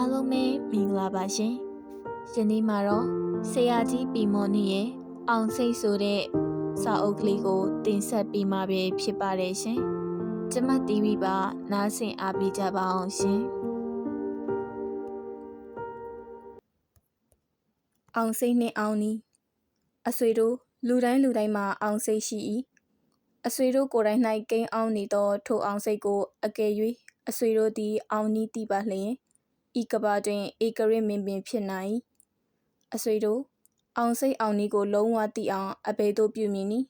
အားလုံးပဲမင်္ဂလာပါရှင်။ယနေ့မှာတော့ဆရာကြီးပီမော်နီရဲ့အောင်စိတ်ဆိုတဲ့စာအုပ်ကလေးကိုတင်ဆက်ပေးမှာပဲဖြစ်ပါတယ်ရှင်။ကျမတီဗီပါနားဆင်အားပေးကြပါအောင်ရှင်။အောင်စိတ်နှင့်အောင်နီအဆွေတို့လူတိုင်းမှာအောင်စိတ်ရှိ၏အဆွေတို့ကိုယ်တိုင်၌ကိန်းအောင်နေသောထိုအောင်စိတ်ကိုအကယ်၍အဆွေတို့သည်အောင်နီးတိပါလျင်ဤကဘာတွင်ဧကရစ်မင်ပင်ဖြစ်နိုင်အဆွေတို့အောင်စိတ်အောင်နီးကိုလုံးဝသိအောင်အဘယ်သို့ပြုမည်နည်း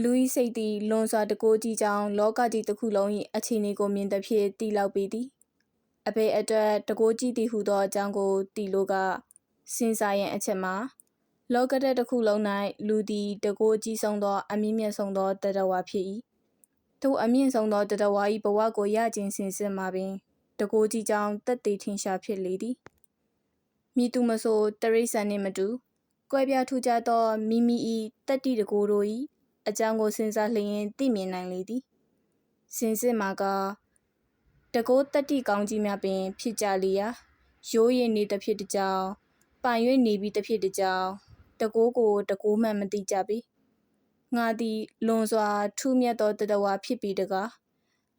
လူ၏စိတ်သည်လွန်စွာတကိုးကြီးကြောင်းလောကကြီးတစ်ခုလုံး၏အခြေအနေကိုမြင်သဖြင့်သိလောက်ပေသည်အဘယ်အတွက်တကိုးကြီးသည်ဟုသောအကြောင်းကိုသိလို့ကစဉ်းစားရန်အချက်မှာလောကတစ်ခုလုံး၌လူသည်တကိုးကြီးဆုံးသောအမြင့်မြတ်ဆုံးသောတတဝါဖြစ်၏ထိုအမြင့်ဆုံးသောတတဝါ၏ဘဝကိုရခြင်းစဉ်စစ်မှာပင်တကိုးကြီးကြောင်းတက်သေးထင်ရှားဖြစ်လေသည်မိသူမဆိုတရိษံနှင့်မတူကွဲပြားထူးခြားသောမိမိ၏တက်တိတကိုးတို့၏အကြောင်းကိုစဉ်းစားလျင်သိမြင်နိုင်လေသည်စဉ်စစ်မှာကတကိုးတက်တိကောင်းကြီးများပင်ဖြစ်ကြလေရာရိုးရည်နေသဖြင့်တကြောင်ပိုင်၍နေပြီးသဖြင့်တကြောင်တကိုးကိုတကိုးမှန်မသိကြပေငါသည်လွန်စွာထူးမြတ်သောတတဝါဖြစ်ပြီးတကား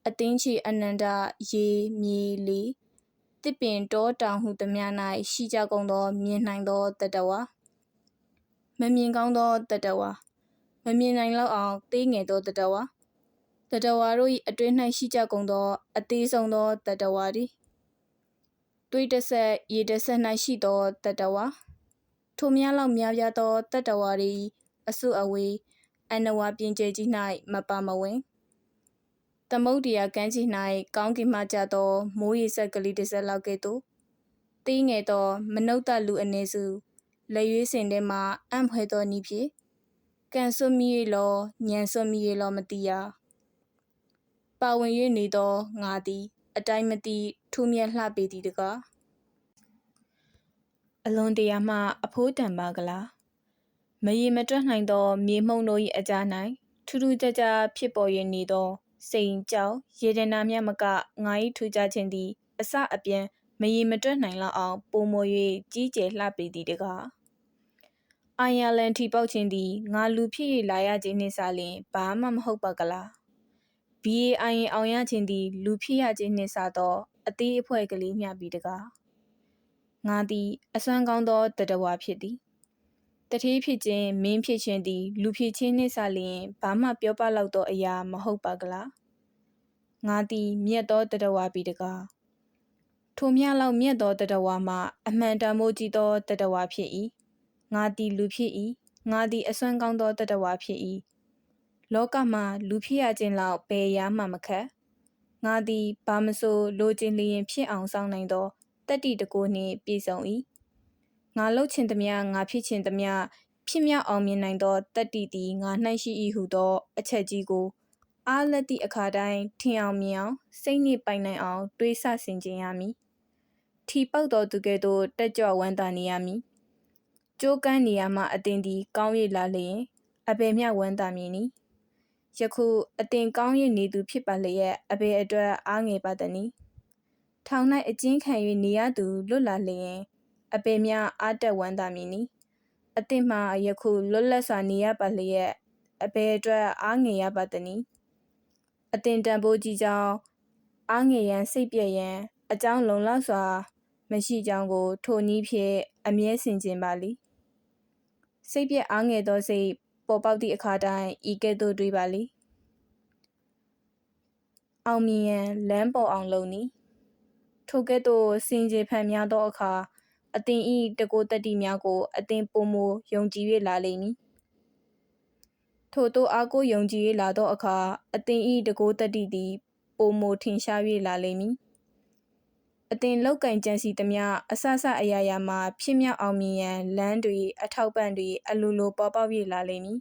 အသင်းချီအနန္တရေမြေလေတစ်ပင်တောတောင်ဟုသမျှ၌ရှိကြကုန်သောမြင်နိုင်သောတတဝါမမြင်ကောင်းသောတတဝါမမြင်နိုင်လောက်အောင်သေးငယ်သောတတဝါတို့၏အတွင်း၌ရှိကြကုန်သောအသေးဆုံးသောတတဝါသည်သွေးတစ်ဆက်ရေတစ်ဆက်၌ရှိသောတတဝါထိုများလောက်များပြားသောတတဝါတွေအစုအဝေးအနဝပြင်ကျဲကြီး၌မပါမဝင်သမုဒ္ဒရာကမ်းခြေ၌ကောင်းကင်မှကျသောမိုးရေစက်ကလေးတစ်စက်လောက်ကဲ့သို့သေးငယ်သောမနုဿလူအနည်းစုလက်ရွေးစင်ထဲမှအံ့ဖွယ်သောနည်းဖြင့်ကန်ဆွတ်မိ၍လောညံဆွတ်မိ၍လောမသိရပါဝင်၍နေသောငါသည်အတိုင်းမသိထူးမြတ်လှပေသည်တကားအလွန်တရာမှအဖိုးတန်ပါကလားမရေမတွက်နိုင်သောမြေမှုန့်တို့၏အကြား၌ထူးထူးခြားခြားဖြစ်ပေါ်၍နေသောစိန်ကြောင်ရေဒနာမြတ်မကငါ၏ထူးခြားခြင်းသည်အစအပြန်မရေမတွက်နိုင်လောက်အောင်ပိုမို၍ကြီးကျယ်လှပေသည်တကားအိုင်ယာလန်ထီပေါက်ခြင်းသည်ငါလူဖြစ်၍လာရခြင်းနှင့်စာလျင်ဘာမှမဟုတ်ပါကလား BAI အောင်ရခြင်းသည်လူဖြစ်ရခြင်းနှင့်စာသောအသေးအဖွဲကလေးမျှပြီတကားငါသည်အစွမ်းကောင်းသောတတဝါဖြစ်သည်တထေးဖြစ်ခြင်းမင်းဖြစ်ခြင်းသည်လူဖြစ်ခြင်းနှင့်စာလျင်ဘာမှပြောပလောက်သောအရာမဟုတ်ပါကလားငါသည်မြတ်သောတတဝါပြီတကားထိုမြလောက်မြတ်သောတတဝါမှာအမှန်တမိုးကြီးသောတတဝါဖြစ်၏ငါသည်လူဖြစ်၏ငါသည်အစွမ်းကောင်းသောတတဝါဖြစ်၏လောကမှာလူဖြစ်ရခြင်းလောက်ဘယ်ရာမှမခက်ငါသည်ဘာမဆိုလိုချင်လျင်ဖြစ်အောင်ဆောင်နိုင်သောတတ္တိတကိုးနှင့်ပြည့်စုံ၏ငါလှုပ်ချင်သမျှငါဖြစ်ချင်သမျှဖြစ်မြောက်အောင်မြင်နိုင်သောတတ္တိသည်ငါ၌ရှိ၏ဟုသောအချက်ကြီးကိုအားလက်သည့်အခါတိုင်းထင်အောင်မြင်အောင်စိတ်နှင့်ပိုင်နိုင်အောင်တွေးဆဆင်ခြင်ရမည်ထီပေါက်တော်သူကဲ့သို့တက်ကြွဝမ်းသာနေရမည်ကြိုးကမ်းနေရမှအတင်သည်ကောင်း၍လာလျင်အဘယ်မျှဝမ်းသာမည်နည်းယခုအတင်ကောင်း၍နေသူဖြစ်ပါလျက်အဘယ်အတွက်အားငယ်ပါသနည်းထောင်၌အကျဉ်းခံ၍နေရသူလွတ်လာလျင်အဘယ်မျှအားတက်ဝမ်းသာမည်နည်းအတင်မှယခုလွတ်လပ်စွာနေရပါလျက်အဘယ်အတွက်အားငယ်ရပါသနည်းအတင်တန်ဖိုးကြီးကြောင်းအားငယ်ရန်စိတ်ပြည့်ရန်အကြောင်းလုံလောက်စွာမရှိကြောင်းကိုထိုနည်းဖြင့်အမြဲဆင်ခြင်ပါလိစိတ်ပြည့်အားငယ်သောစိတ်ပေါ်ပေါက်သည့်အခါတိုင်းဤကဲ့သို့တွေးပါလိအောင်မြင်ရန်လမ်းပေါ်အောင်လုပ်နည်းထိုကဲ့သို့စင်ကြယ်ဖန်များသောအခါအသင်ဤတကိုယ်တတ္တိများကိုအသင်ပိုမိုယုံကြည်၍လာလိမ့်မည်ထို့သောအားကိုးယုံကြည်၍လာသောအခါအသင်ဤတကိုယ်တတ္တိသည်ပိုမိုထင်ရှား၍လာလိမ့်မည်အသင်လောက်ကင်ကြံစီသမျှအဆဆအရာရာမှာဖြစ်မြောက်အောင်မြင်ရန်လမ်းတွေအထောက်ပံ့တွေအလိုလိုပေါ်ပေါက်၍လာလိမ့်မည်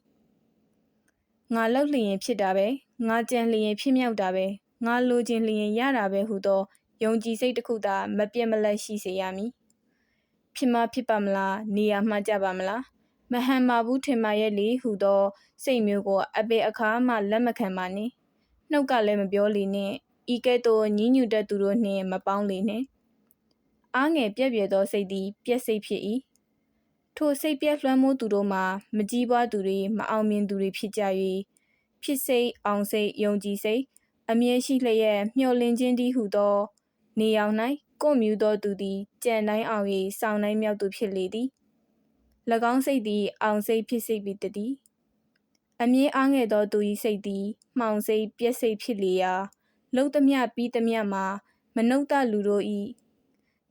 ငါလောက်လျင်ဖြစ်တာပဲငါကြံလျင်ဖြစ်မြောက်တာပဲငါလိုချင်လျင်ရတာပဲဟုသောယုံကြည်စိတ်တစ်ခုသာမပြတ်မလတ်ရှိစေရမည်ဖြစ်မဖြစ်ပါမလားနေရာမှကြပါမလားမဟန်ပါဘူးထင်ပါရဲ့လေဟုသောစိတ်မျိုးကိုအပေအခါမှလက်မခံပါနှင့်နှုတ်ကလည်းမပြောလေနှင့်ဤကဲ့သို့ညှဉ်းညူတတ်သူတို့နှင့်မပေါင်းလေနှင့် အားငယ်ပြက်ပြဲသောစိတ်သည်ပြက်စိတ်ဖြစ်၏ထိုစိတ်ပြက်လွှမ်းမိုးသူတို့မှာမကြီးပွားသူတွေမအောင်မြင်သူတွေဖြစ်ကြ၍ဖြစ်စိတ်အောင်စိတ်ယုံကြည်စိတ်အမြဲရှိလျက်မျှော်လင့်ခြင်းတည်းဟုသောနေအောင်၌ကိုမြူသောသူသည်ကြံတိုင်းအောင်၍စောင်းတိုင်းမြောက်သူဖြစ်လေသည်၎င်းစိတ်သည်အောင်စိတ်ဖြစ်စိတ်ပြီတည်းအမြဲအားငယ်သောသူ၏စိတ်သည်မှောင်စိတ်ပြက်စိတ်ဖြစ်လေရာလှုပ်သမျှပြီးသမျှမှာမနှုတ်တလူတို့၏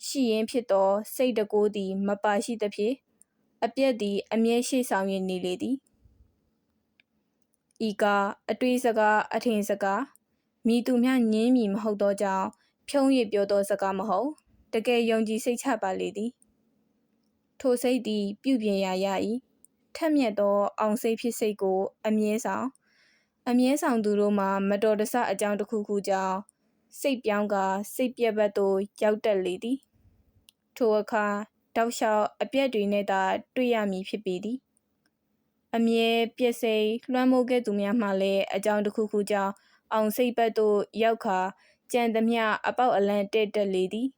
ရှိရင်းဖြစ်သောစိတ်တကိုးသည်မပါရှိသဖြင့်အပြက်သည်အမြဲရှေ့ဆောင်၍နေလေသည်ဤကအတွေ့စကားအထင်စကားမိသူမျှငင်းမည်မဟုတ်သောကြောင့်ဖြုံး၍ပြောသောစကားမဟုတ်တကယ်ယုံကြည်စိတ်ချပါလေသည်ထိုစိတ်သည်ပြုပြင်ရာရ၏ထက်မြက်သောအောင်စိတ်ဖြစ်စိတ်ကိုအမြဲဆောင်သူတို့မှာမတော်တဆအကြောင်းတစ်ခုခုကြောင့်စိတ်ပြောင်းကစိတ်ပြက်ဘက်သို့ရောက်တက်လေသည်ထိုအခါတောက်လျှောက်အပြက်တွေနဲ့သာတွေ့ရမည်ဖြစ်ပေသည်အမြဲပြက်စိတ်လွှမ်းမိုးခဲ့သူများမှလည်းအကြောင်းတစ်ခုခုကြောင့်အောင်စိတ်ဘက်သို့ရောက်ခါကြံသမျှအပေါက်အလန့်တဲ့တက်လေသည်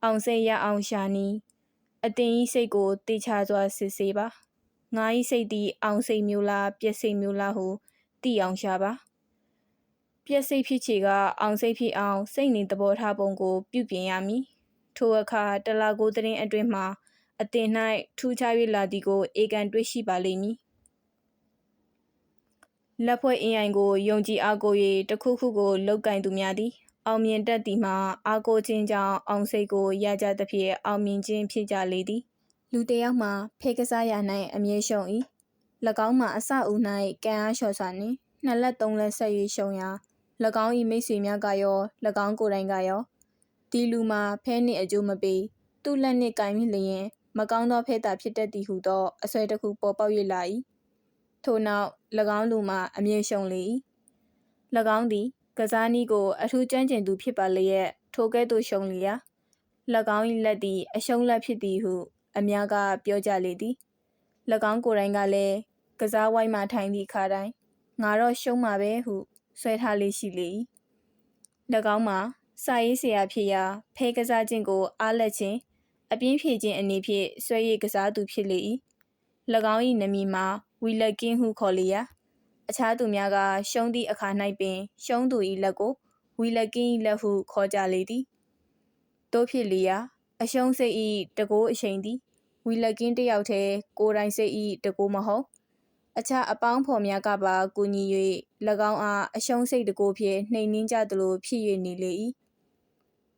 အောင်စိတ်ရအောင်ရှာနီအတင်ဤစိတ်ကိုတေချာစွာစစ်ဆေးပါငါ၏စိတ်သည်အောင်စိတ်မျိုးလားပြက်စိတ်မျိုးလားဟုသိအောင်ရှာပါပြက်စိတ်ဖြစ်ချေကအောင်စိတ်ဖြစ်အောင်စိတ်နေသဘောထားပုံကိုပြုပြင်ရမည်ထိုအခါတလာကိုသတင်းအတွင်းမှာအတင်၌ထူးခြား၍လာသည်ကိုဧကန်တွေ့ရှိပါလိမ့်မည်လက်ဖွဲ့အင်အိုင်ကိုယုံကြည်အားကို၍တစ်ခုခုကိုလောက်ကင်သူများသည်အောင်မြင်တတ်သည်မှာအားကိုခြင်းကြောင့်အောင်စိတ်ကိုရကြသဖြင့်အောင်မြင်ခြင်းဖြစ်ကြလေသည်လူတစ်ယောက်မှာဖဲကစားရ၌အမြဲရှုံ၏၎င်းမှာအစအဦး၌ကံအားလျှော်စွာနှင့်နှစ်လက်သုံးလက်ဆက်၍ရှုံရာ၎င်း၏မိတ်ဆွေများကရော၎င်းကိုယ်တိုင်ကရောဒီလူမှာဖဲနှင့်အကျိုးမပေးသူ့လက်နှင့်ကင်မိလျင်မကောင်းသောဖဲတာဖြစ်တတ်သည်ဟုသောအဆွဲတစ်ခုပေါ်ပေါက်၍လာ၏ထို့နောက်၎င်းလူမှာအမြဲရှုံလေ၏၎င်းသည်ကစားနည်းကိုအထူးကျွမ်းကျင်သူဖြစ်ပါလျက်ထိုကဲ့သို့ရှုံလျာ၎င်း၏လက်သည်အရှုံးလက်ဖြစ်သည်ဟုအများကပြောကြလေသည်၎င်းကိုယ်တိုင်ကလည်းကစားဝိုင်းမှထိုင်သည့်အခါတိုင်းငါတော့ရှုံးမှာပဲဟုဆွဲထားလေးရှိလေ၏၎င်းမှာစာရေးဆရာဖြစ်ရာဖဲကစားခြင်းကိုအားလက်ခြင်းအပြင်းဖြေခြင်းအနေဖြင့်ဆွဲ၍ကစားသူဖြစ်လေ၏၎င်း၏နာမည်မှာဝီလက်ကင်းဟုခေါ်လျာအခြားသူများကရှုံးသည့်အခါ၌ပင်ရှုံးသူ၏လက်ကိုဝီလက်ကင်း၏လက်ဟုခေါ်ကြလေသည်တို့ဖြစ်လျာအရှုံးစိတ်၏တကိုးအရှိန်သည်ဝီလက်ကင်းတစ်ယောက်တည်းကိုယ်တိုင်စိတ်၏တကိုးမဟုတ်အခြားအပေါင်းဖော်များကပါကူညီ၍၎င်းအားအရှုံးစိတ်တကိုးဖြင့်နှိမ်နင်းကြသလိုဖြစ်၍နေလေ၏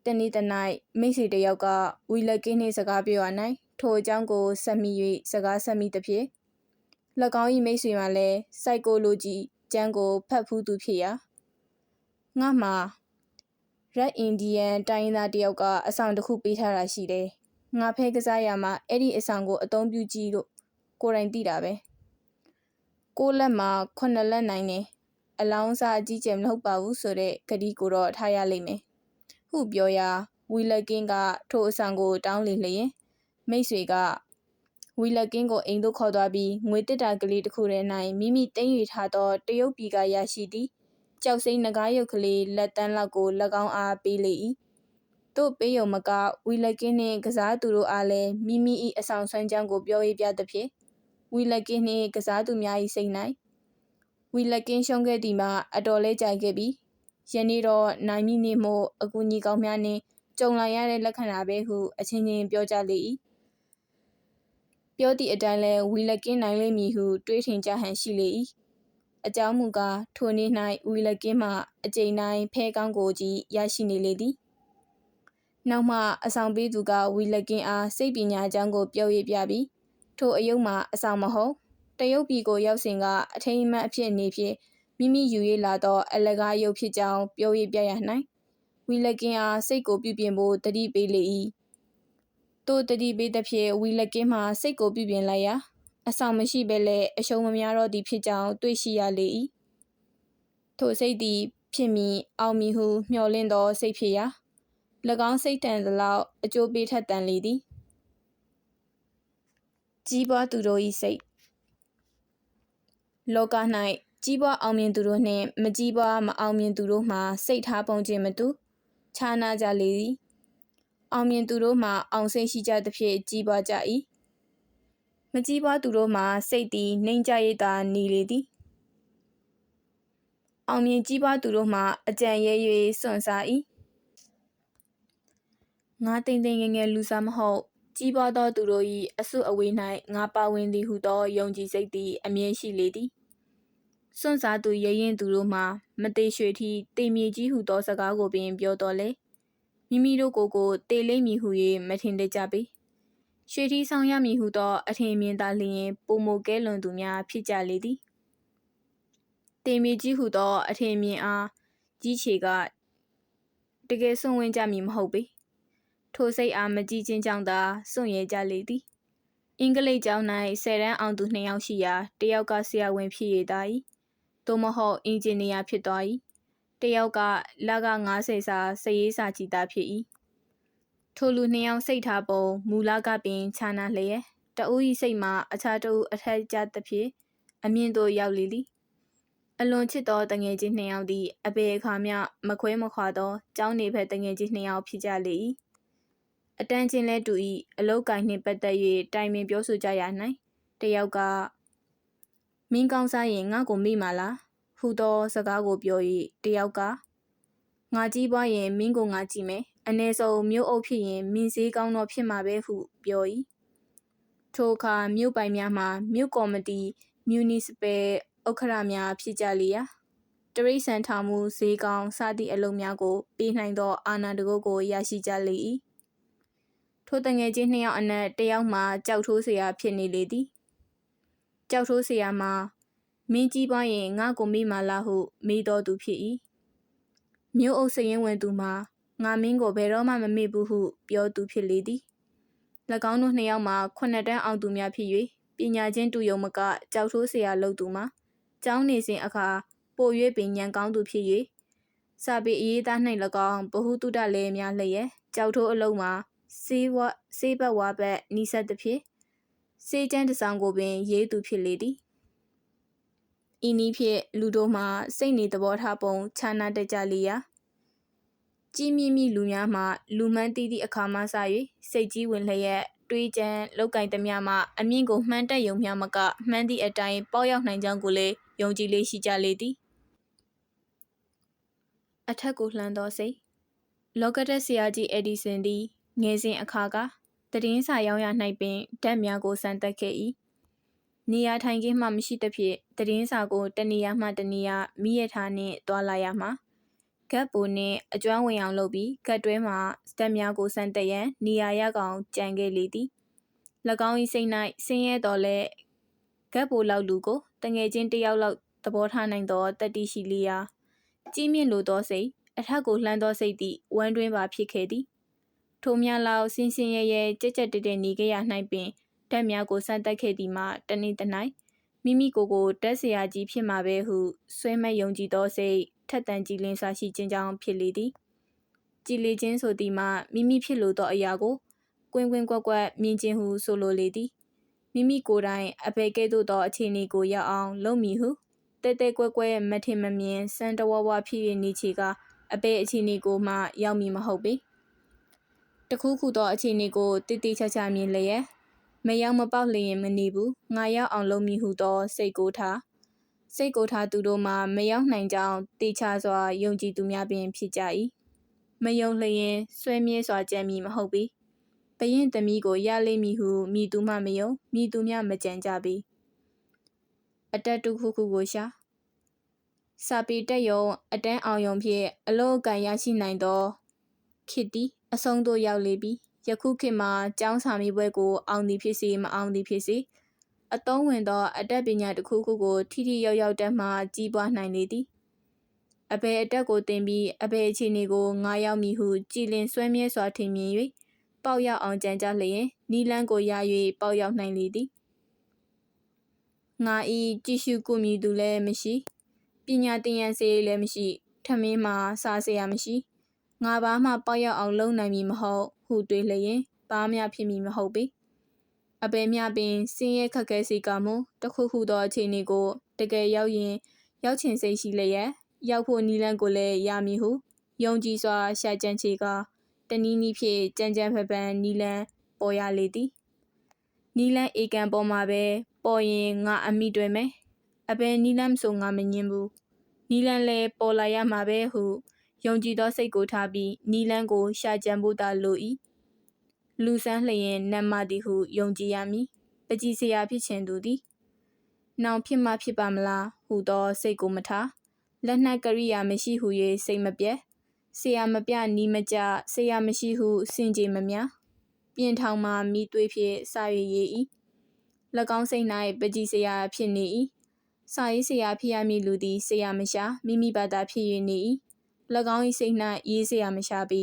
တနေ့တ၌မိတ်ဆွေတစ်ယောက်ကဝီလက်ကင်းနှင့်စကားပြောရ၌ထိုအကြောင်းကိုဆက်မိ၍စကားဆက်မိသဖြင့်၎င်း၏မိတ်ဆွေမှလည်းစိုက်ကိုလိုဂျီကျမ်းကိုဖတ်ဖူးသူဖြစ်ရာငါမှာRed Indian တိုင်းရင်းသားတစ်ယောက်ကအဆောင်တစ်ခုပေးထားတာရှိတယ်ငါဖဲကစားရမှာအဲ့ဒီအဆောင်ကိုအသုံးပြုကြည့်လို့ကိုယ်တိုင်သိတာပဲ6လက်မှာ9လက်နိုင်တယ်အလောင်းစားအကြီးကျယ်မဟုတ်ပါဘူးဆိုတဲ့ဂတိကိုတော့ထားရလိမ့်မယ်ဟုပြောရာဝီလက်ကင်းကထိုအဆောင်ကိုတောင်းလေလျင်မိတ်ဆွေကဝီလက်ကင်းကိုအိမ်သို့ခေါ်သွားပြီးငွေတစ်တာကလေးတစ်ခုထဲ၌မိမိသိမ်းယူထားသောတရုတ်ပြည်ကရရှိသည့်ကြောက်စိမ်းနဂါးရုပ်ကလေးလက်တန်းလောက်ကို၎င်းအားပေးလေ၏တို့ပေးယုံမကဝီလက်ကင်းနှင့်ကစားသူတို့အားလည်းမိမိ၏အဆောင်ဆွမ်းကြောင်းကိုပြောရပြသဖြင့်ဝီလက်ကင်းနှင့်ကစားသူများ၏စိတ်၌ဝီလက်ကင်းရှုံးခဲ့သည်မှာအတော်လေးကြိုက်ခဲ့ပြီးယနေ့တော့နိုင်မိနေမို့အကူအညီကောင်းများနှင့်ကြုံလာရတဲ့လက္ခဏာပဲဟုအချင်းချင်းပြောကြလေ၏ပြောသည့်အတိုင်းလဲဝီလက်ကင်းနိုင်လိမ့်မည်ဟုတွေးထင်ကြဟန်ရှိလေ၏အကြောင်းမူကားထိုနေ့၌ဝီလက်ကင်းမှအကြိမ်တိုင်းဖဲကောင်းကိုကြီးရရှိနေလေသည်နောက်မှအဆောင်ပေးသူကဝီလက်ကင်းအားစိတ်ပညာအကြောင်းကိုပြောရပြပြီးထိုအယုတ်မှာအဆောင်မဟုတ်တရုတ်ပြည်ကိုရောက်စဉ်ကအထိမ်းအမှတ်အဖြစ်အနေဖြင့်မိမိယူရလာသောအလကားရုပ်ဖြစ်ကြောင်းပြောရပြရ၌ဝီလက်ကင်းအားစိတ်ကိုပြုပြင်ဖို့တတိပေးလေ၏တို့တတိပေးသဖြင့်ဝီလက်ကင်းမှစိတ်ကိုပြုပြင်လိုက်ရာအဆောင်မရှိဘဲလဲအရှုံးမများတော့သည်ဖြစ်ကြောင်းတွေ့ရှိရလေ၏ထိုစိတ်သည်ဖြစ်မည်အောင်မည်ဟုမျှော်လင့်သောစိတ်ဖြစ်ရာ၎င်းစိတ်တန်သလောက်အကျိုးပေးထက်တန်လေသည်ကြီးပွားသူတို့၏စိတ်လောက၌ကြီးပွားအောင်မြင်သူတို့နှင့်မကြီးပွားမအောင်မြင်သူတို့မှစိတ်ထားပုံချင်းမတူခြားနာကြလေသည် အောင်မြင်သူတို့မှာအောင်စိတ်ရှိကြသဖြင့်ကြီးပွားကြ၏မကြီးပွားသူတို့မှာစိတ်သည်နှိမ်ကြရိပ်သာနေလေသည်အောင်မြင်ကြီးပွားသူတို့မှာအကြံရဲ၍စွန့်စား၏ငါတိမ်တိမ်ငယ်ငယ်လူစားမဟုတ်ကြီးပွားသောသူတို့၏အဆုအဝေး၌ငါပါဝင်သည်ဟုသောယုံကြည်စိတ်သည်အမြဲရှိလေသည်စွန့်စားသူရဲရင်သူတို့မှာမသေးရွှေထီတေမြေကြီးဟုသောစကားကိုပင်ပြောတော်လေမိမိတို့ကိုတေလိမ့်မည်ဟု၍မထင်တတ်ကြပေရွှေထီဆောင်ရမည်ဟုသောအထင်မြင်သာလျင်ပုံမကဲလွန်သူများဖြစ်ကြလေသည်တေမြေကြီးဟုသောအထင်မြင်အားကြီးချေကတကယ်စွန့်ဝင်ကြမည်မဟုတ်ပေထိုစိတ်အားမကြည့်ခြင်းကြောင့်သာစွန့်ရဲကြလေသည်အင်္ဂလိပ်ကျောင်း၌10 တန်းအောင်သူ2 ယောက်ရှိရာတယောက်ကဆရာဝန်ဖြစ်ရသာ၏သို့မဟုတ်အင်ဂျင်နီယာဖြစ်သွား၏တယောက်ကလက90စာစရေးစာကြည်သားဖြစ်၏ထိုလူ2 ယောက်စိတ်ထားပုံမူလကပင်ခြားနာလျက်တဦး၏စိတ်မှာအခြားတဦးအထက်ကျသဖြင့်အမြင့်သို့ရောက်လေသည်အလွန်ချစ်သောတငယ်ချင်း2 ယောက်သည်အဘယ်အခါမျှမခွဲမခွာသောကျောင်းနေဖက်တငယ်ချင်း2 ယောက်ဖြစ်ကြလေ၏အတန်းချင်းလဲတူ၏အလောက်ကိုင်းနှင့်ပတ်သက်၍တိုင်ပင်ပြောဆိုကြရ၌တယောက်ကမင်းကောင်းစားရင်ငါ့ကိုမိမလားဟူသောစကားကိုပြော၍တယောက်ကငါကြီးပွားရင်မင်းကိုငါကြည့်မယ်အ ਨੇ ဆုံးမြို့အုပ်ဖြစ်ရင်မင်းစည်းကောင်းတော့ဖြစ်မှာပဲဟုပြော၏ထိုအခါမြို့ပိုင်များမှာမြို့ကော်မတီမြူနီစပယ်ဥက္ခရာများဖြစ်ကြလေရာတရိษံထောင်မှုဈေးကောင်းစသည့်အလုပ်များကိုပေးနိုင်သောအာဏာတကုတ်ကိုရရှိကြလေ၏ထိုတငယ်ချင်း2 ယောက်အနက်တယောက်မှကြောက်ထိုးเสียဖြစ်နေလေသည်ကြောက်ထိုးเสียမှာမင်းကြီးပွားရင်ငါ့ကိုမိမလားဟုမေးတော်သူဖြစ်၏မြို့အုပ်စရင်ဝင်သူမှာငါမင်းကိုဘယ်တော့မှမမေ့ဘူးဟုပြောသူဖြစ်လေသည်၎င်းတို့2 ယောက်မှာ9 တန်းအောင်သူများဖြစ်၍ပညာချင်းတူယုံမကကြောက်ထိုးเสียလုပ်သူမှာကျောင်းနေစဉ်အခါပို၍ပင်ဉာဏ်ကောင်းသူဖြစ်၍စာပေအရေးသား၌၎င်းဗဟုသုတလည်းများလျက်ကြောက်ထိုးအလုံးမှာစေးဘက်ဝါဘက်နီးစပ်သဖြင့်စေးကျန်းတစောင်းကိုပင်ရေးသူဖြစ်လေသည်ဤနည်းဖြင့်လူတို့မှာစိတ်နေသဘောထားပုံခြားနာတတ်ကြလေရာကြီးမြင့်မိလူများမှာလူမှန်းတီးသည့်အခါမှစ၍စိတ်ကြီးဝင်လျက်တွေးကြံလောက်ကင်သမျှမှအမြင့်ကိုမှန်းတက်ယုံမျှမကမှန်းသည့်အတိုင်းပေါက်ရောက်နိုင်ကြောင်းကိုလည်းယုံကြည်လေးရှိကြလေသည်အထက်ကိုလှမ်းသောစိတ်လောကတက်ဆရာကြီးအက်ဒီဆန်သည်ငယ်စဉ်အခါကသတင်းစာရောင်းရ၌ပင်ဓာတ်များကိုစမ်းသပ်ခဲ့၏နေရာထိုင်ခင်းမှမရှိသဖြင့်သတင်းစာကိုတနေရာမှတနေရာမိရထားနှင့်တွာလာရမှာဂတ်ပိုနှင့်အကျွမ်းဝင်အောင်လုပ်ပြီးဂတ်တွဲမှဓာတ်များကိုစမ်းသပ်ရန်နေရာရကောင်ကြံခဲ့လေသည်၎င်း၏စိတ်၌ဆင်းရဲတော်လဲဂတ်ပိုလောက်လူကိုတငယ်ချင်း1 ယောက်လောက်သဘောထားနိုင်သောတတိရှိလျာကြီးမြင့်လိုသောစိတ်အထက်ကိုလှမ်းသောစိတ်သည်ဝမ်းတွင်းပါဖြစ်ခဲ့သည်ထိုများလောက်စင်စင်ရဲရဲကြက်ကြက်တဲနေခဲ့ရ၌ပင်ဓာတ်များကိုစမ်းသပ်ခဲ့သည်မှာတနေ့တနိုင်မိမိကိုဓာတ်ဆရာကြီးဖြစ်မှာပဲဟုဆွဲမဲ့ယုံကြည်သောစိတ်ထက်သန်ကြည်လင်စွာရှိခြင်းကြောင့်ဖြစ်လေသည်ကြည်လေခြင်းဆိုသည်မှာမိမိဖြစ်လိုသောအရာကိုကွင်းကွင်းကွက်ကွက်မြင်ခြင်းဟုဆိုလိုလေသည်မိမိကိုယ်တိုင်အဘယ်ကဲ့သို့သောအခြေအနေကိုရောက်အောင်လုပ်မည်ဟုတဲတဲကွက်ကွက်မထင်မမြင်စမ်းတဝဝဖြစ်၍နေချေကအဘယ်အခြေအနေကိုမှရောက်မည်မဟုတ်ပေတခုခုသောအခြေအနေကိုတိတိကျကျမြင်လျက်မရောက်မပေါက်လျင်မနေဘူးငါရောက်အောင်လုပ်မည်ဟုသောစိတ်ကိုထားသူတို့မှမရောက်နိုင်ကြောင်းတေချာစွာယုံကြည်သူများပင်ဖြစ်ကြ၏မယုံလျင်ဆွဲမြဲစွာကြံမည်မဟုတ်ပေဘရင်သမီးကိုရလိမ့်မည်ဟုမိသူမှမယုံမိသူများမကြံကြပေအတက်တစ်ခုခုကိုရှာစာပေတက်ယုံအတန်းအောင်ယုံဖြင့်အလို့အကန်ရရှိနိုင်သောခေတ်သည်အဆုံးသို့ရောက်လေပြီယခုခေတ်မှာကျောင်းစာမေးပွဲကိုအောင်သည်ဖြစ်စေမအောင်သည်ဖြစ်စေအသုံးဝင်သောအတတ်ပညာတစ်ခုခုကိုထိထိရောက်ရောက်တတ်မှကြီးပွားနိုင်လေသည်အဘယ်အတက်ကိုတင်ပြီးအဘယ်အခြေအနေကိုငါရောက်မည်ဟုကြည်လင်ဆွဲမြဲစွာထင်မြင်၍ပေါက်ရောက်အောင်ကြံကြလျင်နီလန်းကိုရ၍ပေါက်ရောက်နိုင်လေသည်ငါဤကြည့်ရှုကုမည်သူလည်းမရှိပညာသင်ရန်စေလည်းမရှိထမင်းမှာစားเสียမရှိငါဘာမှပေါက်ရောက်အောင်လုပ်နိုင်မည်မဟုတ်ဟုတွေးလျင်ဘာမှဖြစ်မည်မဟုတ်ပေအဘယ်မျှပင်စင်းရဲခက်ခဲစေကမူတခုခုသောအခြေအနေကိုတကယ်ရောက်ရင်ရောက်ချင်စိတ်ရှိလျက်ရောက်ဖို့နီလန်းကိုလည်းရမည်ဟုယုံကြည်စွာရှာကြံချေက တနည်းနည်းဖြင့်ကြမ်းကြမ်းဖက်ဖန်နီလန်းပေါ်ရလေသည်နီလန်းဧကန်ပေါ်မှာပဲပေါ်ရင်ငါအမိတွေ့မယ်အဘယ်နီလန်းဆိုငါမငင်းဘူးနီလန်းလဲပေါ်လာရမှာပဲဟုယုံကြည်သောစိတ်ကိုထားပြီးနီလန်းကိုရှာကြံဖို့သာလို၏လူဆန်းလျင်နတ်မသည်ဟုယုံကြည်ရမည်ပကြီးစရာဖြစ်ချင်သူသည်နောင်ဖြစ်မှဖြစ်ပါမလားဟူသောစိတ်ကိုမထားလက်နက်ကရိယာမရှိဟု၍စိတ်မပြတ်ဆရာမပြနီးမကြဆရာမရှိဟုစင်ကြေမများပြင်ထောင်မှမိသွေးဖြင့်စာ၍ရေး၏၎င်းစိတ်၌ပကြီးစရာဖြစ်နေ၏စာရေးဆရာဖြစ်ရမည်လူသည်ဆရာမရှာမိမိဘာသာဖြစ်၍နေ၏၎င်း၏စိတ်၌ရေးဆရာမရှာပေ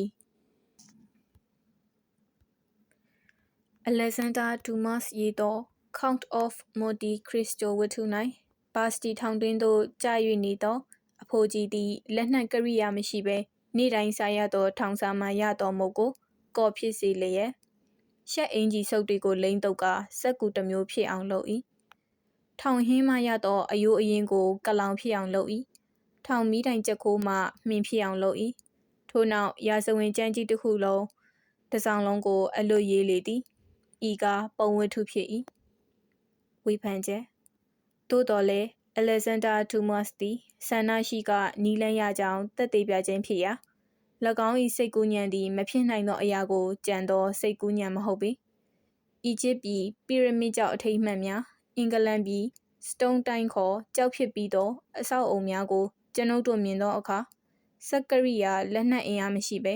Alexander Dumas ရေးသော Count of Monte Cristo ဝတ္ထု၌ဘာစတီထောင်တွင်းသို့ကြာ၍နေသောအဖိုးကြီးသည်လက်နက်ကရိယာမရှိဘဲနေ့တိုင်းစားရသောထောင်စာမှရသောမုတ်ကိုကော်ဖြစ်စေလျက်ရှက်အင်ကြီးစုပ်တွေကိုလိမ့်တုပ်ကစက်ကူတစ်မျိုးဖြစ်အောင်လုပ်၏ထောင်ဟင်းမှရသောအယိုးအရင်ကိုကလောင်ဖြစ်အောင်လုပ်၏ထောင်မီးတိုင်ချက်ခိုးမှမှင်ဖြစ်အောင်လုပ်၏ထို့နောက်ရာဇဝင်ကျမ်းကြီးတစ်ခုလုံးတစ်စောင်လုံးကိုအလွတ်ရေးလေသည်ဤကပုံဝတ္ထုဖြစ်၏ဝေဖန်ချက်သို့တော်လည်းAlexander Dumas သည်ဆန္ဒရှိကနီးလန်းရကြောင်းသက်သေပြခြင်းဖြစ်ရာ၎င်း၏စိတ်ကူးညံသည်မဖြစ်နိုင်သောအရာကိုကြံသောစိတ်ကူးညံမဟုတ်ပေအီဂျစ်ပြည်ပီရမစ်ကျောက်အထိမ်းအမှတ်များအင်္ဂလန်ပြည်စတုန်းတိုင်းခေါ်ကြောက်ဖြစ်ပြီးသောအဆောက်အုံများကိုကျွန်ုပ်တို့မြင်သောအခါစက်ကရိယာလက်နက်အင်အားမရှိဘဲ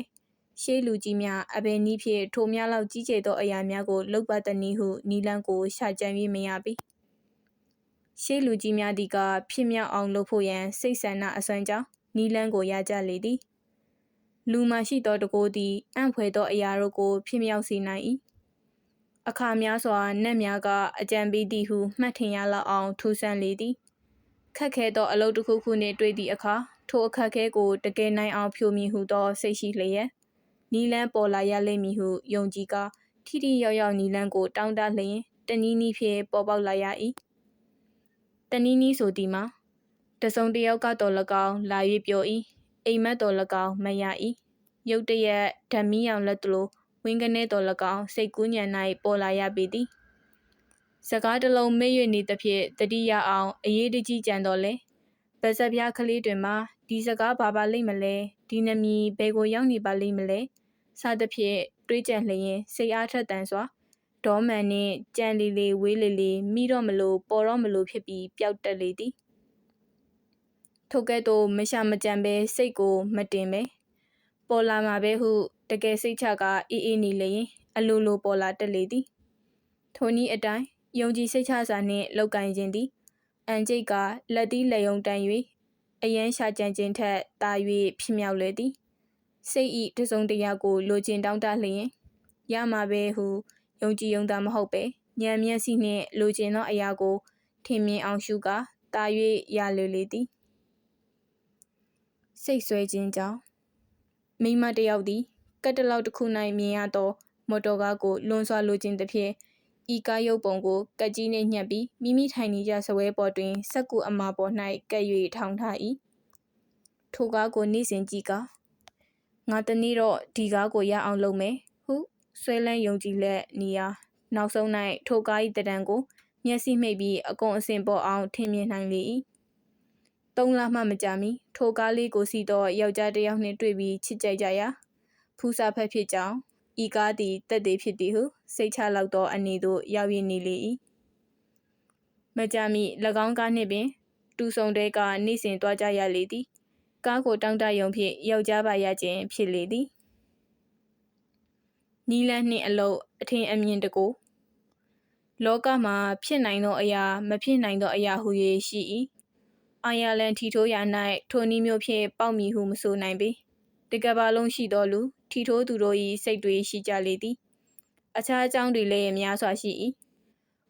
ရှေးလူကြီးများအဘယ်နည်းဖြင့်ထိုများလောက်ကြီးကျယ်သောအရာများကိုလုပ်ပါသနည်းဟုနီလန်းကိုရှာကြံ၍မရပေရှေးလူကြီးများသည်ကဖြစ်မြောက်အောင်လုပ်ဖို့ရန်စိတ်ဆန္ဒအစွမ်းကြောင့်နီလန်းကိုရကြလေသည်လူမှရှိသောတကိုးသည်အံ့ဖွယ်သောအရာတို့ကိုဖြစ်မြောက်စေနိုင်၏အခါများစွာနတ်များကအကြံပေးသည်ဟုမှတ်ထင်ရလောက်အောင်ထူးဆန်းလေသည်ခက်ခဲသောအလုပ်တစ်ခုခုနှင့်တွေ့သည့်အခါထိုအခက်ခဲကိုတကယ်နိုင်အောင်ဖြိုမည်ဟုသောစိတ်ရှိလျက်နီလန်းပေါ်လာရလိမ့်မည်ဟုယုံကြည်ကထိထိရောက်ရောက်နီလန်းကိုတောင်းတလျင်တနည်းနည်းဖြင့်ပေါ်ပေါက်လာရ၏တနည်းနည်းဆိုသည်မှာတစုံတစ်ယောက်ကတော့၎င်းလာ၍ပြော၏အိမ်မက်တော်၎င်းမရ၏ရုတ်တရက်ဓမီအောင်လက်တလို့ဝင်းကနေတော်၎င်းစိတ်ကူးညံ၌ပေါ်လာရပေသည်စကားတစ်လုံးမေ့၍နေသဖြင့်တတိယအောင်အရေးတကြီးကြံတော်လဲပါဇက်ပြားကလေးတွင်မှဒီစကားဘာပါလိမ့်မလဲဒီနမီဘယ်ကိုရောက်နေပါလိမ့်မလဲစသဖြင့်တွေးကြံလျင်စိတ်အားထက်သန်စွာဒေါမန်နှင့်ကြံလီလီဝေးလီလီမိတော့မလို့ပေါ်တော့မလို့ဖြစ်ပြီးပျောက်တက်လေသည်ထိုကဲ့သို့မရှာမကြံပဲစိတ်ကိုမတင်ပဲပေါ်လာမှာပဲဟုတကယ်စိတ်ချကအေးနေလျင်အလိုလိုပေါ်လာတက်လေသည်ထိုနည်းအတိုင်းယုံကြည်စိတ်ချစွာနှင့်လောက်ကင်ခြင်းသည်အန်ကျိတ်ကလက်သီးလက်ယုံတန်း၍အယမ်းရှာကြံခြင်းထက်သာ၍ဖြစ်မြောက်လေသည်စိတ်ဤတစုံတရာကိုလိုချင်တောင်းတလျင်ရမှာပဲဟုယုံကြည်ယုံသာမဟုတ်ပဲဉာဏ်မျက်စိနှင့်လိုချင်သောအရာကိုထင်မြင်အောင်ရှုကာသာ၍ရလေသည်စိတ်ဆွဲခြင်းကြောင့်မိမတစ်ယောက်သည်ကတ်တလောက်တစ်ခု၌မြင်ရသောမော်တော်ကားကိုလွန်စွာလိုချင်သဖြင့်ဤကားရုပ်ပုံကိုကတ်ကြီးနှင့်ညှပ်ပြီးမိမိထိုင်နေကြစပွဲပေါ်တွင်စက်ကူအမာပေါ်၌ကပ်၍ထောင်ထား၏ထိုကားကိုနေ့စဉ်ကြည့်ကာငါတနေ့တော့ဒီကားကိုရအောင်လုပ်မယ်ဟုဆွဲလန်းယုံကြည်လက်နေရာနောက်ဆုံး၌ထိုကား၏တံကိုမျက်စိမှိတ်ပြီးအကုန်အစင်ပေါ်အောင်ထင်မြင်နိုင်လေ၏3 လမှမကြာမီထိုကားလေးကိုစီတော့ယောက်ျားတစ်ယောက်နှင့်တွေ့ပြီးချစ်ကြိုက်ကြရာဖူးစာဖက်ဖြစ်ကြောင်းဤကားသည်တက်သေးဖြစ်သည်ဟုစိတ်ချလောက်သောအနေသို့ရောက်ရနေလေ၏မကြာမီ၎င်းကားနှင့်ပင်တူဆုံတဲ့ကနေ့စဉ်သွားကြရလေသည်ကားကိုတောင်းတယုံဖြင့်ယောက်ျားပါရခြင်းဖြစ်လေသည်နီလန်းနှင့်အလုတ်အထင်အမြင်တကိုလောကမှာဖြစ်နိုင်သောအရာမဖြစ်နိုင်သောအရာဟု၍ရှိ၏အိုင်ယာလန်ထီထိုးရာ၌ထိုနည်းမျိုးဖြင့်ပေါက်မည်ဟုမဆိုနိုင်ပေတကဘာလုံးရှိသောလူထီထိုးသူတို့၏စိတ်တွေရှိကြလေသည်အခြားအကြောင်းတွေလည်းများစွာရှိ၏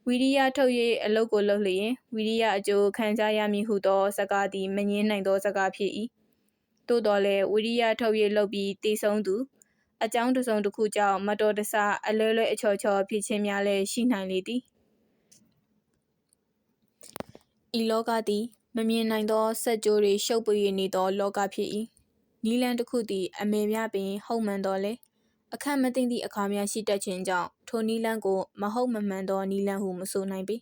ဝိရိယထုတ်၍အလုပ်ကိုလုပ်လျင်ဝိရိယအကျိုးခံစားရမည်ဟုသောစကားသည်မငြင်းနိုင်သောစကားဖြစ်၏သို့တော်လည်းဝိရိယထုတ်၍လုပ်ပြီးတည်ဆုံးသူအကြောင်းတစ်စုံတစ်ခုကြောင့်မတော်တဆအလွဲလွဲအချော်ချော်ဖြစ်ခြင်းများလည်းရှိနိုင်လေသည်ဤလောကသည်မမြင်နိုင်သောစက်ကြိုးတွေရှုပ်ပွေနေသောလောကဖြစ်၏နီလန်းတစ်ခုသည်အမေများပင်ဟုတ်မှန်တော်လဲ အခက်မသိသည့်အခါများရှိတတ်ခြင်းကြောင့်ထိုနီလန်းကိုမဟုတ်မမှန်သောနီလန်းဟုမဆိုနိုင်ပေ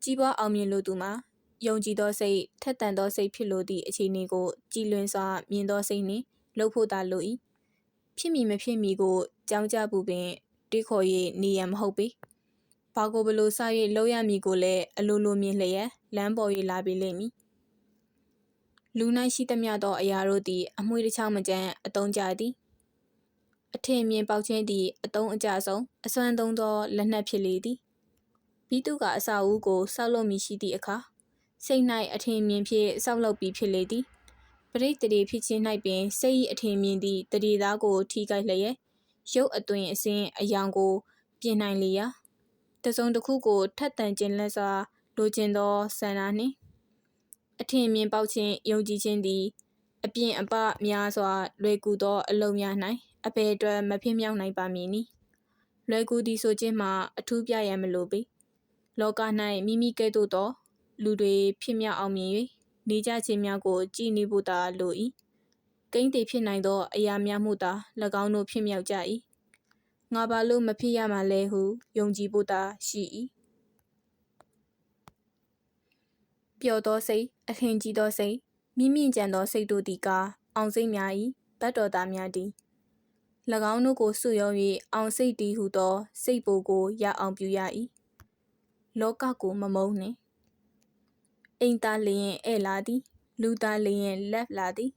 ကြီးပွားအောင်မြင်လိုသူမှာယုံကြည်သောစိတ်ထက်သန်သောစိတ်ဖြစ်လိုသည့်အခြေအနေကိုကြည်လွင်စွာမြင်သောစိတ်နှင့်လှုပ်ဖို့သာလို၏ဖြစ်မည်မဖြစ်မည်ကိုကြောင်းကြပူပင်တွေးခေါ်၍နေရန်မဟုတ်ပေဘာကိုဘလို့စ၍လှုပ်ရမည်ကိုလည်းအလိုလိုမြင်လျက်လမ်းပေါ်၍လာပေလိမ့်မည်လူ၌ရှိသမျှသောအရာတို့သည်အမွှေးတစ်ချောင်းမကျန်အသုံးကြသည်အထင်မြင်ပေါက်ခြင်းသည်အသုံးအကျဆုံးအစွမ်းသုံးသောလက်နက်ဖြစ်လေသည်ပြီးသူကအစာအုပ်ကိုစောက်လုပ်မည်ရှိသည့်အခါစိတ်၌အထင်မြင်ဖြင့်စောက်လုပ်ပြီးဖြစ်လေသည်ပရိသေဖြစ်ခြင်း၌ပင်စိတ်၏အထင်မြင်သည့်တရေသားကိုထိခိုက်လျက်ရုပ်အသွင်အစင်းအယောင်ကိုပြင်နိုင်လေရာတစုံတစ်ခုကိုထက်သန်ခြင်းလက်စွာလိုချင်သောဆန္ဒနှင့်အထင်မြင်ပေါက်ခြင်းယုံကြည်ခြင်းသည်အပြင်အပများစွာလွယ်ကူသောအလုံးများ၌အဘယ်အတွက်မဖြစ်မြောက်နိုင်ပါမည်နီလွယ်ကူသည်ဆိုခြင်းမှာအထူးပြရန်မလိုပေလောက၌မိမိကဲ့သို့သောလူတွေဖြစ်မြောက်အောင်မြင်၍နေကြခြင်းများကိုကြည်နေဖို့သာလို၏ကိန်းသည်ဖြစ်နိုင်သောအရာများမှုသာ၎င်းတို့ဖြစ်မြောက်ကြ၏ငါဘာလို့မဖြစ်ရမှာလဲဟုယုံကြည်ဖို့သာရှိ၏ပျော်သောစိတ်အထင်ကြီးသောစိတ်မိမြင့်ကြံသောစိတ်တို့သည်ကားအောင်စိတ်များ၏တတ်တော်သားများသည်၎င်းတို့ကိုစုယုံ၍အောင်စိတ်တည်ဟုသောစိတ်ပိုကိုရအောင်ပြုရ၏လောကကိုမမုန်းနှင့်အိမ်သားလျင်ဧလာသည်လူသားလျင်လက်လာသည်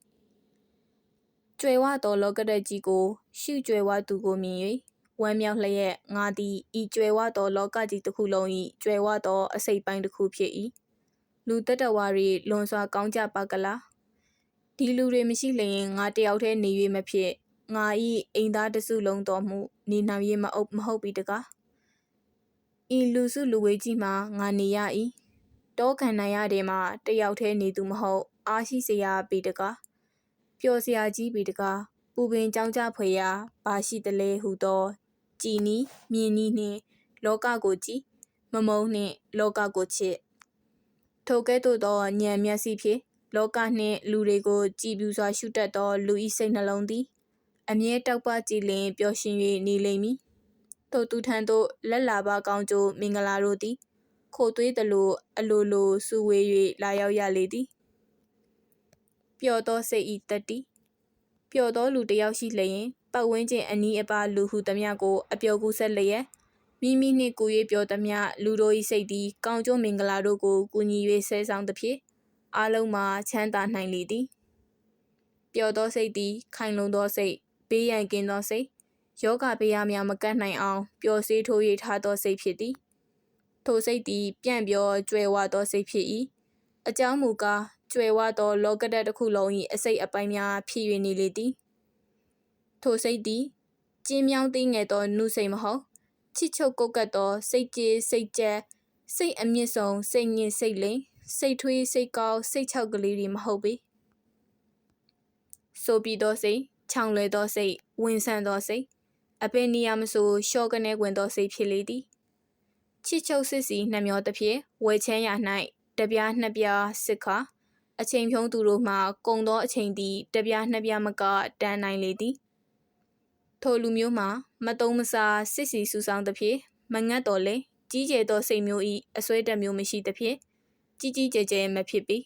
ကြွယ်ဝသောလောကဓာတ်ကြီးကိုရှုကြွယ်ဝသူကိုမြင်၍ဝမ်းမြောက်လျက်ငါသည်ဤကြွယ်ဝသောလောကကြီးတစ်ခုလုံး၏ကြွယ်ဝသောအစိတ်ပိုင်းတစ်ခုဖြစ်၏လူတတဝါတွေလွန်စွာကောင်းကြပါကလားဒီလူတွေမရှိလျင်ငါတယောက်တည်းနေ၍မဖြစ်ငါ၏အိမ်သားတစုလုံးတော်မူနေနိုင်၍မဟုတ်ပြီတကားဤလူစုလူဝေးကြီးမှာငါနေရ၏တောခံနိုင်ရတဲ့မှာတယောက်တည်းနေသူမဟုတ်အားရှိစရာပြီတကားပျော်စရာကြီးပြီတကားပူပင်ကြောင်းကြဖွယ်ရာဘာရှိတလဲဟုသောကြည်နီးမြင်နီးနှင့်လောကကိုကြည်မမုန်းနှင့်လောကကိုချစ်ထိုကဲ့သို့သောဉာဏ်မျက်စိဖြင့်လောကနှင့်လူတွေကိုကြည်ပြူစွာရှုတတ်သောလူ၏စိတ်နှလုံးသည်အမြဲတောက်ပကြည်လင်ပျော်ရွှင်၍နေလိမ့်မည်ထိုသူထံသို့လက်လာပါကောင်းကျိုးမင်္ဂလာတို့သည်ခိုသွေးသလိုအလိုလိုစုဝေး၍လာရောက်ရလေသည်ပျော်သောစိတ်၏တတ္တိပျော်သောလူတစ်ယောက်ရှိလျင်ပတ်ဝန်းကျင်အနီးအပါလူဟုသမျှကိုအပျော်ကူးဆက်လျက်မိမိနှင့်ကိုယ်၍ပျော်သမျှလူတို့၏စိတ်သည်ကောင်းကျိုးမင်္ဂလာတို့ကိုကူညီ၍ဆဲဆောင်သဖြင့်အားလုံးမှာချမ်းသာနိုင်လေသည်ပျော်သောစိတ်သည်ခိုင်လုံသောစိတ်ဘေးရန်ကင်းသောစိတ်ယောဂဘေးရများမကန့်နိုင်အောင်ပျော်စေးထိုး၍ထားသောစိတ်ဖြစ်သည်ထိုစိတ်သည်ပြန့်ပြောကြွယ်ဝသောစိတ်ဖြစ်၏အကြောင်းမူကားကြွယ်ဝသောလောကဓာတ်တစ်ခုလုံး၏အစိတ်အပိုင်းများဖြစ်၍နေလေသည်ထိုစိတ်သည်ကျင်းမြောင်းသေးငယ်သောနုစိတ်မဟုတ်ချစ်ချုပ်ကုတ်ကတ်သောစိတ်ကြေးစိတ်ကြက်စိတ်အမြင့်ဆုံးစိတ်ညစ်စိတ်လိမ်စိတ်ထွေးစိတ်ကောင်းစိတ်ချောက်ကလေးတွေမဟုတ်ပေဆိုပြီးသောစိတ်ချောင်လွယ်သောစိတ်ဝင်ဆန့်သောစိတ်အပင်နေရာမဆိုရှော့ကနေဝင်သောစိတ်ဖြစ်လေသည်ချစ်ချုပ်စစ်စီနှမျောသဖြင့်ဝယ်ချမ်းရ၌တပြားနှစ်ပြားစစ်ခါအချိန်ဖြုံးသူတို့မှကုံသောအချိန်သည်တပြားနှစ်ပြားမကတန်နိုင်လေသည်ထိုလူမျိုးမှာမတုံးမစားစစ်စီစူဆောင်သဖြင့်မငတ်တော်လေကြီးကျယ်သောစိတ်မျိုး၏အစွဲတက်မျိုးမရှိသဖြင့်ကြီးကြီးကျယ်ကျယ်မဖြစ်ပေ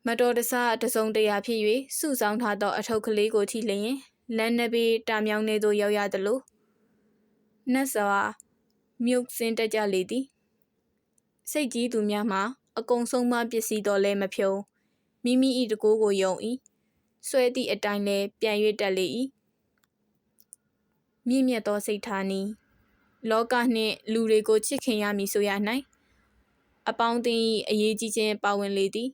မတော်တဆတစုံတရာဖြစ်၍စုဆောင်ထားသောအထုပ်ကလေးကိုထိလျင်လမ်းနဘေးတာမြောင်နေသို့ရောက်ရသလိုနှက်စွာမြုပ်စင်းတက်ကြလေသည်စိတ်ကြီးသူများမှာအကုံဆုံးမပစ္စည်းတော်လဲမဖြုံမိမိ၏တကိုးကိုယုံ၏ဆွဲသည့်အတိုင်းလဲပြန်၍တက်လေ၏မြင့်မြတ်သောစိတ်ထားနီးလောကနှင့်လူတွေကိုချစ်ခင်ရမည်ဆိုရ၌အပေါင်းအသင်း၏အရေးကြီးခြင်းပါဝင်လေသည်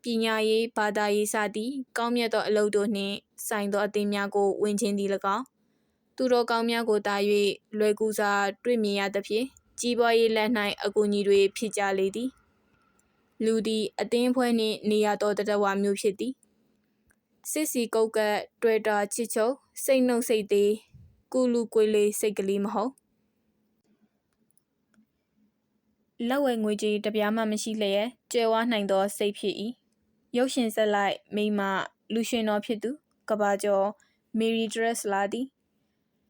ပညာရေးဘာသာရေးစသည်ကောင်းမြတ်သောအလုပ်တို့နှင့်ဆိုင်သောအသင်းများကိုဝင်ခြင်းသည်၎င်းသူတော်ကောင်းများကိုတာ၍လွယ်ကူစွာတွေ့မြင်ရသဖြင့်ကြီးပွားရေးလက်၌အကူအညီတွေဖြစ်ကြလေသည်လူသည်အသင်းဖွဲ့နှင့်နေရသောတတဝါမျိုးဖြစ်သည်စစ်စီကုတ်ကတ်တွေ့တာချစ်ချုပ်စိတ်နှုတ်စိတ်သေးကုလူကွေးလေးစိတ်ကလေးမဟုတ်လက်ဝဲငွေကြီးတပြားမှမရှိလျက်ကျဲဝါနိုင်သောစိတ်ဖြစ်၏ရုပ်ရှင်ဆက်လိုက်မိမလူရှင်တော်ဖြစ်သူကဘာကျော် မေရီဒရက်စ်လာသည်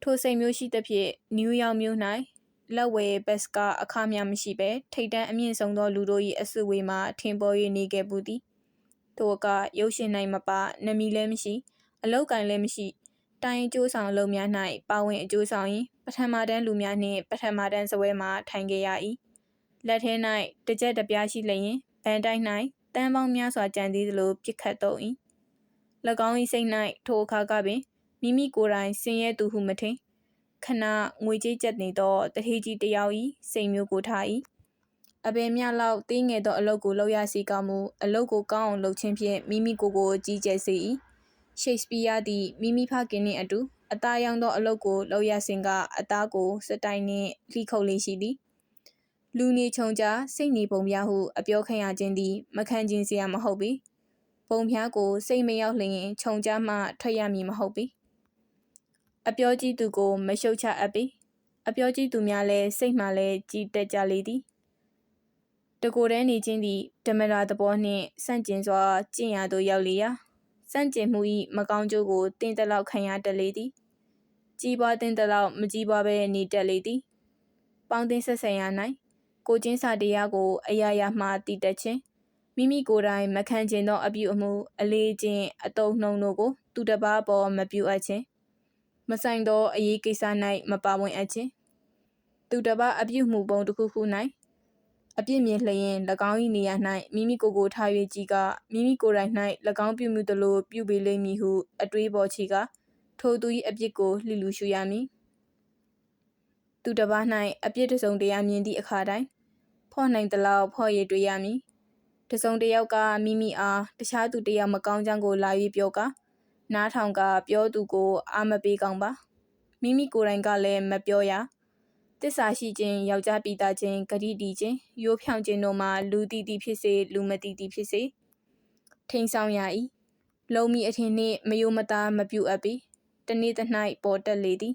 ထိုစိတ်မျိုးရှိသဖြင့်နယူးယောက်မြို့၌လက်ဝဲဘတ်စကာအခများမရှိဘဲထိတ်တန်းအမြင့်ဆုံးသောလူတို့၏အစုဝေးမှထင်ပေါ်၍နေခဲ့ပူသည်ထိုအခါရုပ်ရှင်၌မပါနမီလည်းမရှိအလောက်ကိုင်လည်းမရှိတိုင်းအကျိုးဆောင်အလုပ်များ၌ပါဝင်အကျိုးဆောင်ရင်ပထမတန်းလူများနှင့်ပထမတန်းစပွဲမှာထိုင်ခဲ့ရ၏လက်ထဲ၌တစ်ကြက်တစ်ပြားရှိလျင်ဗန်တိုင်း၌တန်းပေါင်းများစွာကြံသေးသလိုပြစ်ခတ်တော့၏၎င်း၏စိတ်၌ထိုအခါကပင်မိမိကိုယ်တိုင်ဆင်းရဲသူဟုမထင်ခဏငွေကြေးကျပ်နေသောတထေးကြီးတစ်ယောက်၏စိတ်မျိုးကိုထား၏အဘယ်မျှလောက်သေးငယ်သောအလုပ်ကိုလုပ်ရစီကောင်းမူအလုပ်ကိုကောင်းအောင်လုပ်ခြင်းဖြင့်မိမိကိုယ်ကိုကြီးကျယ်စေ၏ရှိတ်စပီးယားသည်မိမိဖခင်နှင့်အတူအသားရောင်သောအလုပ်ကိုလုပ်ရစဉ်ကအသားကိုစတိုင်နှင့်လှိခုတ်လေးရှိသည်လူနေချုံကြစိတ်နေပုံပြဟုအပြောခံရခြင်းသည်မခံကျင်စရာမဟုတ်ပေပုံပြကိုစိတ်မရောက်လျင်ခြုံကြမှထွက်ရမည်မဟုတ်ပေအပြောကြီးသူကိုမရှုတ်ချအပ်ပေအပြောကြီးသူများလည်းစိတ်မှလည်းကြည်တက်ကြလေသည်တကိုယ်တည်းနေခြင်းသည်ဓမ္မရာသဘောနှင့်ဆန့်ကျင်စွာကျင့်ရသို့ရောက်လေရာဆန့်ကျင်မှု၏မကောင်းကျိုးကိုတင်းတလောက်ခံရတတ်လေသည်ကြီးပွားတင်းတလောက်မကြီးပွားဘဲနေတတ်လေသည်ပေါင်းသင်းဆက်ဆံရ၌ကိုချင်းစာတရားကိုအရာရာမှတည်တတ်ခြင်းမိမိကိုယ်တိုင်မခံကျင်သောအပြုအမှုအလေးချင်းအတုံးနှုံတို့ကိုသူတစ်ပါးပေါ်မပြုအပ်ခြင်းမဆိုင်သောအရေးကိစ္စ၌မပါဝင်အပ်ခြင်းသူတစ်ပါးအပြုမှုပုံတစ်ခုခု၌အပြစ်မြင်လျင်၎င်း၏နေရာ၌မိမိကိုယ်ကိုထား၍ကြည်ကမိမိကိုယ်တိုင်၌၎င်းပြုမှုသလိုပြုပေလိမ့်မည်ဟုအတွေးပေါ်ချီကထိုသူ၏အပြစ်ကိုလှစ်လူရှုရမည်သူတစ်ပါး၌အပြစ်တစ်စုံတရာမြင်သည့်အခါတိုင်းဖော့နိုင်သလောက်ဖော့ရတွေ့ရမည်တစ်စုံတစ်ယောက်ကမိမိအားတခြားသူတစ်ယောက်မကောင်းကြောင်းကိုလာ၍ပြောကနားထောင်ကပြောသူကိုအားမပေးကောင်းပါမိမိကိုယ်တိုင်ကလည်းမပြောရသစ္စာရှိခြင်းယောက်ျားပိသားခြင်းဂတိတည်ခြင်းရိုးဖြောင့်ခြင်းတို့မှာလူတည်တည်ဖြစ်စေလူမတည်တည်ဖြစ်စေထိန်ဆောင်ရ၏လုံမီအထင်နှင့်မယိုမသားမပြုအပ်ပေတနေ့တစ်၌ပေါ်တက်လေသည်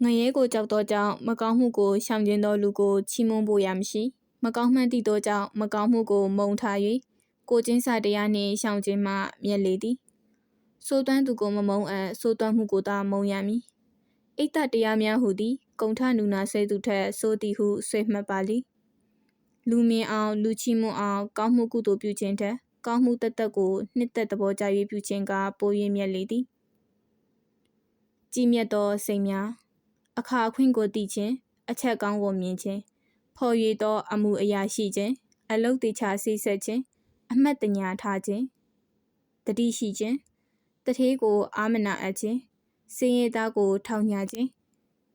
ငရဲကိုကြောက်သောကြောင့်မကောင်းမှုကိုရှောင်ကျဉ်သောလူကိုချီးမွမ်းဖို့ရမရှိမကောင်းမှန်းသိသောကြောင့်မကောင်းမှုကိုမုံထား၍ကိုချင်းစာတရားနှင့်ရှောင်ခြင်းမှမြက်လေသည်ဆိုးသွမ်းသူကိုမမုံအပ်ဆိုးသွမ်းမှုကိုသာမုံရမည်အိတ်တတရားများဟုသည်ကုံထနူနာဆဲသူထက်ဆိုးသည်ဟုဆွေမှတ်ပါလိလူမြင်အောင်လူချီးမွမ်းအောင်ကောင်းမှုကုသိုလ်ပြုခြင်းထက်ကောင်းမှုတသက်ကိုနှစ်သက်သဘောကျ၍ပြုခြင်းကပို၍မြတ်လေသည်ကြီးမြတ်သောစိတ်များအခါအခွင့်ကိုသိခြင်းအချက်ကောင်းကိုမြင်ခြင်းဖော်၍သောအမှုအရာရှိခြင်းအလုတ်တေချာစိတ်ဆက်ခြင်းအမှတ်တညာထားခြင်းတတိရှိခြင်းတထေးကိုအာမနာအပ်ခြင်းစင်ရသားကိုထောင်ညာခြင်း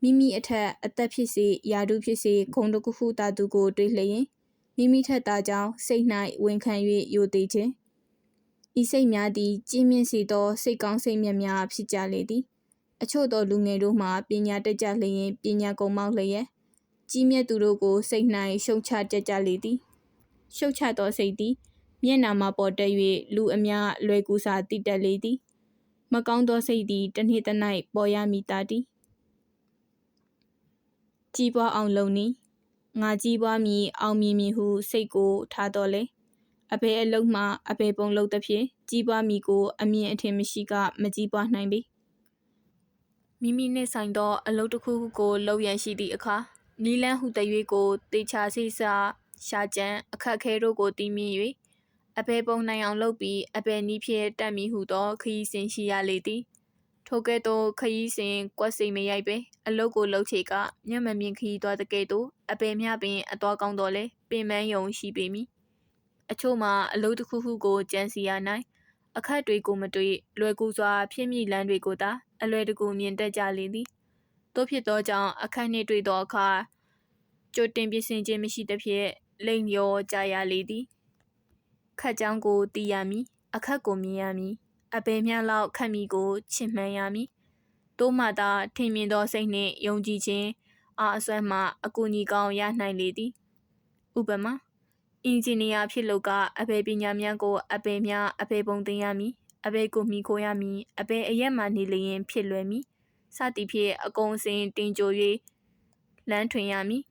မိမိအထက်အသက်ဖြစ်စေယာတုဖြစ်စေခုံတစ်ခုခုသာသူကိုတွေးလျင်မိမိထက်သာကြောင်းစိတ်၌ဝန်ခံ၍ယိုသေးခြင်းဤစိတ်များသည်ကြီးမြင့်စေသောစိတ်ကောင်းစိတ်မြတ်များဖြစ်ကြလေသည်အချို့သောလူငယ်တို့မှာပညာတက်ကြလျင်ပညာကုန်မောက်လျက်ကြီးမြတ်သူတို့ကိုစိတ်၌ရှုံချတက်ကြလေသည်ရှုံချသောစိတ်သည်မျက်နာမှာပေါ်တက်၍လူအများလွယ်ကူစွာတည်တက်လေသည်မကောင်းသောစိတ်သည်တစ်နေ့တစ်၌ပေါ်ရမည်တာသည်ကြီးပွားအောင်လုပ်နည်းငါကြီးပွားမည်အောင်မြင်မည်ဟုစိတ်ကိုထားတော်လေအဘယ်အလုပ်မှအဘယ်ပုံလုပ်သဖြင့်ကြီးပွားမည်ကိုအမြင်အထင်မရှိကမကြီးပွားနိုင်ပေမိမိနှင့်ဆိုင်သောအလုပ်တစ်ခုခုကိုလုပ်ရန်ရှိသည့်အခါနီလန်းဟုတရွေးကိုတေချာစိစာရှာကြံအခက်ခဲတို့ကိုတည်မြင်၍အဘယ်ပုံနိုင်အောင်လုပ်ပြီးအဘယ်နည်းဖြင့်တက်မည်ဟုသောခရီးစဉ်ရှိရလေသည်ထိုကဲ့သို့ခရီးစဉ်ကွက်စိတ်မရိုက်ပဲအလုပ်ကိုလုပ်ချေကမျက်မမြင်ခရီးသွားတဲ့ကဲ့သို့အဘယ်မျှပင်အသွားကောင်းတော်လဲပင်ပန်းယုံရှိပေမည်အချို့မှာအလုပ်တစ်ခုခုကိုကြံစီရနိုင်အခက်တွေကိုမတွေ့လွယ်ကူစွာဖြစ်မိလန်းတွေကိုသာအလွယ်တကူမြင်တတ်ကြလေသည်တို့ဖြစ်သောကြောင့်အခက်နှင့်တွေ့သောအခါကြိုတင်ပြင်ဆင်ခြင်းမရှိသဖြင့်လိမ်လျော်ကြရလေသည်ခက်ကြောင်းကိုသိရမည်အခက်ကိုမြင်ရမည်အဘယ်မျှလောက်ခက်မည်ကိုချင့်မှန်းရမည်တို့မှသာထင်မြင်သောစိတ်နှင့်ယုံကြည်ခြင်းအားအစွမ်းမှအကူအညီကောင်းရနိုင်လေသည်ဥပမာအင်ဂျင်နီယာဖြစ်လို့ကအဘယ်ပညာများကိုအဘယ်မျှအဘယ်ပုံသင်ရမည်အဘယ်ကိုမိခိုးရမည်အဘယ်အရက်မှနေလျင်ဖြစ်လွယ်မည်စသည်ဖြင့်အကုန်စင်တင်ကြို၍လမ်းထွင်ရမည်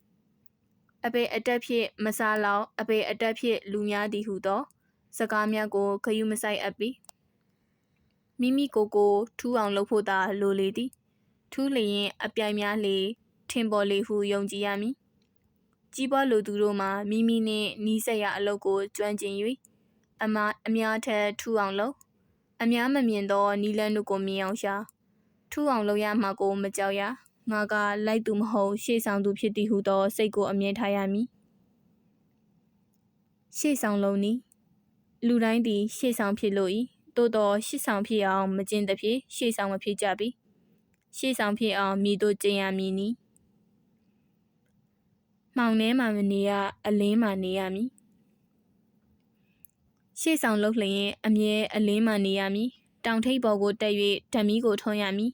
အဘယ်အတက်ဖြင့်မစားလောက်အဘယ်အတက်ဖြင့်လူများသည်ဟုသောစကားများကိုဂရုမစိုက်အပ်ပြီ မိမိကိုထူးအောင်လုပ်ဖို့သာလိုလေသည်ထူးလျင်အပြိုင်များလေထင်ပေါ်လေဟုယုံကြည်ရမည်ကြီးပွားလိုသူတို့မှာမိမိနှင့်နီးစပ်ရာအလုပ်ကိုကျွမ်းကျင်၍အများထက်ထူးအောင်လုပ်အများမမြင်သောနီလန်းတို့ကိုမြင်အောင်ရှာထူးအောင်လုပ်ရမှာကိုမကြောက်ရငါကလိုက်သူမဟုတ်ရှေ့ဆောင်သူဖြစ်သည်ဟုသောစိတ်ကိုအမြဲထားရမည်ရှေ့ဆောင်လုံးနီလူတိုင်းသည်ရှေ့ဆောင်ဖြစ်လို့၏သို့တော့ရှေ့ဆောင်ဖြစ်အောင်မကျင့်သဖြင့်ရှေ့ဆောင်မဖြစ်ကြပြီရှေ့ဆောင်ဖြစ်အောင်မြည်တို့ကျင့်ရမည်နီမှောင်ထဲမှာမနေရအလင်းမှာနေရမည်ရှေ့ဆောင်လုပ်လျင်အမြဲအလင်းမှာနေရမည်တောင်ထိပ်ပေါ်ကိုတက်၍ဓမီကိုထွန်းရမည်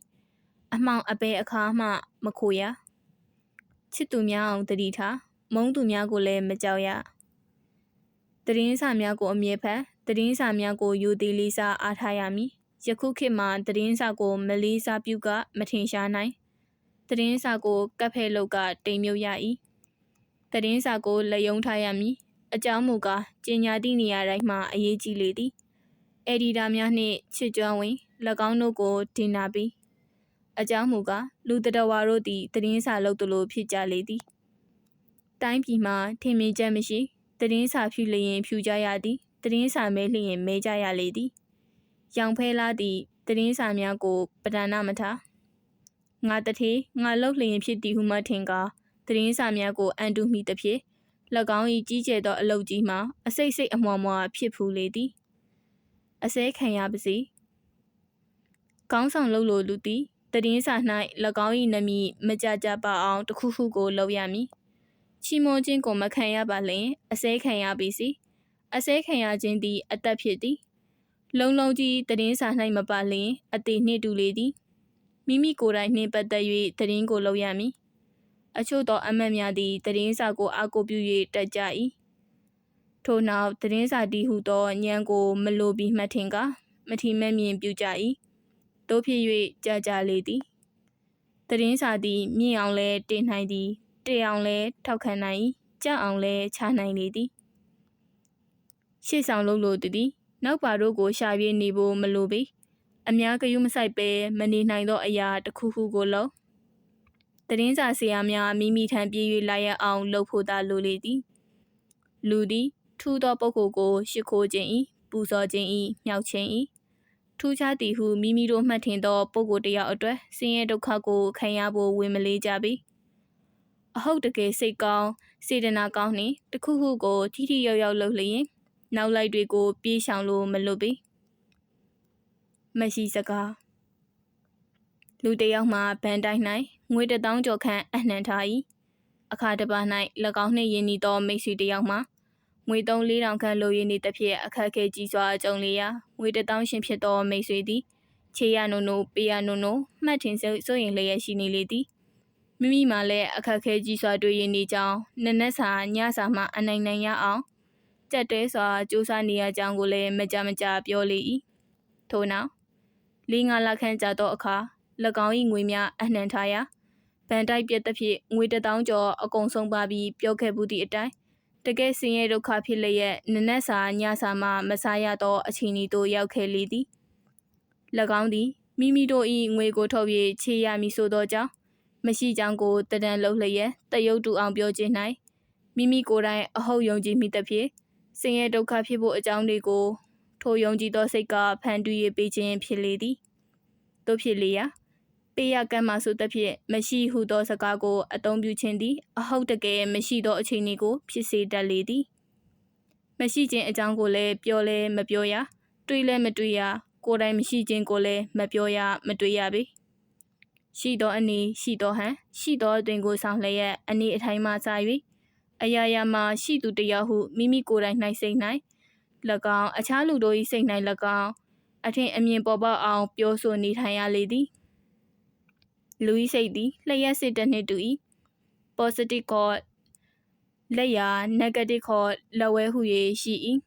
အမှောင်အပဲအခါမှမခိုရချစ်သူများအောင်တတိထားမုန်းသူများကိုလည်းမကြောက်ရသတင်းစာများကိုအမြဲဖတ်သတင်းစာများကိုယူသည်လေးစားအားထားရမည်ယခုခေတ်မှာသတင်းစာကိုမလေးစားပြုကမထင်ရှားနိုင်သတင်းစာကိုကပ်ဖဲ့လုပ်ကတိမ်မြုပ်ရ၏သတင်းစာကိုလက်ယုံထားရမည်အကြောင်းမူကားကျင်ညာသည့်နေရာတိုင်းမှာအရေးကြီးလေသည်အက်ဒီတာများနှင့်ချစ်ကြွဝင်၎င်းတို့ကိုတင်နာပြီးအကြောင်းမူကားလူတတဝါတို့သည်သတင်းစာလုပ်သလိုဖြစ်ကြလေသည်တိုင်းပြည်မှာထင်မြင်ချက်မရှိသတင်းစာဖြူလျင်ဖြူကြရသည်သတင်းစာမဲလျင်မဲကြရလေသည်ရောင်ဖဲလာသည့်သတင်းစာများကိုပဒနာမထားငါတထေငါလှုပ်လျင်ဖြစ်သည်ဟုမှထင်ကားသတင်းစာများကိုအန်တုမိသဖြင့်၎င်း၏ကြီးကျယ်သောအလုပ်ကြီးမှာအစိတ်စိတ်အမွှားမွှားဖြစ်ဖူးလေသည်အစဲခံရပါစေကောင်းဆောင်လုပ်လိုလူသည်သတင်းစာ၌၎င်း၏နာမည်မကြကြပါအောင်တခုခုကိုလုပ်ရမည်ချီးမွမ်းခြင်းကိုမခံရပါလျင်အစဲခံရပြီစီအစဲခံရခြင်းသည်အသက်ဖြစ်သည်လုံးလုံးကြီးသတင်းစာ၌မပါလျင်အသေးနှင့်တူလေသည်မိမိကိုယ်တိုင်နှင့်ပတ်သက်၍သတင်းကိုလုပ်ရမည်အချို့သောအမတ်များသည်သတင်းစာကိုအားကိုးပြု၍တက်ကြ၏ထို့နောက်သတင်းစာတီးဟုသောညံကိုမလိုပြီးမှတ်ထင်ကာမထီမဲ့မြင်ပြုကြ၏တို့ဖြစ်၍ကြလေသည်သတင်းစာသည်မြင့်အောင်လဲတင်နိုင်သည်တေအောင်လဲထောက်ခံနိုင်၏ကြောက်အောင်လဲချနိုင်လေသည်ရှေ့ဆောင်လုပ်လို့သည်နောက်ပါတို့ကိုရှာပြေးနေဖို့မလိုပေအများကယူမဆိုင်ပဲမနေနိုင်သောအရာတစ်ခုခုကိုလုပ်သတင်းစာဆရာများမိမိထံပြေး၍လာရအောင်လုပ်ဖို့သာလိုလေသည်လူသည်ထူးသောပုဂ္ဂိုလ်ကိုရှ िख ိုးခြင်း၏ပူဇော်ခြင်း၏မြောက်ခြင်း၏ထူးခြားသည်ဟုမိမိတို့မှတ်ထင်သောပုဂ္ဂိုလ်တစ်ယောက်အတွက်ဆင်းရဲဒုက္ခကိုခံရဖို့ဝင်မလေးကြပေအဟုတ်တကယ်စိတ်ကောင်းစေတနာကောင်းနှင့်တခုခုကိုထိထိရောက်ရောက်လုပ်လျင်နောက်လိုက်တွေကိုပြေးရှောင်လို့မလွတ်ပေမရှိစကားလူတစ်ယောက်မှဗန်တိုင်း၌ငွေ1000ကျော်ခန့်အနှံထား၏အခါတစ်ပါး၌၎င်းနှင့်ယဉ်နီသောမိတ်ဆွေတစ်ယောက်မှငွေ3-4,000ခန့်လိုရည်နေသဖြင့်အခက်အခဲကြီးစွာကြုံလျာငွေ1000ရှင်ဖြစ်သောမိတ်ဆွေသည်ခြေရနိုနိုပေးရနိုနိုမှတ်ထင်စိုးရင်လျက်ရှိနေလေသည်မိမိမှလည်းအခက်အခဲကြီးစွာတွေ့ရနေကြောင်းနနက်စာညစာမှအနိုင်ရအောင်ကြက်တဲစွာစူးစမ်းနေရကြောင်းကိုလည်းမကြပြောလေ၏ထို့နောက်4-5 လခန့်ကြာသောအခါ၎င်း၏ငွေများအနှံထားရာဗန်တိုက်ပြက်သဖြင့်ငွေ1000ကျော်အကုန်ဆုံးပါပြီးပြောခဲ့မှုသည့်အတိုင်းတကယ်ဆင်းရဲဒုက္ခဖြစ်လျက်နနက်စာညစာမှမစားရသောအခြေအနေသို့ရောက်ခဲ့လေသည်၎င်းသည်မိမိတို့၏ငွေကိုထုတ်၍ချေရမည်ဆိုသောကြောင့်မရှိကြောင်းကိုတဒံလုံးလျက်တရုတ်တူအောင်ပြောခြင်း၌မိမိကိုယ်တိုင်အဟုတ်ယုံကြည်မိသဖြင့်ဆင်းရဲဒုက္ခဖြစ်ဖို့အကြောင်းတွေကိုထိုယုံကြည်သောစိတ်ကဖန်တီး၍ပေးခြင်းဖြစ်လေသည်တို့ဖြစ်လေရာပေးရကမ်းမှဆိုသဖြင့်မရှိဟုသောစကားကိုအသုံးပြုခြင်းသည်အဟုတ်တကယ်မရှိသောအခြေအနေကိုဖြစ်စေတတ်လေသည်မရှိခြင်းအကြောင်းကိုလည်းပြောလဲမပြောရတွေးလဲမတွေးရကိုယ်တိုင်မရှိခြင်းကိုလည်းမပြောရမတွေးရပေရှိသောအနေရှိသောဟန်ရှိသောအတွင်ကိုဆောင်လျက်အနေအထိုင်မှစ၍အရာရာမှာရှိသူတယောက်ဟုမိမိကိုယ်တိုင်၌စိတ်၌၎င်းအခြားလူတို့၏စိတ်၌၎င်းအထင်အမြင်ပေါ်ပေါက်အောင်ပြောဆိုနေထိုင်ရလေသည်လူ၏စိတ်သည်လျှက်စစ်တနှင့်တူ၏ positive ခေါ်လက်ရာ negative ခေါ်လက်ဝဲဟု၍ရှိ၏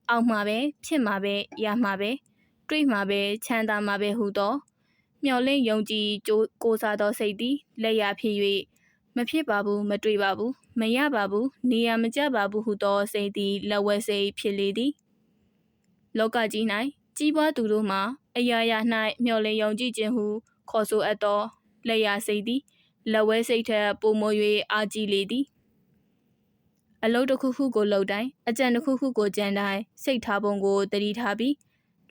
အောက်မှာပဲဖြစ်မှာပဲရမှာပဲတွေးမှာပဲချမ်းသာမှာပဲဟုသောမျှော်လင့်ယုံကြည်ကိုးစားသောစိတ်သည်လက်ရာဖြစ်၍မဖြစ်ပါဘူးမတွေးပါဘူးမရပါဘူးနေရာမကျပါဘူးဟုသောစိတ်သည်လက်ဝဲစိတ်ဖြစ်လေသည်လောကကြီး၌ကြီးပွားသူတို့မှာ အရာရာ၌မျှော်လင့်ယုံကြည်ခြင်းဟုခေါ်ဆိုအပ်သောလက်ရစိတ်သည်လက်ဝဲစိတ်ထက်ပိုမို၍အားကြီးလေသည်အလုပ်တစ်ခုခုကိုလုပ်တိုင်းအကြံတစ်ခုခုကိုကြံတိုင်းစိတ်ထားပုံကိုတတိထားပြီး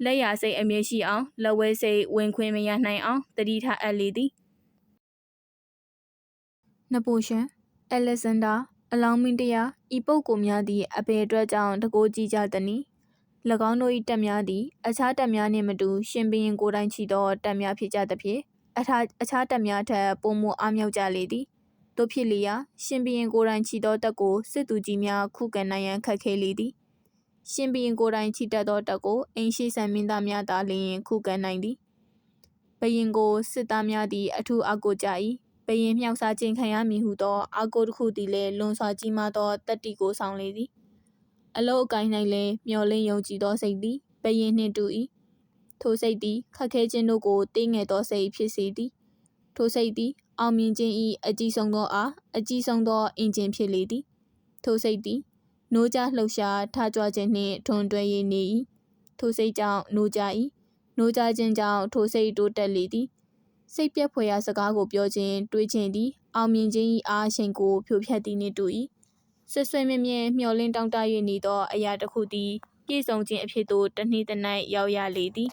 လက်ရစိတ်အမြဲရှိအောင်လက်ဝဲစိတ်ဝင်ခွင့်မရနိုင်အောင်တတိထားအပ်လေသည်နပိုရှင်အလက်ဇန်ဒါအလောင်းမင်းတရားဤပုဂ္ဂိုလ်များသည်အဘယ်အတွက်ကြောင့်တကိုးကြည့်ကြသနည်း၎င်းတို့၏တပ်များသည်အခြားတပ်များနှင့်မတူရှင်ဘုရင်ကိုယ်တိုင်ချီသောတပ်များဖြစ်ကြသဖြင့်အခြားတပ်များထက်ပိုမိုအားမြောက်ကြလေသည်တို့ဖြစ်လျာရှင်ဘုရင်ကိုယ်တိုင်ချီသောတပ်ကိုစစ်သူကြီးများခုခံနိုင်ရန်ခက်ခဲလေသည်ရှင်ဘုရင်ကိုယ်တိုင်ချီတက်သောတပ်ကိုအင်ရှိဆန်မင်းသားများသာလျှင်ခုခံနိုင်သည်ဘုရင်ကိုစစ်သားများသည်အထူးအားကိုးကြ၏ဘုရင်မြောက်စားခြင်းခံရမည်ဟုသောအားကိုးတစ်ခုသည်လည်းလွန်စွာကြီးမားသောတတ္တိကိုဆောင်လေသည်အလုတ်အကိုင်း၌လည်းမျော်လင့်ယုံကြည်သောစိတ်သည်ဘုရင်နှင့်တူ၏ထိုစိတ်သည်ခက်ခဲခြင်းတို့ကိုတေးငယ်သောစိတ်ဖြစ်စေသည်ထိုစိတ်သည်အောင်မြင်ခြင်း၏အကြီးဆုံးသောအားအကြီးဆုံးသောအင်ဂျင်ဖြစ်လေသည်ထိုစိတ်သည်နိုးကြလှုပ်ရှားထကြွခြင်းနှင့်ထွန်တွဲ၍နေ၏ထိုစိတ်ကြောင့်နိုးကြ၏နိုးကြခြင်းကြောင့်ထိုစိတ်တိုးတက်လေသည်စိတ်ပြက်ဖွယ်ရာစကားကိုပြောခြင်းတွေးခြင်းသည်အောင်မြင်ခြင်း၏အားရှိန်ကိုဖြိုဖျက်သည်နှင့်တူ၏ဆွဆွဲမြဲမြဲမျှော်လင့်တောင့်တ၍နေသောအရာတစ်ခုသည်ပြည့်စုံခြင်းအဖြစ်သို့တစ်နေ့တစ်နိုင်ရောက်ရလေသည်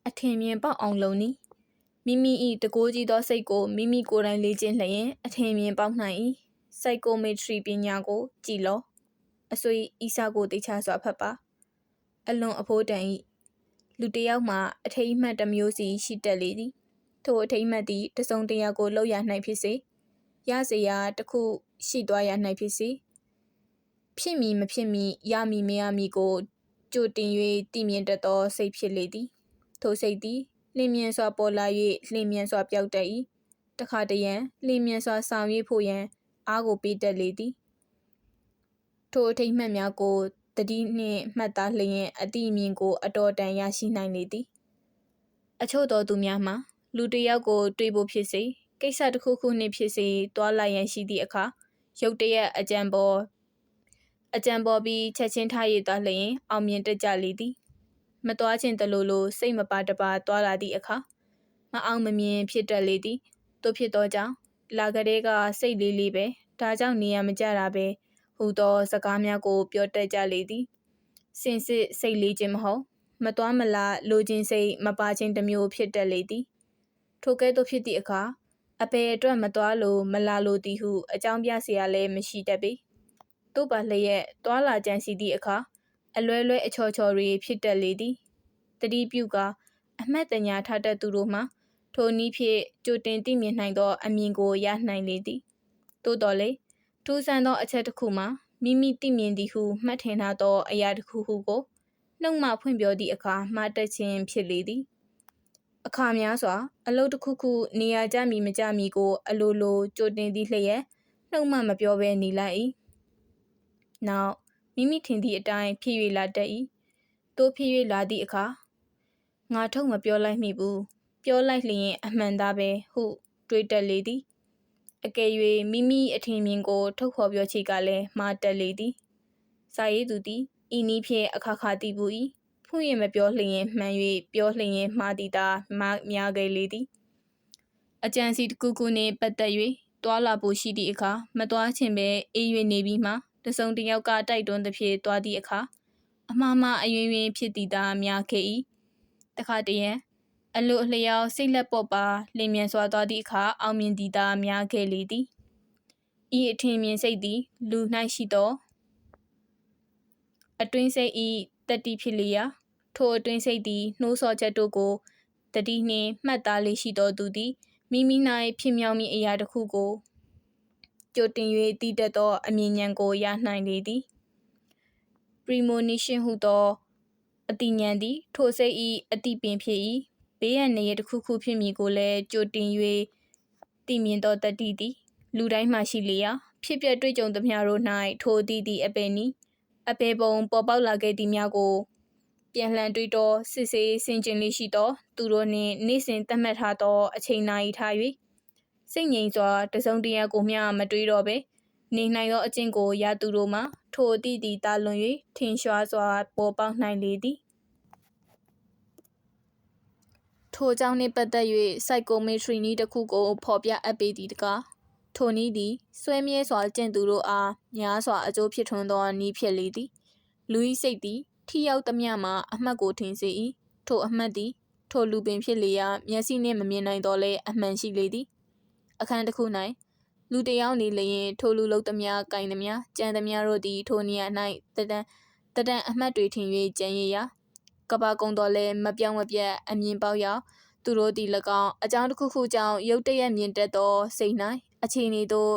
အထင်မြင်ပေါက်အောင်လုပ်နည်းမိမိ၏တကိုးကြီးသောစိတ်ကိုမိမိကိုယ်တိုင်လေ့ကျင့်လျင်အထင်မြင်ပေါက်နိုင်၏စိုက်ကိုမက်ထရီပညာကိုကြည်လောအဆွေဤစာကိုတေချာစွာဖတ်ပါအလွန်အဖိုးတန်၏လူတစ်ယောက်မှာအထိတ်အမှတ်တစ်မျိုးစီရှိတတ်လေသည်ထိုအထိတ်အမှတ်သည်တစုံတရာကိုလောက်ရ၌ဖြစ်စေရစေရာတစ်ခုရှိသွားရ၌ဖြစ်စေဖြစ်မည်မဖြစ်မည်ရမည်မရမည်ကိုကြိုတင်၍သိမြင်တတ်သောစိတ်ဖြစ်လေသည်ထိုစိတ်သည်လျင်မြန်စွာပေါ်လာ၍လျင်မြန်စွာပျောက်တတ်၏တခါတရံလျင်မြန်စွာဆောင်ရွက်ဖို့ရန်အားကိုပေးတတ်လေသည်ထိုအထိတ်မှတ်များကိုတတိနှင့်မှတ်သားလျင်အတိအမြင်ကိုအတော်တန်ရရှိနိုင်လေသည်အချို့သောသူများမှာလူတစ်ယောက်ကိုတွေ့ဖို့ဖြစ်စေကိစ္စတစ်ခုခုနှင့်ဖြစ်စေတွာလာရန်ရှိသည့်အခါရုတ်တရက်အကြံပေါ်ပြီးချက်ချင်းထားရသွားလျင်အောင်မြင်တတ်ကြလေသည်မတွားခြင်းတလို့စိတ်မပါတပါတွာလာသည့်အခါမအောင်မမြင်ဖြစ်တတ်လေသည်တို့ဖြစ်သောကြောင့်လာကလေးကစိတ်လေးလေးပဲဒါကြောင့်နေရမကြတာပဲဟူသောစကားများကိုပြောတတ်ကြလေသည်စင်စစ်စိတ်လေးခြင်းမဟုတ်မတွားမလားလိုခြင်းစိတ်မပါခြင်းတစ်မျိုးဖြစ်တတ်လေသည်ထိုကဲ့သို့ဖြစ်သည့်အခါအပေအတွက်မတွားလို့မလာလို့သည်ဟုအကြောင်းပြเสียလည်းမရှိတတ်ပေတို့ပါလျက်တွာလာကြံစီသည့်အခါအလွဲလွဲအချော်ချော်တွေဖြစ်တတ်လေသည်တတိပြုကအမှတ်တညာထားတတ်သူတို့မှာထိုနည်းဖြင့်ကြိုတင်သိမြင်နိုင်သောအမြင်ကိုရနိုင်လေသည်သို့တော်လေထူးဆန်းသောအချက်တစ်ခုမှာမိမိသိမြင်သည်ဟုမှတ်ထင်ထားသောအရာတစ်ခုခုကိုနှုတ်မှဖွင့်ပြောသည့်အခါမှားတတ်ခြင်းဖြစ်လေသည်အခါများစွာအလုပ်တစ်ခုခုနေရာကျမီမကျမီကိုအလိုလိုကြိုတင်သည့်လျက်နှုတ်မှမပြောဘဲနေလိုက်၏နောက်မိမိထင်သည့်အတိုင်းဖြစ်၍လာတတ်၏သို့ဖြစ်၍လာသည့်အခါငါထုတ်မပြောလိုက်မိဘူးပြောလိုက်လျင်အမှန်သားပဲဟုတွေးတတ်လေသည်အကယ်၍မိမိအထင်မြင်ကိုထုတ်ဖော်ပြောချေကလည်းမှားတတ်လေသည်စာရေးသူသည်ဤနည်းဖြင့်အခါခါသိဘူး၏ဖွင့်ရမပြောလျင်မှန်၍ပြောလျင်မှားသည်သာများခဲ့လေသည်အကြံစီတစ်ခုခုနှင့်ပတ်သက်၍တွာလာဖို့ရှိသည့်အခါမတွားချင်ပဲအေး၍နေပြီးမှတစုံတစ်ယောက်ကတိုက်တွန်းသဖြင့်တွားသည့်အခါအမှားမှအယွင်းယွင်းဖြစ်သည်သာများခဲ့၏တခါတရံအလိုအလျောက်စိတ်လက်ပေါ့ပါလင်မြန်စွာသွားသည့်အခါအောင်မြင်သည်သာများခဲ့လေသည်ဤအထင်မြင်စိတ်သည်လူ၌ရှိသောအတွင်းစိတ်ဤတတိဖြစ်လျာထိုအတွင်းစိတ်သည်နှိုးဆော်ချက်တို့ကိုတတိနှင့်မှတ်သားလေးရှိသောသူသည်မိမိ၌ဖြစ်မြောက်မည့်အရာတစ်ခုကိုကြိုတင်၍တည်တတ်သောအမြင်ဉာဏ်ကိုရနိုင်လေသည် premonition ဟုသောအတိဉာဏ်သည်ထိုစိတ်၏အတိပင်ဖြစ်၏ဘေးရန်နေရတစ်ခုခုဖြစ်မည်ကိုလည်းကြိုတင်၍သိမြင်သောတတိသည်လူတိုင်းမှရှိလျာဖြစ်ပျက်တွေ့ကြုံသမျှတို့၌ထိုအသည့်သည်အပေနီအပေပုံပေါ်ပေါက်လာခဲ့သည်များကိုပြန်လှန်တွေးတောစစ်ဆေးဆင်ခြင်လေးရှိသောသူတို့နှင့်နေ့စဉ်သတ်မှတ်ထားသောအချိန်နာရီထား၍စိတ်ငြိမ်စွာတစုံတရာကိုမျှမတွေးတော့ပဲ နေနိုင်သောအကျင့်ကိုရသူတို့မှာထိုအသည့်သည်တာလွန်၍ထင်ရှားစွာပေါ်ပေါက်နိုင်လေသည်ထိုအကြောင်းနှင့်ပတ်သက်၍စိုက်ကိုမီထရီနည်းတစ်ခုကိုဖော်ပြအပ်ပေသည်တကားထိုနည်းသည်ဆွဲမြဲစွာကျင့်သူတို့အားများစွာအကျိုးဖြစ်ထွန်းသောနည်းဖြစ်လေသည်လူ၏စိတ်သည်ထိရောက်သမျှမှာအမှတ်ကိုထင်စေ၏ထိုအမှတ်သည်ထိုလူပင်ဖြစ်လေရာမျက်စိနှင့်မမြင်နိုင်တော့လဲအမှန်ရှိလေသည်အခန်းတစ်ခု၌လူတစ်ယောက်နေလျင်ထိုလူလုံးသမျှ၊ကိုင်သမျှ၊ကြံသမျှတို့သည်ထိုနေရာ၌တဒံအမှတ်တွေထင်၍ကြံရရာကဘာကုံတော်လဲမပြောင်းမပြတ်အမြင်ပေါက်ရာသူတို့သည်၎င်းအကြောင်းတစ်ခုခုကြောင့်ရုတ်တရက်မြင်တတ်သောစိတ်၌အခြေအနေသို့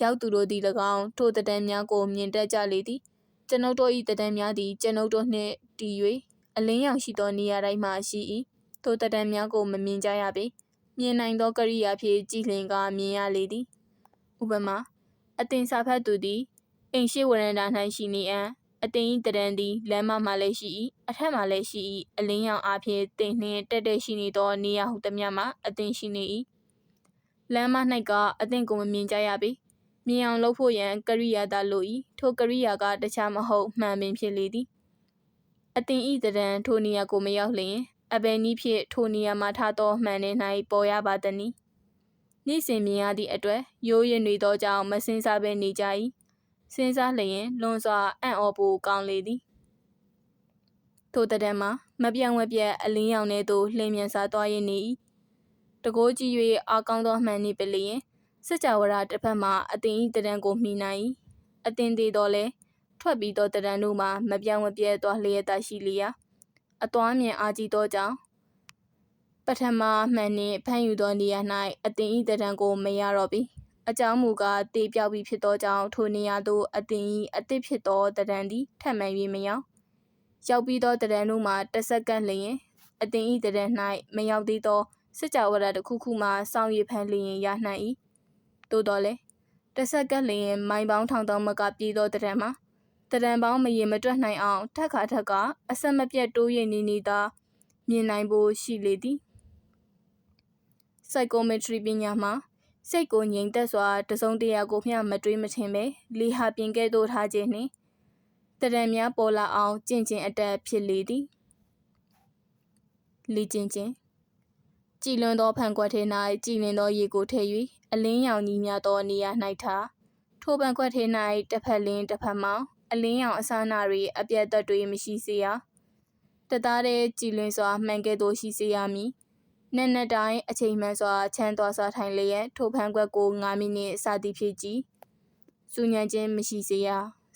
ရောက်သူတို့သည်၎င်းထိုတဒံများကိုမြင်တတ်ကြလေသည်ကျွန်ုပ်တို့၏တဒံများသည်ကျွန်ုပ်တို့နှင့်တည်၍အလင်းရောင်ရှိသောနေရာတိုင်းမှာရှိ၏ထိုတဒံများကိုမမြင်ကြရပေမြင်နိုင်သောကရိယာဖြင့်ကြည်လင်ကမြင်ရလေသည်ဥပမာအသင်စာဖတ်သူသည်အိမ်ရှိဝရန်တာ၌ရှိနေအံ့အသင်၏တဒံသည်လမ်းမမှလည်းရှိ၏အထက်မှလည်းရှိ၏အလင်းရောင်အားဖြင့်သင်နှင့်တက်တက်ရှိနေသောနေရာဟုသမျှမှာအသင်ရှိနေ၏လမ်းမ၌ကအသင်ကိုမမြင်ကြရပေမြင်အောင်လုပ်ဖို့ရန်ကရိယာသာလို၏ထိုကရိယာကတခြားမဟုတ်မှန်ပင်ဖြစ်လေသည်အသင်၏တဒံထိုနေရာကိုမရောက်လျင်အဘယ်နည်းဖြင့်ထိုနေရာမှာထားသောမှန်ထဲ၌ပေါ်ရပါသနည်းနေ့စဉ်မြင်ရသည့်အတွက်ရိုးရင်တွေသောကြောင့်မစင်စားဘဲနေကြ၏စဉ်းစားလျင်လွန်စွာအံ့ဩဖို့ကောင်းလေသည်ထိုတဒံမှာမပြောင်းမပြတ်အလင်းရောင်ထဲသို့လျင်မြန်စွာသွားရနေ၏တကိုးကြည့်၍အားကောင်းသောမှန်နှင့်ပလျင်စကြဝဠာတစ်ဖက်မှအသင်၏တဒံကိုမှီနိုင်၏အသင်သေးတော်လဲထွက်ပြီးသောတဒံတို့မှာမပြောင်းမပြတ်သွားလျက်သာရှိလျာအသွားမြင်အားကြီးသောကြောင့်ပထမမှန်နှင့်ဖမ်းယူသောနေရာ၌အသင်၏တဒံကိုမရတော့ပေအကြောင်းမူကားတေပြောက်ပြီးဖြစ်သောကြောင့်ထိုနေရာသို့အသင်၏အသစ်ဖြစ်သောတဒံသည်ထပ်မံ၍မရောက်ပြီးသောတဒံတို့မှာတစ်စက္ကန့်လျင်အသင်၏တဒံ၌မရောက်သေးသောစကြဝဠာတစ်ခုခုမှစောင့်ရဖမ်းလျင်ရနိုင်၏သို့တော်လည်းတစ်စက္ကန့်လျင်မိုင်ပေါင်းထောင်သောမကပြေးသောတဒံမှာတဒံပေါင်းမရေမတွက်နိုင်အောင်ထက်ကအဆက်မပြတ်တိုးရည်နေသာမြင်နိုင်ဖို့ရှိလေသည်စိုက်ကိုမီထရီပညာမှာစိတ်ကိုငြိမ်သက်စွာတစုံတရာကိုမျှမတွေးမထင်ပဲလေဟာပြင်ကဲ့သို့ထားခြင်းနှင့်တဒံများပေါ်လာအောင်ကျင့်ခြင်းအတတ်ဖြစ်လေသည်လေ့ကျင့်ခြင်းကြည်လွန်သောဖန်ခွက်ထဲ၌ကြည်လင်သောရေကိုထည့်၍အလင်းရောင်ကြီးများသောနေရာ၌ထားထိုဖန်ခွက်ထဲ၌တစ်ဖက်လင်းတစ်ဖက်မောင်းအလင်းရောင်အစနာတွေအပြတ်သက်တွေမရှိစေရတသားတည်းကြည်လင်စွာမှန်ကဲ့သို့ရှိစေရမည်နက်နက်တိုင်းအချိန်မှန်စွာချမ်းသွားစွာထိုင်လျက်ထိုဖန်ခွက်ကို9မိနစ်စသည်ဖြစ်ကြည်စူညံခြင်းမရှိစေရ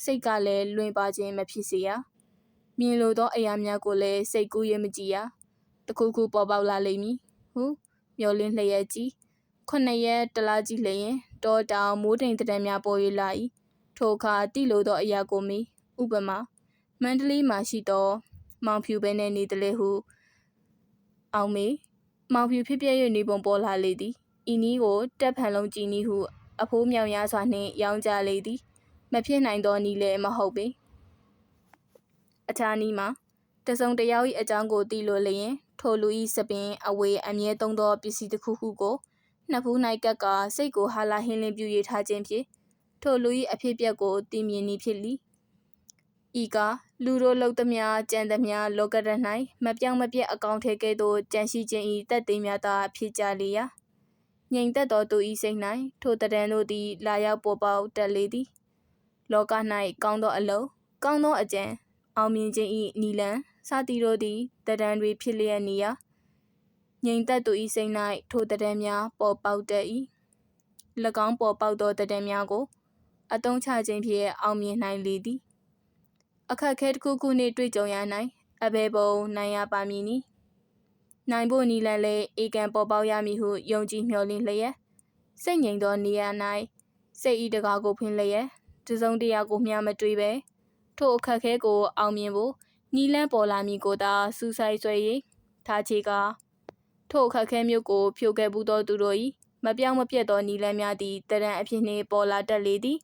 စိတ်ကလည်းလွင်ပါခြင်းမဖြစ်စေရမြင်လိုသောအရာများကိုလည်းစိတ်ကူးရမကြည့်ရတခုခုပေါ်ပေါက်လာလိမ့်မည်ဟုမျောလင်းလျက်ကြည်9ရက်တလားကြည့်လျင်တောတောင်မိုးတိမ်တဒံများပေါ်၍လာ၏ထိုအခါတိလိုသောအရာကိုမေးဥပမာမန္တလေးမှာရှိသောမောင်ဖြူဘဲနဲ့နေတယ်လေဟုအောင်မေမောင်ဖြူဖြစ်ပြ၍နေပုံပေါ်လာလေသည်ဤနည်းကိုတက်ဖန်လုံးကြည်နည်းဟုအဖိုးမြောင်ရစွာနှင့်ရောင်းကြလေသည်မဖြစ်နိုင်သောနည်းလည်းမဟုတ်ပေအခြားနည်းမှာတစုံတစ်ယောက်၏အကြောင်းကိုသိလိုလျင်ထိုလူ၏စပင်အဝေးအမြဲသုံးသောပစ္စည်းတစ်ခုခုကိုနှစ်ဖူး၌ကပ်ကာစိတ်ကိုဟာလာဟင်းလင်းပြူရထားခြင်းဖြင့်ထိုလူ၏အဖြစ်အပျက်ကိုသိမြင်နည်းဖြစ်လိဤကလူတို့လှုပ်သမျှကြံသမျှလောကဓာတ်၌မပြောင်းမပြတ်အကောင်ထဲကဲ့သို့ကြံရှိခြင်း၏တက်သိမ်းများသာဖြစ်ကြလေရာငြိမ်သက်သောသူ၏စိတ်၌ထိုတဒံတို့သည်လာရောက်ပေါ်ပေါက်တက်လေသည်လောက၌ကောင်းသောအလုပ်ကောင်းသောအကြံအောင်မြင်ခြင်း၏နီလန်စသည်တို့သည်တဒံတွေဖြစ်လျက်နေရာငြိမ်သက်သူ၏စိတ်၌ထိုတဒံများပေါ်ပေါက်တတ်၏၎င်းပေါ်ပေါက်သောတဒံများကိုအသုံးချခြင်းဖြင့်အောင်မြင်နိုင်လေသည်အခက်ခဲတစ်ခုခုနှင့်တွေ့ကြုံရ၌အဘယ်ပုံနိုင်ရပါမည်နည်းနိုင်ဖို့နီလန်လည်းဧကံပေါ်ပေါက်ရမည်ဟုယုံကြည်မျှော်လင့်လျက်စိတ်ငြိမ်သောနေရာ၌စိတ်ဤတကားကိုဖွင့်လျက်တစုံတရာကိုမျှမတွေးပဲထိုအခက်ခဲကိုအောင်မြင်ဖို့နီလန်းပေါ်လာမည်ကိုသာစူးစိုက်ဆွဲ၍ထားချေကထိုအခက်ခဲမျိုးကိုဖြိုခဲ့ဘူးသောသူတို့၏မပြောင်းမပြတ်သောနီလန်းများသည်တဒံအဖြစ်နှင့်ပေါ်လာတတ်လေသည်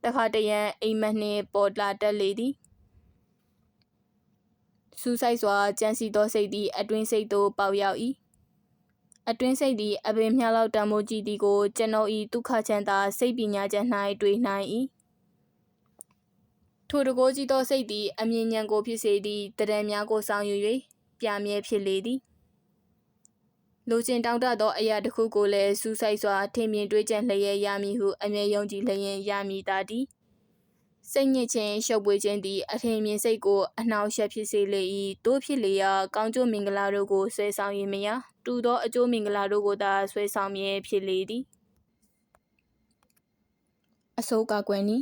တခါတရံအိမ်မက်နှင့်ပေါ်လာတတ်လေသည်စူးစိုက်စွာကြံစီသောစိတ်သည်အတွင်းစိတ်သို့ပေါက်ရောက်၏ အတွင်းစိတ်သည်အပင်မြလောက်တန်မိုးကြည့်သည်ကိုကျွန်ုပ်၏ဒုက္ခချမ်းသာစိတ်ပညာချက်၌တွေ့နိုင်၏ထိုတကိုးကြီးသောစိတ်သည်အမြင်ဉာဏ်ကိုဖြစ်စေသည့်တရံများကိုဆောင်ယူ၍ပြမြဲဖြစ်လေသည်လိုချင်တောင်းတသောအရာတစ်ခုကိုလည်းစူးစိုက်စွာထင်မြင်တွေ့ကြံလျက်ရမည်ဟုအမြဲယုံကြည်လျင်ရမည်သာသည်စိတ်ညစ်ခြင်းရှုပ်ပွေခြင်းသည်အထင်မြင်စိတ်ကိုအနှောက်အယှက်ဖြစ်စေလေ၏တို့ဖြစ်လေရာကောင်းကျိုးမင်္ဂလာတို့ကိုဆွဲဆောင်ရမရတူသောအကျိုးမင်္ဂလာတို့ကိုသာဆွဲဆောင်မြဲဖြစ်လေသည်အစိုးကကွယ်နီ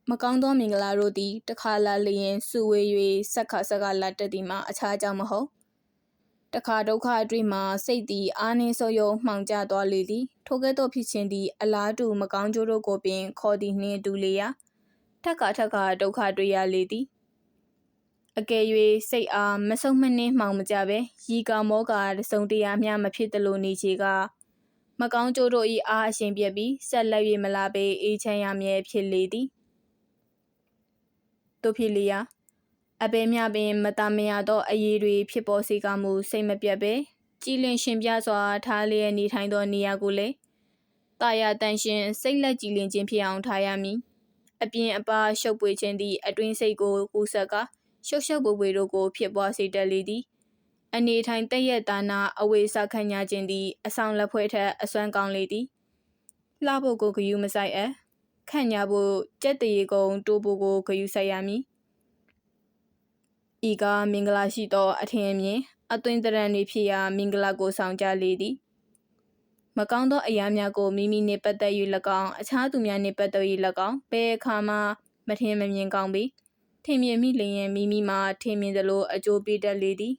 မကောင်းသောမင်္ဂလာတို့သည်တခါလာလျင်စုဝေး၍ဆက်ခလာတတ်သည်မှာအခြားကြောင့်မဟုတ်တခါဒုက္ခအတွေ့မှာစိတ်သည်အားနည်းဆိုးယုံမှောင်ကျသွားလေသည်ထိုကဲ့သို့ဖြစ်ခြင်းသည်အလားတူမကောင်းကျိုးတို့ကိုပင်ခေါ်သည်နှင့်တူလေရာထက်ခါဒုက္ခတွေ့ရလေသည်အကယ်၍စိတ်အားမဆုံးမနှင်းမှောင်မကြပဲရီကာမောကာတစုံတရာမျှမဖြစ်သလိုနေချေကမကောင်းကျိုးတို့၏အားအရှင်ပြက်ပြီးဆက်လက်၍မလာပေအေးချမ်းရမြဲဖြစ်လေသည်တို့ဖြစ်လေရာအဘယ်မျှပင်မတမရသောအရေးတွေဖြစ်ပေါ်စေကမူစိတ်မပြတ်ပဲကြည်လင်ရှင်ပြစွာထားလျက်နေထိုင်သောနေရာကိုလည်းတာယာတန်ရှင်စိတ်လက်ကြည်လင်ခြင်းဖြစ်အောင်ထားရမည်အပြင်အပါရှုပ်ပွေခြင်းသည်အတွင်းစိတ်ကိုကူးဆက်ကရှုပ်ပွေတို့ကိုဖြစ်ပွားစေတတ်လေသည်အနေထိုင်တက်ရက်သားနာအဝေစာခံညာခြင်းသည်အဆောင်လက်ဖွဲ့ထက်အစွမ်းကောင်းလေသည်လှဖို့ကိုဂယုမဆိုင်အပ်ခန့်ညာဖို့ကြက်တရေကုန်တိုးဖို့ကိုဂယုဆိုင်ရမည်ဤကမင်္ဂလာရှိသောအထင်အမြင်အသွင်တရံတွေဖြစ်ရာမင်္ဂလာကိုဆောင်ကြလေသည်မကောင်းသောအရာများကိုမိမိနှင့်ပတ်သက်၍၎င်းအခြားသူများနှင့်ပတ်သက်၍၎င်းဘယ်အခါမှမထင်မမြင်ကောင်းပေထင်မြင်မိလျင်မိမိမှာထင်မြင်သလိုအကျိုးပေးတတ်လေသည်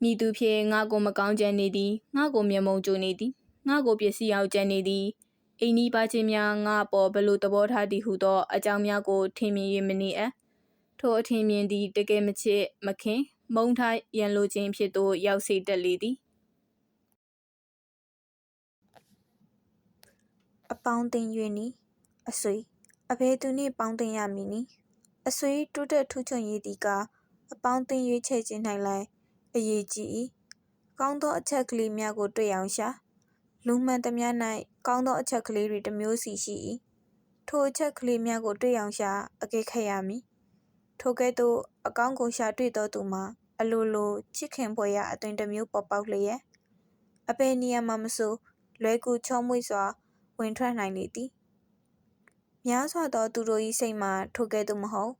မိသူဖြင့်ငါကိုမကောင်းကြံနေသည်ငါကိုမျက်မုံကြိုနေသည်ငါကိုပစ္စည်းအောင်ကြံနေသည်အိမ်နီးပါချင်းများငါအပေါ်ဘယ်လိုသဘောထားသည်ဟုသောအကြောင်းများကိုထင်မြင်၍မနေအပ်ထိုအထင်မြင်သည်တကယ်မချစ်မခင်မုန်းထားရန်လိုခြင်းဖြစ်သို့ရောက်စေတတ်လေသည်အပေါင်းတင်၍နီအဆွေအဘယ်သူနှင့်ပေါင်းတင်ရမည်နီအဆွေတိုးတက်ထူးချွန်ရေးသည်ကအပေါင်းတင်ရွေးချယ်ခြင်း၌လည်းအရေးကြီး၏ကောင်းသောအချက်ကလေးများကိုတွေ့အောင်ရှာလူမှန်သမျှ၌ကောင်းသောအချက်ကလေးတွေတစ်မျိုးစီရှိ၏ထိုအချက်ကလေးများကိုတွေ့အောင်ရှာအကဲခတ်ရမည်ထိုကဲ့သို့အကောင်းကိုရှာတွေ့သောသူမှာအလိုလိုချစ်ခင်ဖွယ်ရာအသွင်တစ်မျိုးပေါ်ပေါက်လျက်အဘယ်နေရာမှာမဆိုလွယ်ကူချောမွေ့စွာဝင်ထွက်နိုင်လေသည်များစွာသောသူတို့၏စိတ်မှာထိုကဲ့သို့မဟုတ်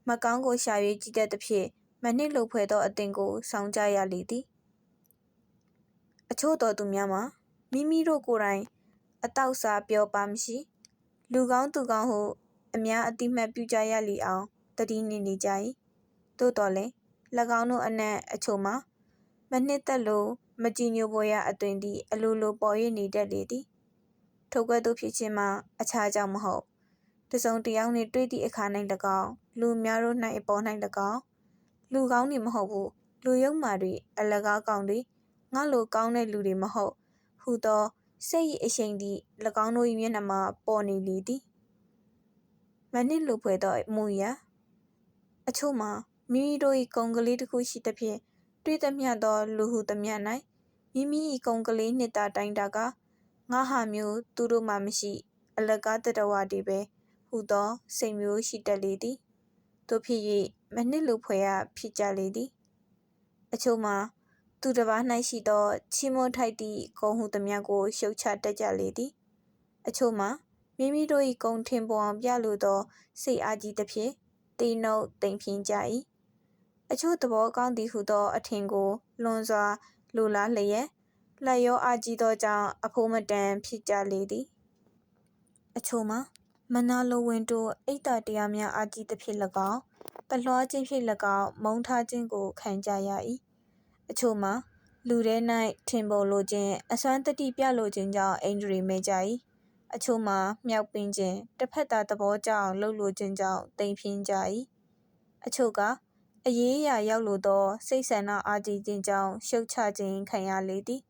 မကောင်းကိုရှာ၍ကြည်တတ်သဖြင့်မနစ်လိုဖွယ်သောအသင်ကိုဆောင်ကြရလေသည်အချို့သောသူများမှာမိမိတို့ကိုယ်တိုင်အတောက်စားပြောပါမရှိလူကောင်းသူကောင်းဟုအများအတိမတ်ပြုကြရလေအောင်တတိနှင့်နေကြ၏သို့တော်လည်း၎င်းတို့အနက်အချို့မှာမနှစ်သက်လို့မကြည်ညိုဖွယ်ရာအသွင်သည်အလိုလိုပေါ်၍နေတတ်လေသည်ထိုကဲ့သို့ဖြစ်ခြင်းမှာအခြားကြောင့်မဟုတ်တစုံတစ်ယောက်နှင့်တွေ့သည့်အခါ၌၎င်းလူများတို့၌အပေါ်၌၎င်းလူကောင်းတွေမဟုတ်ဘူးလူယုံမာတွေအလကားကောင်းတွေငါလိုကောင်းတဲ့လူတွေမဟုတ်ဟူသောစိတ်၏အရှိန်သည်၎င်းတို့၏မျက်နှာမှာပေါ်နေလေသည်မနစ်လိုဖွယ်သောမူရာအချို့မှာမိမိတို့၏ကုံကလေးတစ်ခုရှိသဖြင့်တွေ့သမျှသောလူဟုသမျှ၌မိမိ၏ကုံကလေးနှစ်သာတိုင်းတာကငါဟာမျိုးသူတို့မှမရှိအလကားတတဝါတွေပဲဟူသောစိတ်မျိုးရှိတတ်လေသည်တို့ဖြစ်၍မနစ်လိုဖွယ်ရာဖြစ်ကြလေသည်အချို့မှာသူတစ်ပါး၌ရှိသောချီးမွမ်းထိုက်သည့်ဂုဏ်ဟုသမျှကိုရှုတ်ချတတ်ကြလေသည်အချို့မှာမိမိတို့၏ဂုဏ်ထင်ပေါ်အောင်ပြလိုသောစိတ်အားကြီးသဖြင့်တိမ်နှုတ်တိမ်ဖြင်းကြ၏အချို့သဘောကောင်းသည်ဟုသောအထင်ကိုလွန်စွာလိုလားလျက်လက်ရောအားကြီးသောကြောင့်အဖိုးမတန်ဖြစ်ကြလေသည်အချို့မှာမနာလိုဝင်တိုအိတ်တာတရားများအားကြီးသဖြင့်၎င်းတလွှားခြင်းဖြင့်၎င်းမုန်းထားခြင်းကိုခံကြရ၏အချို့မှာလူထဲ၌ထင်ပေါ်လိုခြင်းအစွမ်းတတိပြလိုခြင်းကြောင့်အိန္ဒြေမဲ့ကြ၏အချို့မှာမြောက်ပင်ခြင်းတစ်ဖက်သာသဘောကျအောင်လှုပ်လိုခြင်းကြောင့်တိမ်ဖြင်းကြ၏အချို့ကအရေးအရာရောက်လိုသောစိတ်ဆန္ဒအားကြီးခြင်းကြောင့်ရှုတ်ချခြင်းခံရလေသည်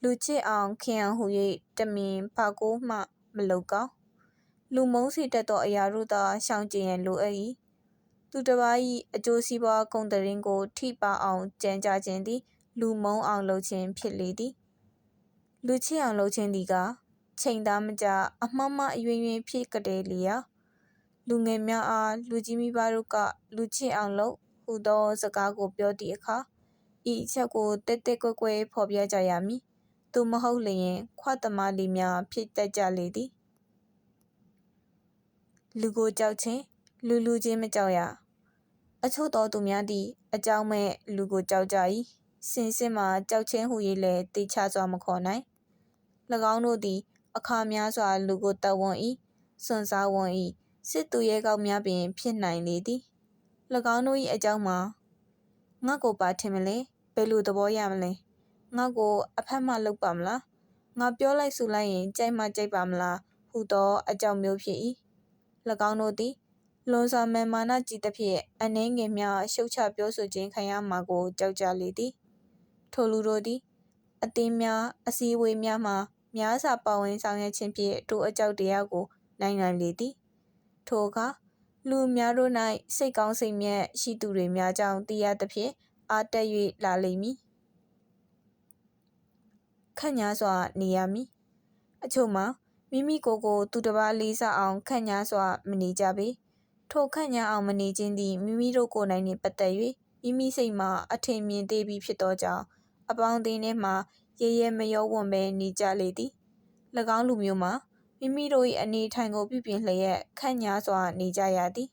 လူချစ်အောင်ခင်အောင်ဟူ၍တမင်ဘာကိုမှမလုပ်ကောင်းလူမုန်းစေတတ်သောအရာတို့သာရှောင်ကျဉ်ရန်လိုအပ်၏သူတစ်ပါး၏အကျိုးစီးပွားဂုဏ်သတင်းကိုထိပါအောင်ကြံကြခြင်းသည် လူမုံအောင်လုပ်ခြင်းဖြစ်လေသည်လူချစ်အောင်လုပ်ခြင်းသည်ကချိန်သားမကြအမှားမှအရွင်ဖြစ်ကြတဲ့လျာလူငယ်များအားလူကြီးမိဘတို့ကလူချစ်အောင်လုပ်ဟူသောစကားကိုပြောသည့်အခါဤအချက်ကိုတက်တက်ကွဲကွဲဖော်ပြကြရမည်သို့မဟုတ်လျင်ခွသမားလေးများဖြစ်တတ်ကြလေသည်လူကိုကြောက်ခြင်းလူချင်းမကြောက်ရအချို့သောသူများသည်အကြောင်းမဲ့လူကိုကြောက်ကြ၏စင်စစ်မှာကြောက်ခြင်းဟူ၍လည်းတေချစွာမခေါ်နိုင်၎င်းတို့သည်အခါများစွာလူကိုတတ်ဝန်း၏စွန့်စားဝန်း၏စစ်သူရဲကောင်းများပင်ဖြစ်နိုင်လေသည်၎င်းတို့၏အကြောင်းမှာငါကိုပါထင်မလဲဘယ်လိုသဘောရမလဲငါကိုအဖက်မှလုပ်ပါမလားငါပြောလိုက်ဆိုလိုက်ရင်ကြိုက်မှကြိုက်ပါမလားဟူသောအကြောင်းမျိုးဖြစ်၏၎င်းတို့သည်လွန်စွာမာနကြီးသဖြင့်အနှဲငယ်များရှုတ်ချပြောဆိုခြင်းခံရမှာကိုကြောက်ကြလေသည်ထိုလူတို့သည်အသင်းများအစည်းအဝေးများမှာများစွာပါဝင်ဆောင်ရွက်ခြင်းဖြင့်ထိုအကြောက်တရားကိုနိုင်နိုင်လေသည်ထိုအခါလူများတို့၌စိတ်ကောင်းစိတ်မြတ်ရှိသူတွေများကြောင့်သိရသဖြင့်အားတက်၍လာလိမ့်မည်ခန့်ညားစွာနေရမည်အချို့မှာမိမိကိုယ်ကိုသူတစ်ပါးလေးစားအောင်ခန့်ညားစွာမနေကြပေထိုခန့်ညားအောင်မနေခြင်းသည်မိမိတို့ကိုယ်နိုင်နှင့်ပတ်သက်၍မိမိစိတ်မှာအထင်မြင်သေးပြီးဖြစ်သောကြောင့်အပေါင်းအသင်းထဲမှရဲမရောဝံ့ပဲနေကြလေသည်၎င်းလူမျိုးမှာမိမိတို့၏အနေထိုင်ကိုပြုပြင်လျက်ခန့်ညားစွာနေကြရသည်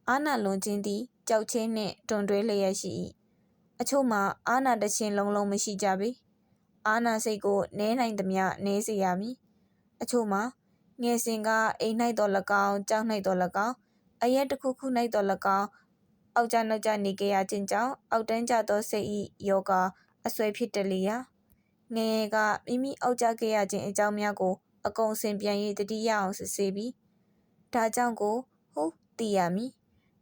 အာဏာလွန်ခြင်းသည်ကြောက်ခြင်းနှင့်တွန်တွဲလျက်ရှိ၏အချို့မှာအာဏာတခြင်းလုံးမရှိကြပေအာဏာစိတ်ကိုနည်းနိုင်သမျှနည်းစေရမည်အချို့မှာငယ်စဉ်ကအိမ်၌တော်၎င်းကျောင်း၌တော်၎င်းအရက်တစ်ခုခု၌တော်၎င်းအောက်ကျနောက်ကျနေကြရခြင်းကြောင့်အောက်တန်းကျသောစိတ်၏ယောဂအဆွဲဖြစ်တလေရာငယ်ကမိမိအောက်ကျခဲ့ရခြင်းအကြောင်းများကိုအကုန်စင်ပြန်၍တတိယအောင်စစ်ဆေးပြီးဒါကြောင့်ကိုဟုတ်သိရမည်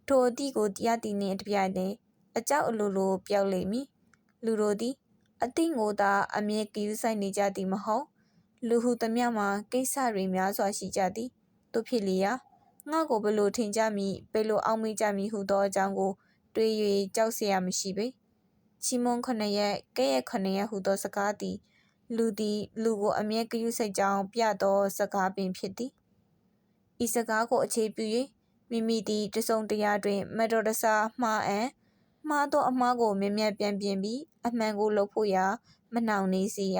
ထိုအသည့်ကိုတရားတည်နှင့်တပြိုင်တည်းအကြောက်အလိုလိုပြောက်လိမ့်မည်လူတို့သည်အသည့်ကိုသာအမြဲကယူဆိုင်နေကြသည်မဟုတ်လူဟုသမျှမှာကိစ္စတွေများစွာရှိကြသည်တို့ဖြစ်လျာငါကိုဘယ်လိုထင်ကြမည်ဘယ်လိုအောက်မေ့ကြမည်ဟုသောအကြောင်းကိုတွေး၍ကြောက်เสียမရှိပေချီမွန်9ရက်ကဲ့ရဲ့9ရက်ဟုသောစကားသည်လူသည်လူကိုအမြဲကယူဆိုင်ကြောင်းပြသောစကားပင်ဖြစ်သည်ဤစကားကိုအခြေပြု၍မိမိသည်တစုံတရာတွင်မတော်တဆမှားသောအမှားကိုမြင်ပြန်ပြင်ပြီးအမှန်ကိုလုပ်ဖို့ရာမနှောင့်နှေးစေရ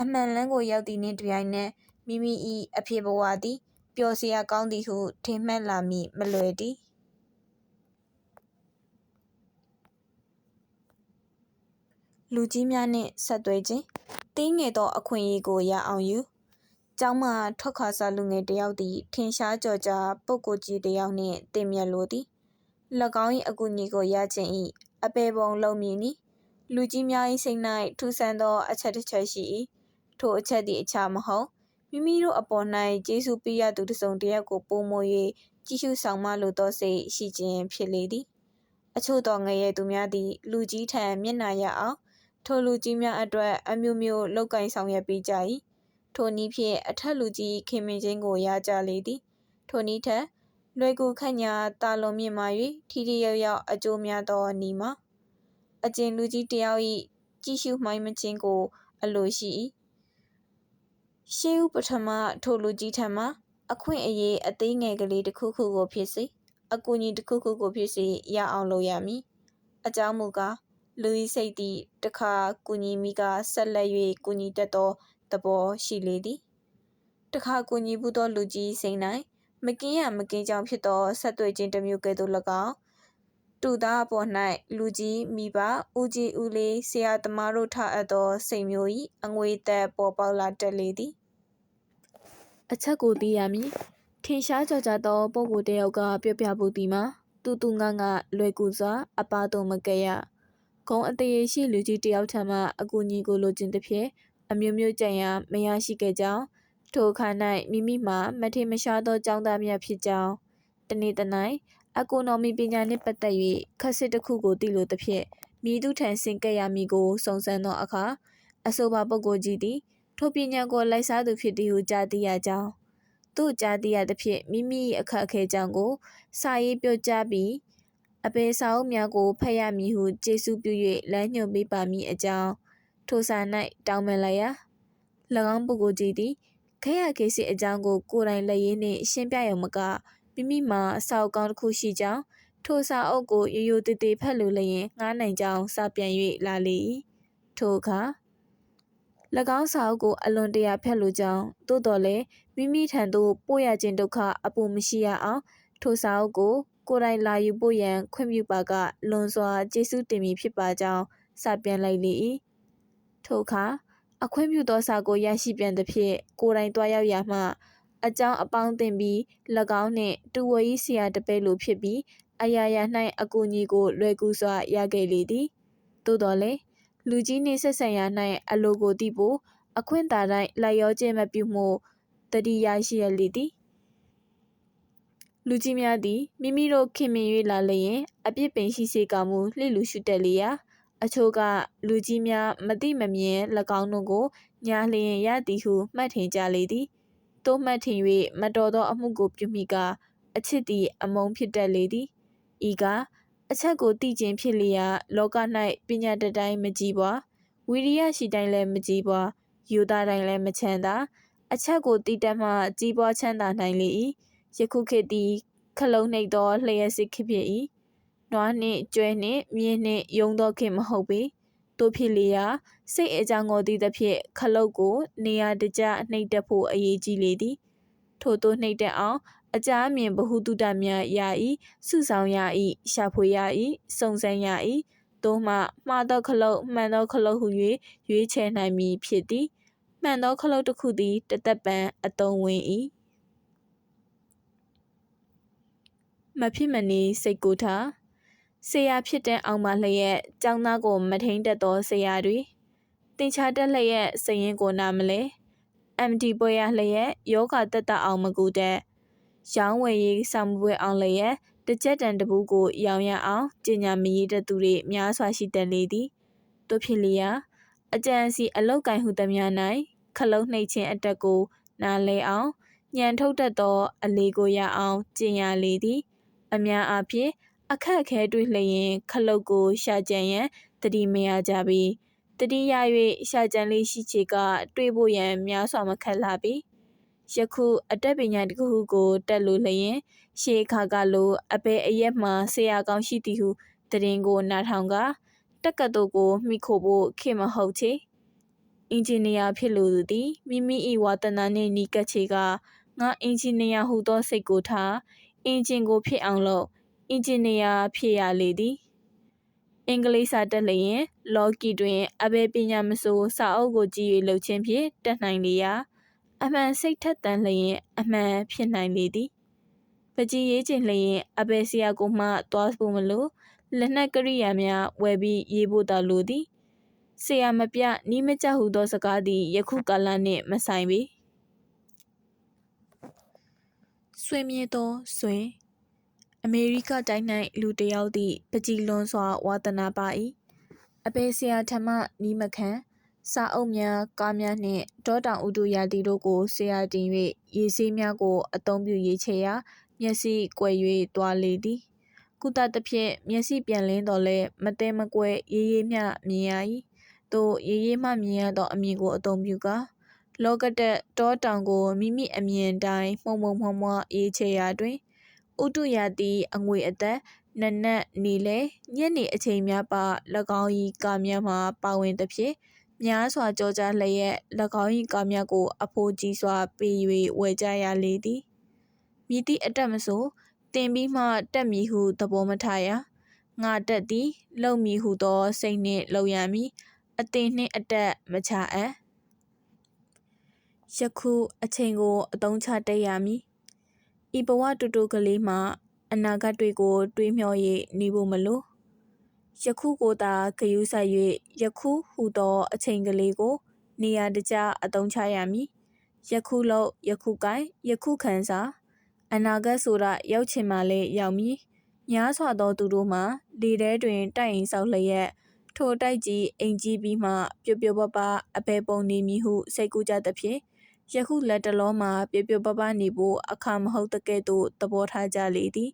အမှန်လန်းကိုရောက်သည့်နှင့်တပြိုင်နက်မိမိ၏အဖြစ်ဘဝသည်ပျော်စရာကောင်းသည်ဟုထင်မှတ်လာမည်မလွယ်တည်းလူကြီးများနှင့်ဆက်သွဲခြင်းသေးငယ်သောအခွင့်အရေးကိုရအောင်ယူကျောင်းမှထွက်ခွာစာလူငယ်တစ်ယောက်သည်ထင်ရှားကြော်ကြားပုဂ္ဂိုလ်ကြီးတစ်ယောက်နှင့်တင်မြတ်လိုသည်၎င်း၏အကူအညီကိုရခြင်း၏အပေပုံလုံးမည်နီလူကြီးများ၏စိတ်၌ထူးဆန်းသောအချက်တစ်ချက်ရှိ၏ထိုအချက်သည်အခြားမဟုတ်မိမိတို့အပေါ်၌ကျေးဇူးပေးရသူတစ်စုံတစ်ယောက်ကိုပိုမို၍ကြည့်ရှုဆောင်မလိုသောစိတ်ရှိခြင်းဖြစ်လေသည်အချို့သောငရဲသူများသည်လူကြီးထံမျက်နှာရအောင်ထိုလူကြီးများအတွက်အမျိုးမျိုးလုပ်ကိုင်ဆောင်ရွက်ပေးကြ၏ထိုနည်းဖြင့်အထက်လူကြီးခင်မင်ခြင်းကိုရကြလေသည်ထိုနည်းထက်လွယ်ကူခန့်ညာတာလွန်မြင့်မာ၍ထိထိရောက်ရောက်အကျိုးများသောနည်းမှာအကျဉ်လူကြီးတစ်ယောက်၏ကြည့်ရှုမှိုင်းမခြင်းကိုအလိုရှိ၏ရှေးဦးပထမထိုလူကြီးထံမှအခွင့်အရေးအသေးငယ်ကလေးတစ်ခုခုကိုဖြစ်စေအကူအညီတစ်ခုခုကိုဖြစ်စေရအောင်လုပ်ရမည်အကြောင်းမူကားလူ၏စိတ်သည်တခါကူညီမိကဆက်လက်၍ကူညီတတ်သောသဘောရှိလေသည်တခါကူညီဘူးသောလူကြီးစိတ်၌မကင်းရမကင်းကြောင်ဖြစ်သောဆက်သွယ်ခြင်းတစ်မျိုးကဲ့သို့၎င်းတူသားအပေါ်၌လူကြီးမိဘဦးကြီးဦးလေးဆရာသမားတို့ထားအပ်သောစိတ်မျိုး၏အငွေသက်ပေါ်ပေါက်လာတတ်လေသည်အချက်ကိုသိရမည်ထင်ရှားကြော်ကြားသောပုဂ္ဂိုလ်တစ်ယောက်ကပြောပြဖို့ဒီမှာတူငန်းကလွယ်ကူစွာအပါသို့မကဲရဂုံအသေးရှိလူကြီးတစ်ယောက်ထံမှအကူအညီကိုလိုချင်သဖြင့်အမျိုးမျိုးကြံရမရရှိခဲ့ကြောင်းထိုအခါ၌မိမိမှာမထင်မရှားသောကျောင်းသားများဖြစ်ကြောင်းတနေ့တနေ့အကိုနော်မီပညာနှင့်ပတ်သက်၍ခက်စစ်တစ်ခုကိုသိလိုသဖြင့်မိသူထံဆင်ကဲ့ရမည်ကိုစုံစမ်းသောအခါအဆိုပါပုဂ္ဂိုလ်ကြီးသည်ထိုပညာကိုလိုက်စားသူဖြစ်သည်ဟုကြားသိရကြောင်းသူကြားသိရသဖြင့်မိမိအခက်အခဲကြောင့်ကိုစာရေးပြောကြားပြီး အဘယ်စာအုပ်များကိုဖတ်ရမည်ဟုကျေးဇူးပြု၍လမ်းညွှန်ပေးပါမည်အကြောင်းထိုစာ၌တောင်းပန်လိုက်ရာ၎င်းပုဂ္ဂိုလ်ကြီးသည်ခရခေစီအကြောင်းကိုကိုယ်တိုင်လက်ရည်နှင့်ရှင်းပြရုံမကမိမိမှာစာအုပ်ကောင်းတစ်ခုရှိကြောင်းထိုစာအုပ်ကိုရိုးရိုးသေးသေးဖတ်လို့လျင်ငှားနိုင်ကြောင်းစာပြန်၍လာလေ၏ထိုအခါ၎င်းစာအုပ်ကိုအလွန်တရာဖတ်လို့ကြောင်းသို့တော်လည်းမိမိထံသို့ပို့ရခြင်းဒုက္ခအပူမရှိရအောင်ထိုစာအုပ်ကိုကိုယ်တိုင်လာယူပို့ရန်ခွင့်ပြုပါကလွန်စွာကျေးဇူးတင်မည်ဖြစ်ပါကြောင်းစာပြန်လိုက်လေ၏ထိုအခါအခွင့်ပြုသောစာကိုရရှိပြန်သဖြင့်ကိုယ်တိုင်တွားရောက်ရာမှအကြောင်းအပေါင်းတင်ပြီး၎င်းနှင့်တူဝေးဆရာတပည့်လိုဖြစ်ပြီးအရာရာ၌အကူအညီကိုလွယ်ကူစွာရခဲ့လေသည်သို့တော်လည်းလူကြီးနှင့်ဆက်ဆံရာ၌အလိုကိုသိဖို့အခွင့်သာတိုင်းလိုက်ရောခြင်းမပြုမှုတတိယရှိရလေသည်လူကြီးများသည်မိမိတို့ခင်မင်၍လာလျင်အပြစ်ပင်ရှိစေကမူလှိလူရှုတက်လျာအချို့ကလူကြီးများမသိမမြင်၎င်းတို့ကိုညာလျင်ရသည်ဟုမှတ်ထင်ကြလေသည်သို့မှတ်ထင်၍မတော်သောအမှုကိုပြုမိကအချစ်သည်အမုန်းဖြစ်တတ်လေသည်ဤကအချက်ကိုသိခြင်းဖြစ်လျာလောက၌ပညာတတ်တိုင်းမကြည်ပွားဝိရိယရှိတိုင်းလည်းမကြည်ပွားယူသားတိုင်းလည်းမချမ်းသာအချက်ကိုသိတတ်မှကြီးပွားချမ်းသာနိုင်လေ၏ယခုခေတ်သည်ခလုံးနှိပ်သောလျှက်စစ်ခေတ်ဖြစ်၏နွားနှင့်ကျွဲနှင့်မြင်းနှင့်ယုံသောခေတ်မဟုတ်ပေတို့ဖြစ်လျာစိတ်အကြောင်းကိုသိသဖြင့်ခလုတ်ကိုနေရာတကျနှိပ်တတ်ဖို့အရေးကြီးလေသည်ထို့သို့နှိပ်တတ်အောင်အကြအမြင်ဘဟုတုတများရ၏စုဆောင်ရ၏ရှာဖွေရ၏စုံစမ်းရ၏သို့မှမှားသောခလုတ်မှန်သောခလုတ်ဟု၍ရွေးချယ်နိုင်မည်ဖြစ်သည်မှန်သောခလုတ်တစ်ခုသည်တသက်ပံအသုံးဝင်၏မဖြစ်မနေစိတ်ကိုထားဆရာဖြစ်တဲ့အောင်မလျက်ကျောင်းသားကိုမထိန်တတ်သောဆရာတွေတင်ချတက်လျက်စရင်ကိုနာမလဲMD ပွဲရလျက်ယောဂတက်တအောင်မကူတဲ့ရောင်းဝယ်ရေးစာမှုပွဲအောင်လျက်တစ်ကြက်တန်တပူးကိုရောင်းရအောင်ကျင်ညာမရည်တဲ့သူတွေများစွာရှိတတ်လေသည်တို့ဖြစ်လျာအကြံစီအလောက်ကင်ဟုသမျှ၌ခလုံးနှိပ်ခြင်းအတက်ကိုနားလဲအောင်ညံထုတ်တတ်သောအလေးကိုရအောင်ကျင်ရလေသည်အများအားဖြင့်အခက်အခဲတွေ့လျင်ခလုတ်ကိုရှာကြံရန်တတိမရကြပြီတတိယ၍ရှာကြံလေးရှိချေကတွေးဖို့ရန်များစွာမခက်လာပြီယခုအတတ်ပညာတစ်ခုခုကိုတက်လို့လျင်ရှေးခါကလိုအဘယ်အရက်မှဆရာကောင်းရှိသည်ဟုတရင်ကိုနားထောင်ကတက္ကသိုလ်ကိုမိခိုဖို့ခေမဟုတ်ချေအင်ဂျင်နီယာဖြစ်လိုသူသည်မိမိ၏ဝါသနာနှင့်နီးကပ်ချေကငါအင်ဂျင်နီယာဟုသောစိတ်ကိုထားအင်ဂျင်ကိုဖြစ်အောင်လုပ်အင်ဂျင်နီယာဖြစ်ရလေသည်အင်္ဂလိပ်စာတက်လျင်လော်ကီတွင်အဘယ်ပညာမဆိုစာအုပ်ကိုကြည့်၍လုပ်ခြင်းဖြင့်တက်နိုင်လေရာအမှန်စိတ်ထက်သန်လျင်အမှန်ဖြစ်နိုင်လေသည်ပကြီးရေးခြင်းလျင်အဘယ်ဆရာကိုမှသွားဖို့မလိုလက်နက်ကရိယာများဝယ်ပြီးရေးဖို့သာလိုသည်ဆရာမပြနီးမကျဟုသောစကားသည်ယခုကာလနှင့်မဆိုင်ပေဆွေမြဲသောဆွေအမေရိကတိုင်း၌လူတစ်ယောက်သည်ပကြီးလွန်စွာဝါသနာပါ၏အဘယ်ဆရာထမနီးမခံစာအုပ်များကားများနှင့်တောတောင်ဥတုရာသီတို့ကိုဆရာတင်၍ရေဆေးများကိုအသုံးပြုရေးချေရာမျက်စိကွယ်၍သွားလေသည်ကုသသဖြင့်မျက်စိပြန်လင်းတော်လဲမတဲမကွဲရေးရေးမျှမြင်ရ၏သို့ရေးရေးမှမြင်ရသောအမြင်ကိုအသုံးပြုကာလောကတက်တောတောင်ကိုမိမိအမြင်တိုင်းမှုံမွှားရေးချေရာတွင်ဥတုရာသီအငွေအသက်နနက်နေလဲညနေအချိန်များပါ၎င်း၏ကားများမှာပါဝင်သဖြင့်များစွာကြောကြားလျက်၎င်း၏ကားများကိုအဖိုးကြီးစွာပေး၍ဝယ်ကြရလေသည်မည်သည့်အတက်မဆိုတင်ပြီးမှတက်မည်ဟုသဘောမထားရငါတက်သည်လုံမည်ဟုသောစိတ်နှင့်လုံရမည်အတင်နှင့်အတက်မချအပ်ယခုအချိန်ကိုအသုံးချတက်ရမည်ဤဘဝတူတူကလေးမှာအနာဂတ်တွေကိုတွေးမျှော်၍နေဖို့မလိုယခုကိုသာဂရုစိုက်၍ယခုဟူသောအချိန်ကလေးကိုနေရာတကျအသုံးချရမည်ယခုလောက်ယခုကိုင်ယခုခံစားအနာဂတ်ဆိုတာရောက်ချင်မှလည်းရောက်မည်များစွာသောသူတို့မှာလေထဲတွင်တိုက်အိမ်ဆောက်လျက်ထိုတိုက်ကြီးအိမ်ကြီးပြီးမှပျော်ပျော်ပါပါအဘယ်ပုံနေမည်ဟုစိတ်ကူးကြသဖြင့်ယခုလက်တလောမှာပျော်ပျော်ပါပါနေဖို့အခါမဟုတ်တကဲ့သို့သဘောထားကြလေသည်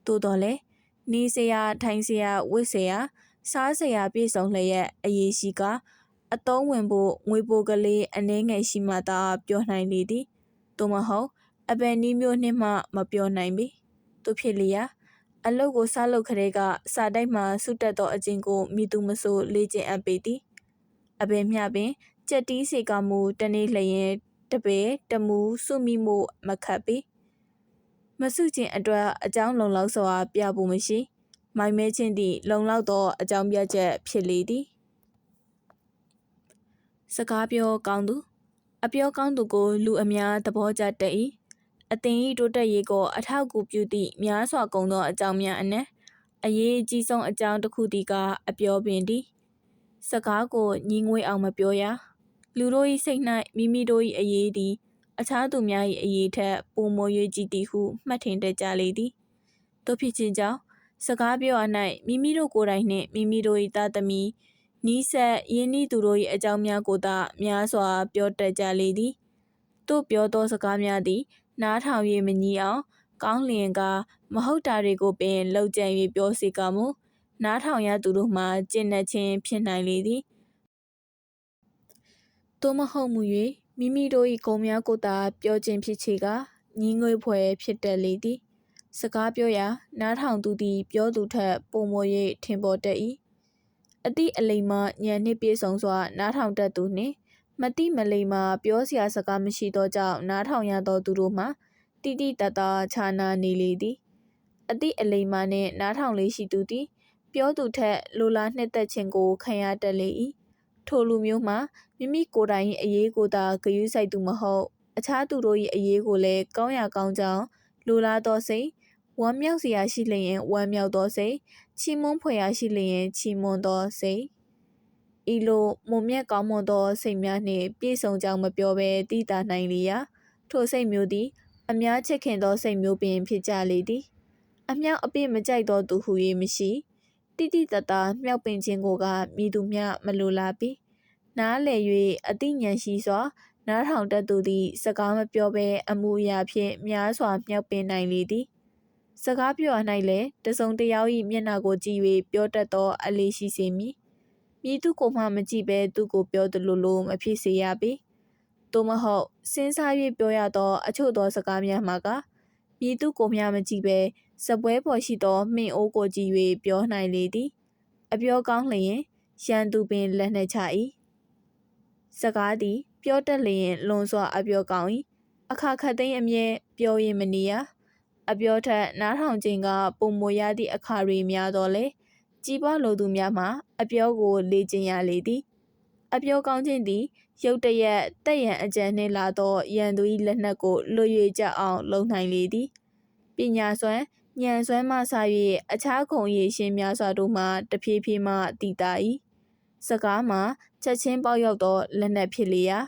သို့တော်လည်း နီးစရာထိုင်စရာဝတ်စရာစားစရာပြည့်စုံလျက်အရေးရှိကအသုံးဝင်ဖို့ငွေပိုကလေးအနှဲငယ်ရှိမှသာပြောနိုင်လေသည်သို့မဟုတ်အဘယ်နည်းမျိုးနှင့်မှမပြောနိုင်ပေသူဖြစ်လျာအလုတ်ကိုစလုပ်ခတဲ့ကစာတိုက်မှဆုတက်သောအကျင့်ကိုမိသူမဆိုလေ့ကျင့်အပ်ပေသည်အဘယ်မျှပင်ကြက်တီးစေကမူတနေ့လျင်တပယ်တမူစုမိမှုမခတ်ပေမစုခြင်းအတွက်အကြောင်းလုံလောက်စွာပြဖို့မရှိမိုင်မဲချင်းသည့်လုံလောက်သောအကြောင်းပြချက်ဖြစ်လေသည်စကားပြောကောင်းသူအပြောကောင်းသူကိုလူအများသဘောကျတတ်၏အသင်၏တိုးတက်ရေးကိုအထောက်အကူပြုသည့်များစွာကုန်သောအကြောင်းများအနက်အရေးအကြီးဆုံးအကြောင်းတစ်ခုသည်ကအပြောပင်သည်စကားကိုညီငွေအောင်မပြောရလူတို့၏စိတ်၌မိမိတို့၏အရေးသည်အခြားသူများ၏အရေးထက်ပိုမို၍ကြည်သည်ဟုမှတ်ထင်တတ်ကြလေသည်တို့ဖြစ်ခြင်းကြောင့်စကားပြောရ၌မိမိတို့ကိုယ်တိုင်နှင့်မိမိတို့၏သားသမီးနီးစပ်ရင်းနှီးသူတို့၏အကြောင်းများကိုသာများစွာပြောတတ်ကြလေသည်တို့ပြောသောစကားများသည်နားထောင်၍မညီအောင်ကောင်းလျင်ကမဟုတ်တာတွေကိုပင်လှုပ်ကြံ၍ပြောစေကမူနားထောင်ရသူတို့မှကျင့်တတ်ခြင်းဖြစ်နိုင်လေသည်သို့မဟုတ်မူ၍မိမိတို့၏ဂုဏ်များကိုသာပြောခြင်းဖြစ်ချေကညီငွေဖွယ်ဖြစ်တတ်လေသည်စကားပြောရာနားထောင်သူသည်ပြောသူထက်ပိုမို၍ထင်ပေါ်တတ်၏အသည့်အလိမ္မာဉာဏ်နှင့်ပြည့်စုံစွာနားထောင်တတ်သူနှင့်မတိမလိမ္မာပြောစရာစကားမရှိသောကြောင့်နားထောင်ရသောသူတို့မှတိတိတတ်တာခြားနာနေလေသည်အသည့်အလိမ္မာနှင့်နားထောင်လေးရှိသူသည်ပြောသူထက်လိုလားနှစ်သက်ခြင်းကိုခံရတတ်လေ၏ထိုလူမျိုးမှာမိမိကိုယ်တိုင်၏အရေးကိုသာဂရုစိုက်သူမဟုတ်အခြားသူတို့၏အရေးကိုလည်းကောင်းရာကောင်းကြောင်းလိုလားသောစိတ်ဝမ်းမြောက်စရာရှိလျင်ဝမ်းမြောက်သောစိတ်ချီးမွမ်းဖွယ်ရာရှိလျင်ချီးမွမ်းသောစိတ်ဤလိုမွန်မြတ်ကောင်းမွန်သောစိတ်များနှင့်ပြည့်စုံကြောင်းမပြောဘဲတည်တာနိုင်လျာထိုစိတ်မျိုးသည်အများချစ်ခင်သောစိတ်မျိုးပင်ဖြစ်ကြလေသည်အမြောက်အပြစ်မကြိုက်သောသူဟု၍မရှိတိတိတတ်တာမြောက်ပင်ခြင်းကိုကမည်သူမျှမလိုလားပေနားလည်၍အသိဉာဏ်ရှိစွာနားထောင်တတ်သူသည်စကားမပြောဘဲအမှုအရာဖြင့်များစွာမြောက်ပင်နိုင်လေသည်စကားပြောရ၌လည်းတစုံတစ်ယောက်၏မျက်နှာကိုကြည့်၍ပြောတတ်သောအလေးရှိစေမည်မည်သူကိုမှမကြည့်ဘဲသူကိုပြောသလိုလိုမဖြစ်စေရပေသို့မဟုတ်စဉ်းစား၍ပြောရသောအချို့သောစကားများမှာကမည်သူကိုမျှမကြည့်ဘဲစပွဲပေါ်ရှိသောမှင်အိုးကိုကြည့်၍ပြောနိုင်လေသည်အပြောကောင်းလျင်ရန်သူပင်လက်နှင့်ချ၏စကားသည်ပြောတတ်လျင်လွန်စွာအပြောကောင်း၏အခါခတ်သိမ်းအမြဲပြောရင်မနေရအပြောထက်နားထောင်ခြင်းကပုံမရသည့်အခါတွေများတော့လေကြီးပွားလိုသူများမှာအပြောကိုလေ့ကျင့်ရလေသည်အပြောကောင်းခြင်းသည်ရုတ်တရက်တက်ရန်အကြံနှင့်လာသောရန်သူ၏လက်နက်ကိုလွှတ်၍ကြအောင်လုံနိုင်လေသည်ပညာစွမ်းဉာဏ်စွမ်းမှစ၍အခြားဂုဏ်ရည်ရှင်များစွာတို့မှတဖြည်းဖြည်းမှတည်တာ၏စကားမှာချက်ချင်းပေါက်ရောက်သောလက်နက်ဖြစ်လျာ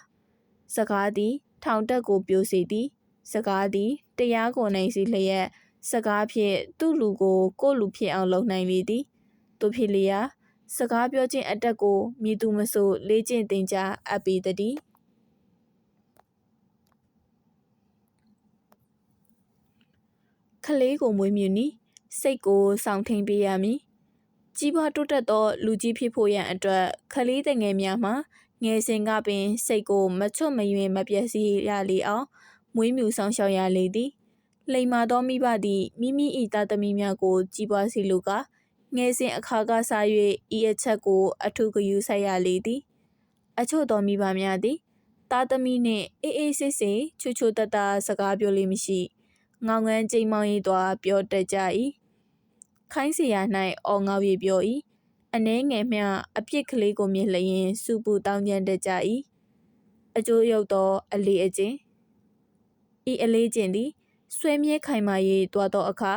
စကားသည်ထောင်တက်ကိုပြိုစေသည်စကားသည်တရားကိုနိုင်စေလျက်စကားဖြင့်သူ့လူကိုကိုယ့်လူဖြစ်အောင်လုပ်နိုင်လေသည်သူဖြစ်လျာစကားပြောခြင်းအတတ်ကိုမည်သူမဆိုလေ့ကျင့်သင်ကြားအပ်ပေတည်းခလေးကိုမွေးမြူနီစိတ်ကိုဆောင်ထိန်ပေးရမည်ကြီးပွားတိုးတက်သောလူကြီးဖြစ်ဖို့ရန်အတွက်ခလေးတငယ်များမှာငယ်စဉ်ကပင်စိတ်ကိုမချွတ်မယွင်မပျက်စီးရလေအောင်မွေးမြူဆောင်ရှောက်ရလေသည်လိမ္မာသောမိဘသည်မိမိ၏သားသမီးများကိုကြီးပွားစေလိုကငယ်စဉ်အခါကစား၍ဤအချက်ကိုအထူးဂရုစိုက်ရလေသည်အချို့သောမိဘများသည်သားသမီးနှင့်အေးအေးဆေးဆေးချွတ်ချွတ်တတစကားပြောလေမရှိငောင်ငန်းကြိမ်မောင်း၏စွာပြောတတ်ကြ၏ခိုင်းเสีย၌အော်ငေါ၍ပြော၏အနှဲငယ်မျှအပြစ်ကလေးကိုမြင်လျင်စူပူတောင်းကျမ်းတတ်ကြ၏အကျိုးရုပ်သောအလေးအကျင့်ဤအလေးကျင့်သည်ဆွဲမြဲခိုင်မာ၍တွားသောအခါ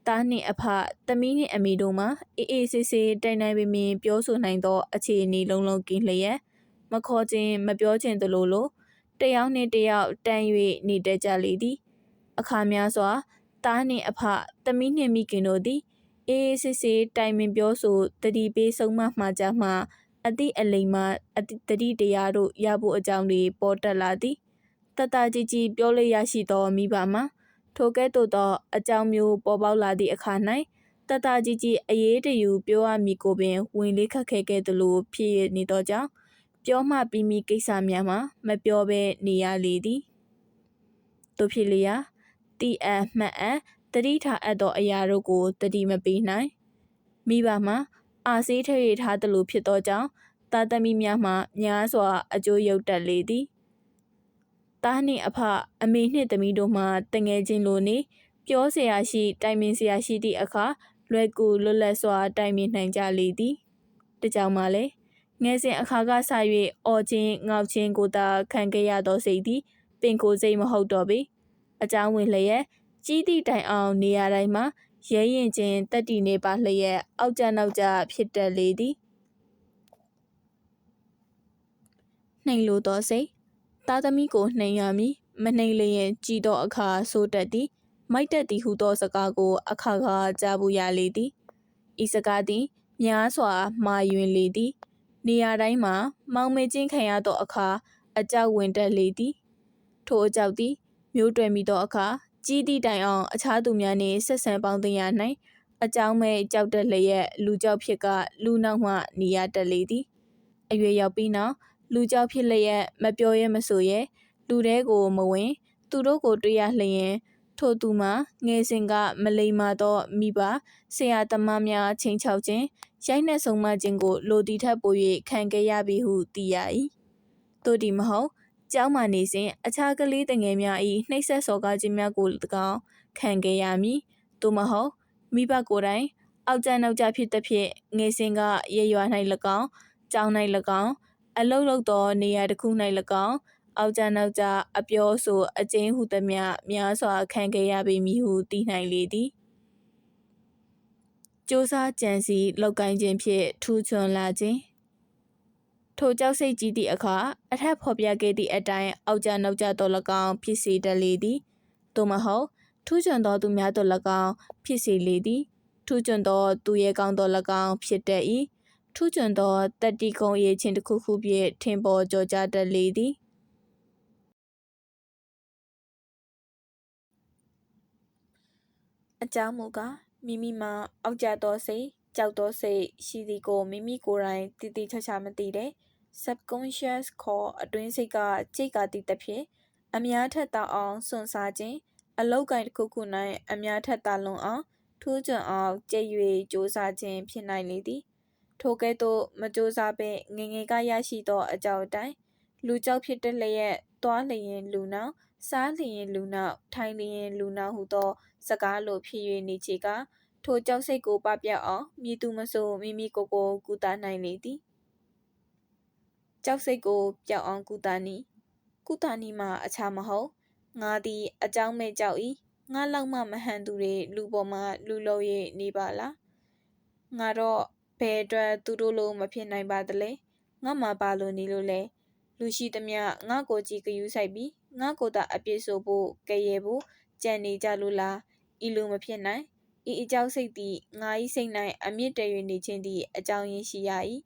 သားနှင့်အဖသမီးနှင့်အမိတို့မှအေးအေးဆေးဆေးတိုင်တိုင်ပင်ပင်ပြောဆိုနိုင်သောအခြေအနေလုံးလုံးကင်းလျက်မခေါ်ခြင်းမပြောခြင်းသလိုလိုတယောက်နှင့်တယောက်တန်း၍နေတတ်ကြလေသည်အခါများစွာသားနှင့်အဖသမီးနှင့်မိခင်တို့သည်အေးအေးဆေးဆေးတိုင်ပင်ပြောဆိုတတိပေးဆုံးမမှာကြမှအသည့်အလိမ္မာတတိတရားတို့ရဖို့အကြောင်းတွေပေါ်တက်လာသည်တတကြီးကြီးပြောလို့ရရှိသောမိဘမှာထိုကဲ့သို့သောအကြောင်းမျိုးပေါ်ပေါက်လာသည့်အခါ၌ တတကြီးကြီးအရေးတယူပြောရမည်ကိုပင်ဝင်လေးခတ်ခဲခဲ့သလိုဖြစ်ရနေသောကြောင့်ပြောမှပြီးမိကိစ္စများမှာမပြောဘဲနေရလေသည်တို့ဖြစ်လျာတီအပ်မှတ်အပ်တတိထားအပ်သောအရာတို့ကိုတတိမပေးနိုင်မိဘမှာအာစေးထည့်ထားသလိုဖြစ်သောကြောင့်သားသမီးများမှများစွာအကျိုးရုပ်တက်လေသည်သားနှင့်အဖအမေနှင့်သမီးတို့မှတငယ်ချင်းလိုနေပြောเสียရှိတိုင်ပင်เสียရှိသည့်အခါလွယ်ကူလွတ်လပ်စွာတိုင်ပင်နိုင်ကြလေသည်တကြောင်မှလည်းငယ်စဉ်အခါကဆ၍အော်ချင်းငေါက်ချင်းကိုသာခံခဲ့ရသောစိတ်သည်ပင်ကိုယ်စိတ်မဟုတ်တော့ပေအကြောင်းဝင်လျက်ကြီးသည့်တိုင်အောင်နေရာတိုင်းမှာရဲရင်ချင်းတက်တီနေပါလျက်အောက်ကျနောက်ကျဖြစ်တတ်လေသည်နှိမ်လိုသောစိတ်သားသမီးကိုနှိမ်ရမည်မနှိမ်လျင်ကြည်သောအခါဆိုးတတ်သည်မိုက်တက်သည်ဟုသောစကားကိုအခါခါကြားဘူးရလေသည်ဤစကားသည်များစွာမာယွင်လေသည်နေရာတိုင်းမှာမောင်မေချင်းခံရသောအခါအကြောက်ဝင်တက်လေသည်ထိုအကြောက်သည်မျိုးတွယ်မိသောအခါကြီးသည့်တိုင်အောင်အခြားသူများနှင့်ဆက်ဆံပေါင်းသင်ရ၌အကြောင်းမဲ့ကြောက်တတ်လျက်လူကြောက်ဖြစ်ကလူနောက်မှနေရတက်လေသည်အရွယ်ရောက်ပြီးနောက်လူကြောက်ဖြစ်လျက်မပြောရဲမဆိုရဲလူတဲကိုမဝင်သူတို့ကိုတွေ့ရလျင်ထိုသူမှာငယ်စဉ်ကမလိမ္မာသောမိဘဆရာသမားများချင်းချောက်ခြင်းရိုက်နှက်ဆုံးမခြင်းကိုလိုတီထက်ပို၍ခံခဲ့ရပြီဟုသိရ၏တို့ဒီမဟုတ်ကျောင်းမှနေစဉ်အခြားကလေးတငယ်များ၏နှိပ်စက်စော်ကားခြင်းများကို၎င်းခံခဲ့ရမည်သို့မဟုတ်မိဘကိုယ်တိုင်အောက်ကျနောက်ကျဖြစ်သည်ဖြင့်ငယ်စဉ်ကရေရွာ၌၎င်းကျောင်း၌၎င်းအလုလုသောနေရာတစ်ခု၌၎င်းအောက်ကျနောက်ကျအပြောဆိုအကျဉ်းဟုသမျှများစွာခံခဲ့ရပေမည်ဟုသိနိုင်လေသည်စ조사ကြံစီလောက်ကိုင်းခြင်းဖြင့်ထူးချွန်လာခြင်းထိုကြောက်စိတ်ကြီးသည့်အခါအထက်ဖော်ပြခဲ့သည့်အတိုင်းအောက်ကျနောက်ကျသော၎င်းဖြစ်စေတတ်လေသည်သို့မဟုတ်ထူးချွန်သောသူများသော၎င်းဖြစ်စေလေသည်ထူးချွန်သောသူရဲကောင်းသော၎င်းဖြစ်တတ်၏ထူးချွန်သောတတိကုံရေးခြင်းတစ်ခုခုဖြင့်ထင်ပေါ်ကြော်ကြားတတ်လေသည်အကြောင်းမူကားမိမိမှာအောက်ကျသောစိတ်ကြောက်သောစိတ်ရှိသည်ကိုမိမိကိုယ်တိုင်တည်တည်ချာချာမသိတဲ့ subconscious ခေါ်အတွင်းစိတ်ကကြိတ်ကတည်သဖြင့်အများထက်သာအောင်စွန့်စားခြင်းအလောက်ကိုင်းတစ်ခုခု၌အများထက်သာလွန်အောင်ထူးချွန်အောင်ကြိတ်၍စ조사ခြင်းဖြစ်နိုင်လေသည်ထိုကဲ့သို့မစ조사ဘဲငယ်ငယ်ကရရှိသောအကြောင်းအတိုင်းလူကြောက်ဖြစ်တတ်လျက်သွားလျင်လူနောက်စားလျင်လူနောက်ထိုင်လျင်လူနောက်ဟုသောစကားလိုဖြစ်၍နေချေကထိုကြောက်စိတ်ကိုပပျောက်အောင်မည်သူမဆိုမိမိကိုယ်ကိုကုသနိုင်လေသည်ကြောက်စိတ်ကိုပျောက်အောင်ကုသနည်းမှာအခြားမဟုတ်ငါသည်အကြောင်းမဲ့ကြောက်၏ငါလောက်မှမဟန်သူတွေလူပေါ်မှာလူလုံး၍နေပါလားငါတော့ဘယ်အတွက်သူတို့လိုမဖြစ်နိုင်ပါသလဲငါမှပါလို့နေလို့လဲလူရှိသမျှငါကိုကြည့်ကယူဆိုင်ပြီးငါကိုသာအပြစ်ဆိုဖို့ကဲရဲဖို့ကြံနေကြလို့လားဤလိုမဖြစ်နိုင်ဤအကြောင်းစိတ်သည်ငါ၏စိတ်၌အမြင့်တည်၍နေခြင်းသည်အကြောင်းရင်းရှိရ၏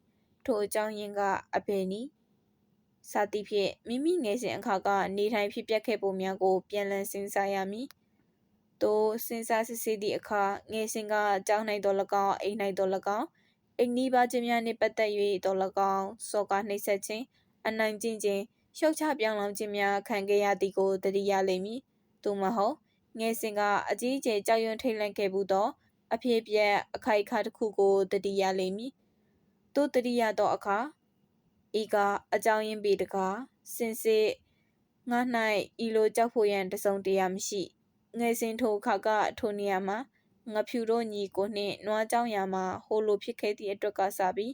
ထိုအကြောင်းရင်းကအဘယ်နည်းစသည်ဖြင့်မိမိငယ်စဉ်အခါကနေထိုင်ဖြစ်ပျက်ခဲ့ပုံများကိုပြန်လည်စဉ်းစားရမည်သို့စဉ်းစားစစ်ဆေးသည့်အခါငယ်စဉ်ကကြောင်း၌တော်၎င်းအိမ်၌တော်၎င်းအိမ်နီးပါးချင်းများနှင့်ပတ်သက်၍တော်၎င်းစော်ကားနှိပ်စက်ခြင်းအနိုင်ကျင့်ခြင်းရှုတ်ချပြောင်းလောင်ခြင်းများခံခဲ့ရသည်ကိုသတိရလိမ့်မည်သို့မဟုတ်ငယ်စဉ်ကအကြီးအကျယ်ကြောက်ရွံ့ထိတ်လန့်ခဲ့မှုသောအဖြစ်အပျက်အခိုက်အခါတစ်ခုကိုသတိရလိမ့်မည်သို့သတိရသောအခါဤကအကြောင်းရင်းပေတကားစင်စစ်ငါ၌ဤလိုကြောက်ဖို့ရန်တစုံတရာမရှိငယ်စဉ်ထိုအခါကထိုနေရာမှာငါဖြူတို့ညီကိုနှင့်နွားကြောင်းရာမှာဟိုလိုဖြစ်ခဲ့သည့်အတွက်ကစားပြီး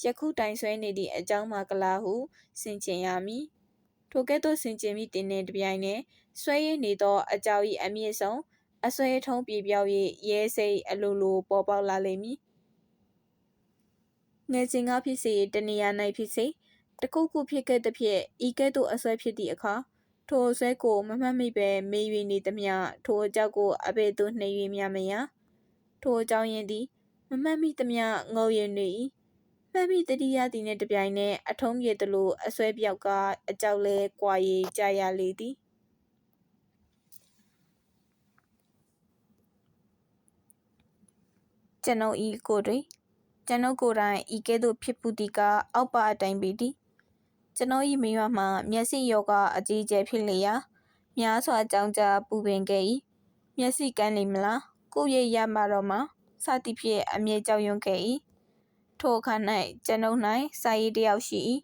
ယခုတိုင်ဆွဲနေသည့်အကြောင်းမှာကလားဟုဆင်ခြင်ရမည်ထိုကဲ့သို့ဆင်ခြင်မိတင်တဲ့တပြိုင်နက်ဆွဲရည်နေသောအကြောင်း၏အမြင့်ဆုံးအဆွဲထုံးပြေပြောက်၍ရဲစိတ်အလိုလိုပေါ်ပေါက်လာလိမ့်မည်ငယ်စဉ်ကဖြစ်စေတနေရာ၌ဖြစ်စေတခုခုဖြစ်ခဲ့သဖြင့်ဤကဲ့သို့အဆွဲဖြစ်သည့်အခါထိုအဆွဲကိုမမှတ်မိပဲမေး၍နေသမျှထိုအကြောက်ကိုအဘယ်သို့နှိမ်၍မျှမရထိုအကြောင်းရင်းသည်မမှတ်မိသမျှငုံရင်နေ၏မှတ်မိတတိယသည်နှင့်တပြိုင်နက်အထုံးပြေသလိုအဆွဲပြောက်ကအကြောက်လဲကွာ၍ကြာရလေသည် ကျွန်ုပ်ဤကိုယ်တွေကျွန်ုပ်ကိုယ်တိုင်ဤကဲ့သို့ဖြစ်ပူသည်ကအောက်ပါအတိုင်းပေသည်ကျွန်ုပ်၏မိမမှာမျက်စိယောဂအကြီးအကျယ်ဖြစ်လျက်များစွာကြောင်းကြပူပင်ခဲ့၏မျက်စိကန်းလေမလားကိုယ့်ရဲ့ရမှာတော့မှစသည်ဖြင့်အမြဲကြောက်ရွံ့ခဲ့၏ထိုအခါ၌ကျွန်ုပ်၌စာရေးတစ်ယောက်ရှိ၏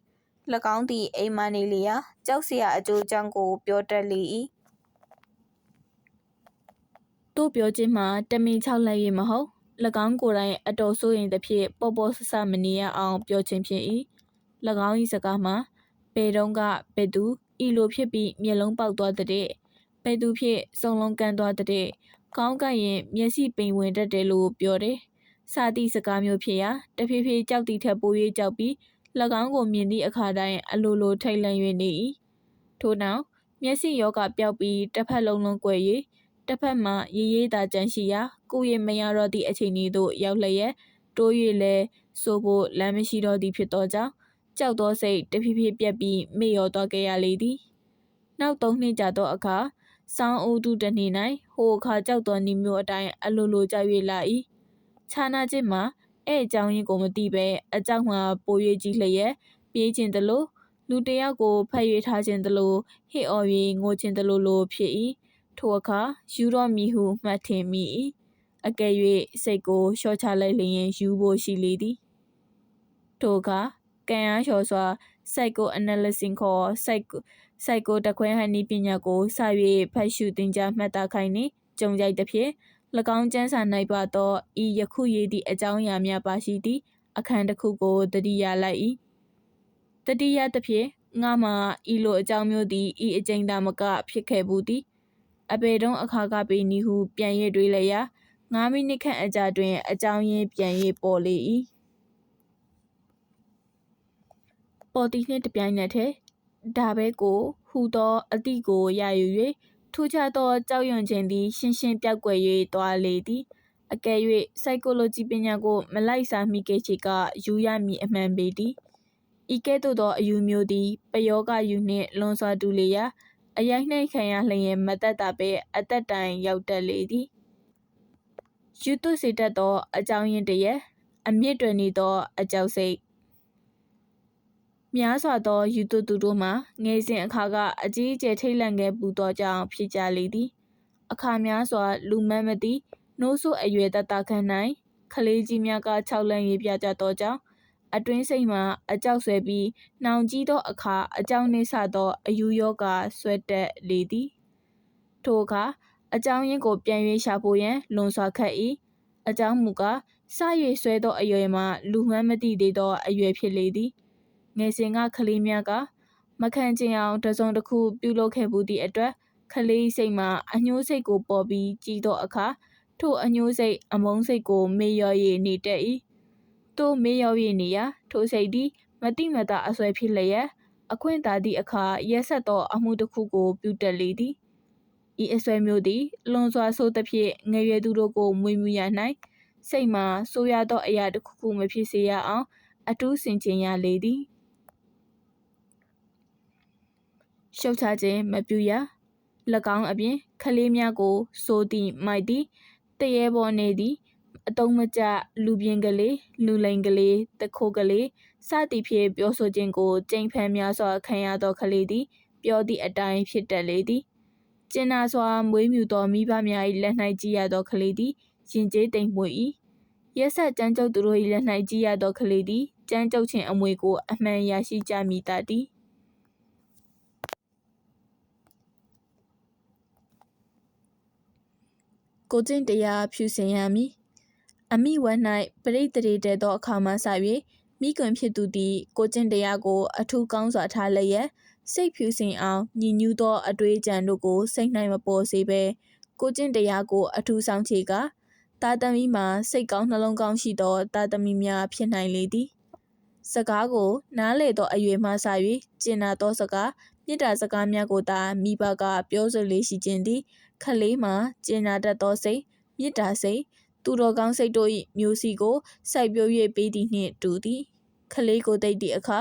၎င်းသည်အိမ်မှနေလျက်ကြောက်စရာအကျိုးအကြောင်းကိုပြောတတ်လေ၏တို့ပြောခြင်းမှာတမင်ချောက်လိုက်၍မဟုတ်၎င်းကိုယ်တိုင်အတော်ဆိုရင်တစ်ဖြစ်ပေါ့ပေါ့ဆဆမနေရအောင်ပြောခြင်းဖြစ်၏၎င်း၏စကားမှာဘယ်တော့ကဘယ်သူဤလိုဖြစ်ပြီးမျက်လုံးပေါက်သွားတဲ့ဘယ်သူဖြစ်စုံလုံးကန်းသွားတဲ့ကောင်းကင်ရင်မျက်စိပိန်ဝင်တတ်တယ်လို့ပြောတယ်စာသည့်စကားမျိုးဖြစ်ရာတဖြည်းဖြည်းကြောက်သည့်ထက်ပို၍ကြောက်ပြီး၎င်းကိုမြင်သည့်အခါတိုင်းအလိုလိုထိတ်လန့်၍နေ၏ထို့နောက်မျက်စိယောဂပျောက်ပြီးတစ်ဖက်လုံးလုံးကွယ်၍တစ်ဖက်မှရေးရေးသာကြန့်ရှိရာကိုယ့်ရဲ့မရတော့သည့်အချိန်ဤသို့ရောက်လျက်တိုး၍လဲဆိုဖို့လမ်းမရှိတော့သည်ဖြစ်သောကြောင့်ကြောက်သောစိတ်တဖြည်းဖြည်းပြက်ပြီးမေ့လျော်သွားခဲ့ရလေသည်နောက်3 နှစ်ကြာသောအခါစောင်းအိုးတူတစ်နေ့၌ဟိုအခါကြောက်သောနီမျိုးအတိုင်းအလိုလိုကြောက်၍လာ၏ခြားနာခြင်းမှာအကြောင်းရင်းကိုမသိဘဲအကြောက်မှပို၍ကြီးလျက်ပြေးခြင်းတလို့လူတစ်ယောက်ကိုဖတ်၍ထားခြင်းတလို့ဟစ်အော်၍ငိုခြင်းတလို့လိုဖြစ်၏ထိုအခါယူတော့မည်ဟုမှတ်ထင်မိ၏အကယ်၍စိတ်ကိုလျှော့ချလိုက်လျင်ယူဖို့ရှိလေသည်ထိုအခါကံအားလျှော်စွာ psychoanalysis ခေါ် psycho တခွဲဟန်နည်းပညာကိုစ၍ဖတ်ရှုသင်ကြားမှတ်သားခိုင်းနှင့်ကြုံကြိုက်သဖြင့်၎င်းကျမ်းစာ၌ပါသောဤယခုရေးသည့်အကြောင်းအရာများပါရှိသည့်အခန်းတစ်ခုကိုသတိရလိုက်၏တတိယသဖြင့်ငါမှာဤလိုအကြောင်းမျိုးသည်ဤအကျဉ်းသာမကဖြစ်ခဲ့ဘူးသည်အဘယ်တုန်းအခါကပေနည်းဟုပြန်၍တွေးလျက်9 မိနစ်ခန့်အကြာတွင်အကြောင်းရင်းပြန်၍ပေါ်လေ၏ပေါ်တီနှင့်တပြိုင်နက်တည်းဒါပဲကိုဟူသောအသည့်ကိုရယူ၍ထူးခြားသောကြောက်ရွံ့ခြင်းသည်ရှင်းရှင်းပြောက်ကွယ်၍သွားလေသည်အကယ်၍ psychology ပညာကိုမလိုက်စားမိခဲ့ချေကယူရမည်အမှန်ပေသည်ဤကဲ့သို့သောအယူမျိုးသည်ပယောဂယူနှင့်လွန်စွာတူလေရာအရိုက်နှိပ်ခံရလျင်မသက်သာပဲအသက်တိုင်ရောက်တတ်လေသည်ယူသွစေတတ်သောအကြောင်းရင်းတရက်အမြင့်တွင်နေသောအကြောက်စိတ်များစွာသောယူသွသူတို့မှာငယ်စဉ်အခါကအကြီးအကျယ်ထိတ်လန့်ခဲ့ပူသောကြောင့်ဖြစ်ကြလေသည်အခါများစွာလူမတ်မသိနှိုးဆိုအရွယ်တတခန်း၌ခလေးကြီးများကခြောက်လန့်၍ပြကြသောကြောင့်အတွင်းစိတ်မှာအကြောက်ဆွဲပြီးနှောင်ကြီးသောအခါအကြောင်းနှင့်စသောအယူယောဂဆွဲတက်လေသည်ထိုအခါအကြောင်းရင်းကိုပြန်၍ရှာဖို့ရန်လွန်စွာခက်၏အကြောင်းမူကားစ၍ဆွဲသောအရွယ်မှာလူမှန်းမသိသေးသောအရွယ်ဖြစ်လေသည်ငယ်စဉ်ကခလေးများကမခံချင်အောင်တစ်စုံတစ်ခုပြုလုပ်ခဲ့ဘူးသည့်အတွက်ခလေးစိတ်မှာအညှိုးစိတ်ကိုပေါ်ပြီးကြီးသောအခါထိုအညှိုးစိတ်အမုန်းစိတ်ကိုမေ့လျော့၍နေတတ်၏သို့မေ့လျော့၍နေရာထိုစိတ်သည်မတိမတာအစွဲဖြစ်လျက်အခွင့်သာသည့်အခါရက်ဆက်သောအမှုတစ်ခုကိုပြုတတ်လေသည်ဤအစွဲမျိုးသည်လွန်စွာဆိုးသဖြင့်ငယ်ရွယ်သူတို့ကိုမွေးမြူရ၌စိတ်မှာဆိုးရသောအရာတစ်ခုခုမဖြစ်စေရအောင်အထူးဆင်ခြင်ရလေသည်ရှုတ်ချခြင်းမပြုရ၎င်းအပြင်ခလေးများကိုစိုးသည်မိုက်သည်တရေပေါ်နေသည်အတုံးမကျလူပြင်းကလေးလူလိန်ကလေးတခိုးကလေးစသည်ဖြင့်ပြောဆိုခြင်းကိုကြိမ်ဖန်များစွာခံရသောခလေးသည်ပြောသည့်အတိုင်းဖြစ်တတ်လေသည်ကျင်နာစွာမွေးမြူသောမိဘများ၏လက်၌ကြည်ရသောခလေးသည်ရင်ကျေးတိမ်မွေ၏ရက်ဆက်ကြမ်းကြုတ်သူတို့၏လက်၌ကြည်ရသောခလေးသည်ကြမ်းကြုတ်ခြင်းအမွေကိုအမှန်ရရှိကြမိတတ်သည်ကိုကျင့်တရားဖြူစင်ရမည်အမိဝတ်၌ပရိသေတည်းသောအခါမှစ၍မိကွင်ဖြစ်သူသည်ကိုကျင့်တရားကိုအထူးကောင်းစွာထားလျက်စိတ်ဖြူစင်အောင်ညီညူးသောအတွေ့အကြံတို့ကိုစိတ်၌မပေါ်စေဘဲကိုကျင့်တရားကိုအထူးဆောင်ချေကသားသမီးမှာစိတ်ကောင်းနှလုံးကောင်းရှိသောသားသမီးများဖြစ်နိုင်လေသည်စကားကိုနားလေသောအရွယ်မှစ၍ကျင့်နာသောစကားမေတ္တာစကားများကိုသာမိဘကပြောဆိုလေရှိခြင်းသည်ခလေးမှာကျင့်နာတတ်သောစိတ်မေတ္တာစိတ်သူတော်ကောင်းစိတ်တို့၏မျိုးစီကိုစိုက်ပျိုး၍ပေးသည်နှင့်တူသည်ခလေးကိုသိသည့်အခါ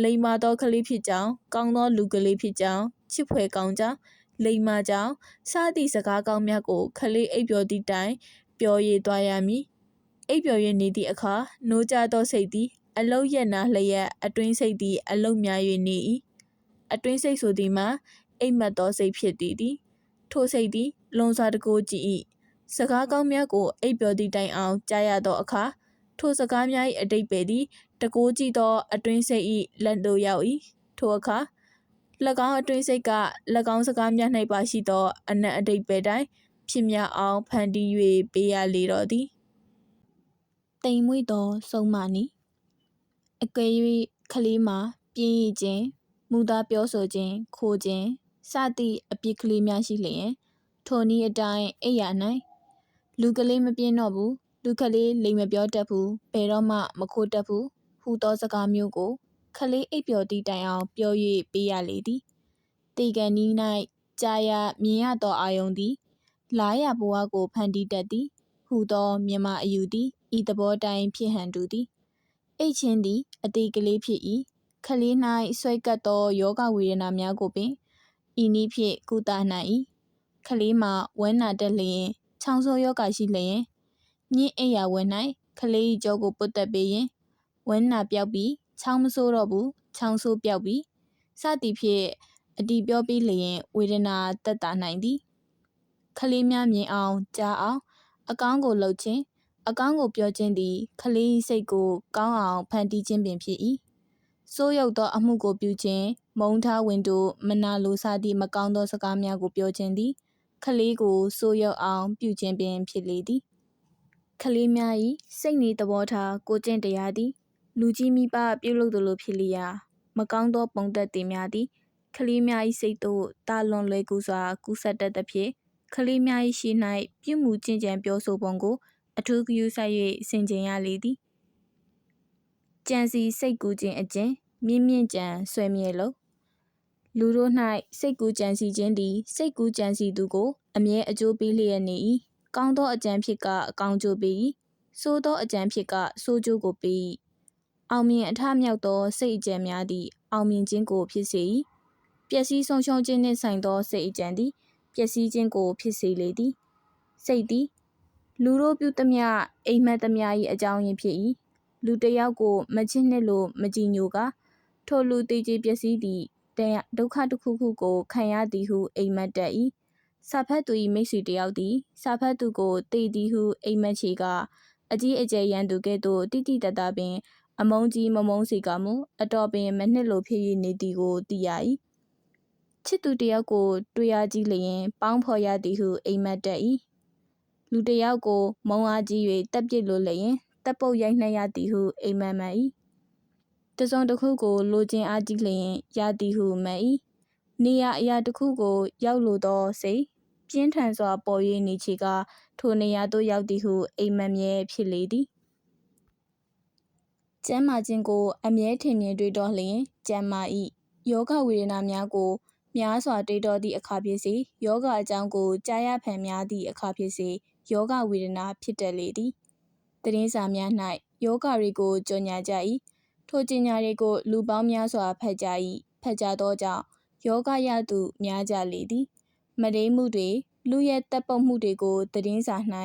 လိမ္မာသောခလေးဖြစ်ကြောင်းကောင်းသောလူကလေးဖြစ်ကြောင်းချစ်ဖွယ်ကောင်းကြောင်းလိမ္မာကြောင်းစသည့်စကားကောင်းများကိုခလေးအိပ်ပျော်သည့်တိုင်ပြောရသွားရမည် အိပ်ပျော်၍နေသည့်အခါနိုးကြသောစိတ်သည်အလုတ်ရက်နာလျက်အတွင်းစိတ်သည်အလုတ်များ၍နေ၏အတွင်းစိတ်ဆိုသည်မှာအိပ်မက်သောစိတ်ဖြစ်သည်ထိုစိတ်သည်လွန်စွာတကိုးကြည့်၏စကားကောင်းများကိုအိပ်ပျော်သည့်တိုင်အောင်ကြားရသောအခါထိုစကားများ၏အတိတ်ပဲသည်တကိုးကြည့်သောအတွင်းစိတ်၏လက်သို့ရောက်၏ထိုအခါ၎င်းအတွင်းစိတ်က၎င်းစကားများ၌ပါရှိသောအနက်အတိတ်ပဲတိုင်ဖြစ်မြောက်အောင်ဖန်တီး၍ပေးရလေတော့သည်တိမ်မွေ့သောဆုံးမနီအကယ်၍ကလေးမှာပြင်းရည်ခြင်းမူသားပြောဆိုခြင်းခိုခြင်းစသည့်အပြစ်ကလေးများရှိလျင်ထိုနည်းအတိုင်းအိပ်ရာ၌လူကလေးမပြင်းတော့ဘူးလူကလေးလိမ်မပြောတတ်ဘူးဘယ်တော့မှမခိုးတတ်ဘူးဟူသောစကားမျိုးကိုကလေးအိပ်ပျော်သည့်တိုင်အောင်ပြော၍ပေးရလေသည်တေကန်နီး၌ကြားရမြင်ရသောအာယုံသည်လားရဘဝကိုဖန်တီးတတ်သည်ဟူသောမြမအယူသည်ဤသဘောတိုင်းဖြစ်ဟန်တူသည်အိတ်ချင်းသည်အသေးကလေးဖြစ်၏ကလေး၌ဆွဲကပ်သောယောဂဝေဒနာများကိုပင်ဤနည်းဖြင့်ကုသနိုင်၏ကလေးမှာဝမ်းနာတတ်လျင်ချောင်းဆိုးယောဂရှိလျင်ညှင်းအိပ်ရာဝန်း၌ကလေး၏ကြောကိုပုတ်တက်ပေးရင်ဝမ်းနာပြောက်ပြီးချောင်းမဆိုးတော့ဘူးချောင်းဆိုးပြောက်ပြီးစသည်ဖြင့်အတီပြောပေးလျင်ဝေဒနာသက်သာနိုင်သည်ကလေးများမြင်အောင်ကြားအောင်အကောင်းကိုလှုပ်ခြင်းအကောင်းကိုပြောခြင်းသည်ကလေး၏စိတ်ကိုကောင်းအောင်ဖန်တီးခြင်းပင်ဖြစ်၏စိုးရုပ်သောအမှုကိုပြုခြင်းမုန်းထားဝင်တို့မနာလိုစသည့်မကောင်းသောစကားများကိုပြောခြင်းသည်ကလေးကိုစိုးရုပ်အောင်ပြုခြင်းပင်ဖြစ်လေသည်ကလေးများ၏စိတ်နေသဘောထားကိုကျင့်တရားသည်လူကြီးမိဘပြုလုပ်သလိုဖြစ်လျာမကောင်းသောပုံသက်သည်များသည်ကလေးများ၏စိတ်သို့တာလွန်လွယ်ကူစွာကူးဆက်တတ်သဖြင့်ကလေးများ၏ရှေ့၌ပြုမှုကျင့်ကြံပြောဆိုပုံကိုအထူးဂရုစိုက်၍ဆင်ခြင်ရလေသည်ကြံစီစိတ်ကူးခြင်းအကျင့်မြင့်မြင့်ကြံဆွဲမြဲလို့လူတို့၌စိတ်ကူးကြံစီခြင်းသည်စိတ်ကူးကြံစီသူကိုအမြဲအကျိုးပေးလျက်နေ၏ကောင်းသောအကြံဖြစ်ကအကောင်းကျိုးပေး၏ဆိုးသောအကြံဖြစ်ကဆိုးကျိုးကိုပေး၏အောင်မြင်အထမြောက်သောစိတ်အကြံများသည်အောင်မြင်ခြင်းကိုဖြစ်စေ၏ပျက်စီးဆုံးရှုံးခြင်းနှင့်ဆိုင်သောစိတ်အကြံသည်ပျက်စီးခြင်းကိုဖြစ်စေလေသည်စိတ်သည်လူတို့ပြုသမျှအိမ်မက်သမျှ၏အကြောင်းရင်းဖြစ်၏လူတစ်ယောက်ကိုမချစ်နှစ်လို့မကြည်ညိုကထိုလူသေကြေပျက်စီးသည့်ဒုက္ခတစ်ခုခုကိုခံရသည်ဟုအိမ်မက်တတ်၏စာဖတ်သူ၏မိတ်ဆွေတစ်ယောက်သည်စာဖတ်သူကိုသေသည်ဟုအိမ်မက်ချေကအကြီးအကျယ်ရန်သူကဲ့သို့တိတိတတ်တာပင်အမုန်းကြီးမမုန်းစေကမူအတော်ပင်မနှစ်လိုဖြစ်၍နေသည်ကိုသိရ၏ချစ်သူတစ်ယောက်ကိုတွေ့ရကြည့်လျင်ပေါင်းဖော်ရသည်ဟုအိမ်မက်တတ်၏လူတစ်ယောက်ကိုမုံအားကြီး၍တက်ပစ်လို့လျင်တပ်ပုတ်ရိုက်နှက်ရသည်ဟုအိမ်မက်မှန်၏တစုံတစ်ခုကိုလိုချင်အားကြီးလျင်ရသည်ဟုမှန်၏နေရအရာတစ်ခုကိုရောက်လိုသောစိတ်ပြင်းထန်စွာပေါ်၍နေချေကထိုနေရာသို့ရောက်သည်ဟုအိမ်မက်မြဲဖြစ်လေသည်ကျမ်းမာခြင်းကိုအမြဲထင်မြင်တွေ့တော့လျင်ကျမ်းမာ၏ယောဂဝေဒနာများကိုများစွာတွေ့တော့သည့်အခါဖြစ်စေယောဂအကြောင်းကိုကြားရဖန်များသည့်အခါဖြစ်စေယောဂဝေဒနာဖြစ်တတ်လေသည်သတင်းစာများ၌ယောဂတွေကိုကြော်ညာကြ၏ထိုကြော်ညာတွေကိုလူပေါင်းများစွာဖတ်ကြ၏ဖတ်ကြသောကြောင့်ယောဂရသူများကြလေသည်မဒိမှုတွေလူရဲ့တပ်ပုတ်မှုတွေကိုသတင်းစာ၌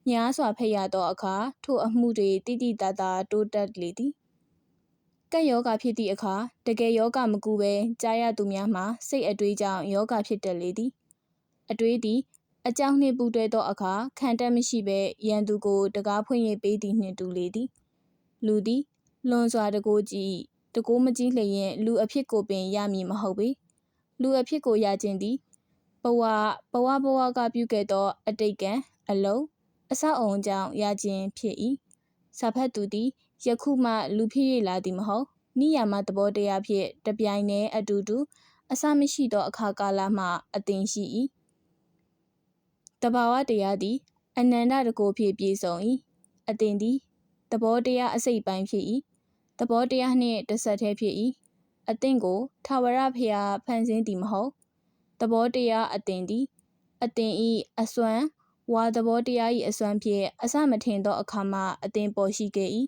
များစွာဖတ်ရသောအခါထိုအမှုတွေတိတိတသာတိုးတက်လေသည်ကပ်ယောဂဖြစ်သည့်အခါတကယ်ယောဂမကူပဲကြားရသူများမှာစိတ်အတွေးကြောင့်ယောဂဖြစ်တတ်လေသည်အတွေးသည်အကြောင်းနှင့်ပူးတွဲသောအခါခံတတ်မရှိဘဲရန်သူကိုတကားဖွင့်၍ပေးသည်နှင့်တူလေသည်လူသည်လွန်စွာတကိုးကြည့်တကိုးမကြည့်လျင်လူအဖြစ်ကိုပင်ရမည်မဟုတ်ပေလူအဖြစ်ကိုရခြင်းသည်ဘဝကပြုခဲ့သောအတိတ်ကံအလုံးအဆောက်အအုံကြောင့်ရခြင်းဖြစ်၏စာဖတ်သူသည်ယခုမှလူဖြစ်၍လာသည်မဟုတ်နိယာမသဘောတရားဖြင့်တပြိုင်တည်းအတူတူအစမရှိသောအခါကာလမှအသင်ရှိ၏တဘာဝတရားသည်အနန္တတကိုဖြင့်ပြည့်စုံ၏အသင်သည်သဘောတရားအစိတ်ပိုင်းဖြစ်၏သဘောတရားနှင့်တစ်ဆက်တည်းဖြစ်၏အသင်ကိုထာဝရဘုရားဖန်ဆင်းသည်မဟုတ်သဘောတရားအသင်သည်အသင်၏အစွမ်းဝါသဘောတရား၏အစွမ်းဖြင့်အစမထင်သောအခါမှအသင်ပေါ်ရှိခဲ့၏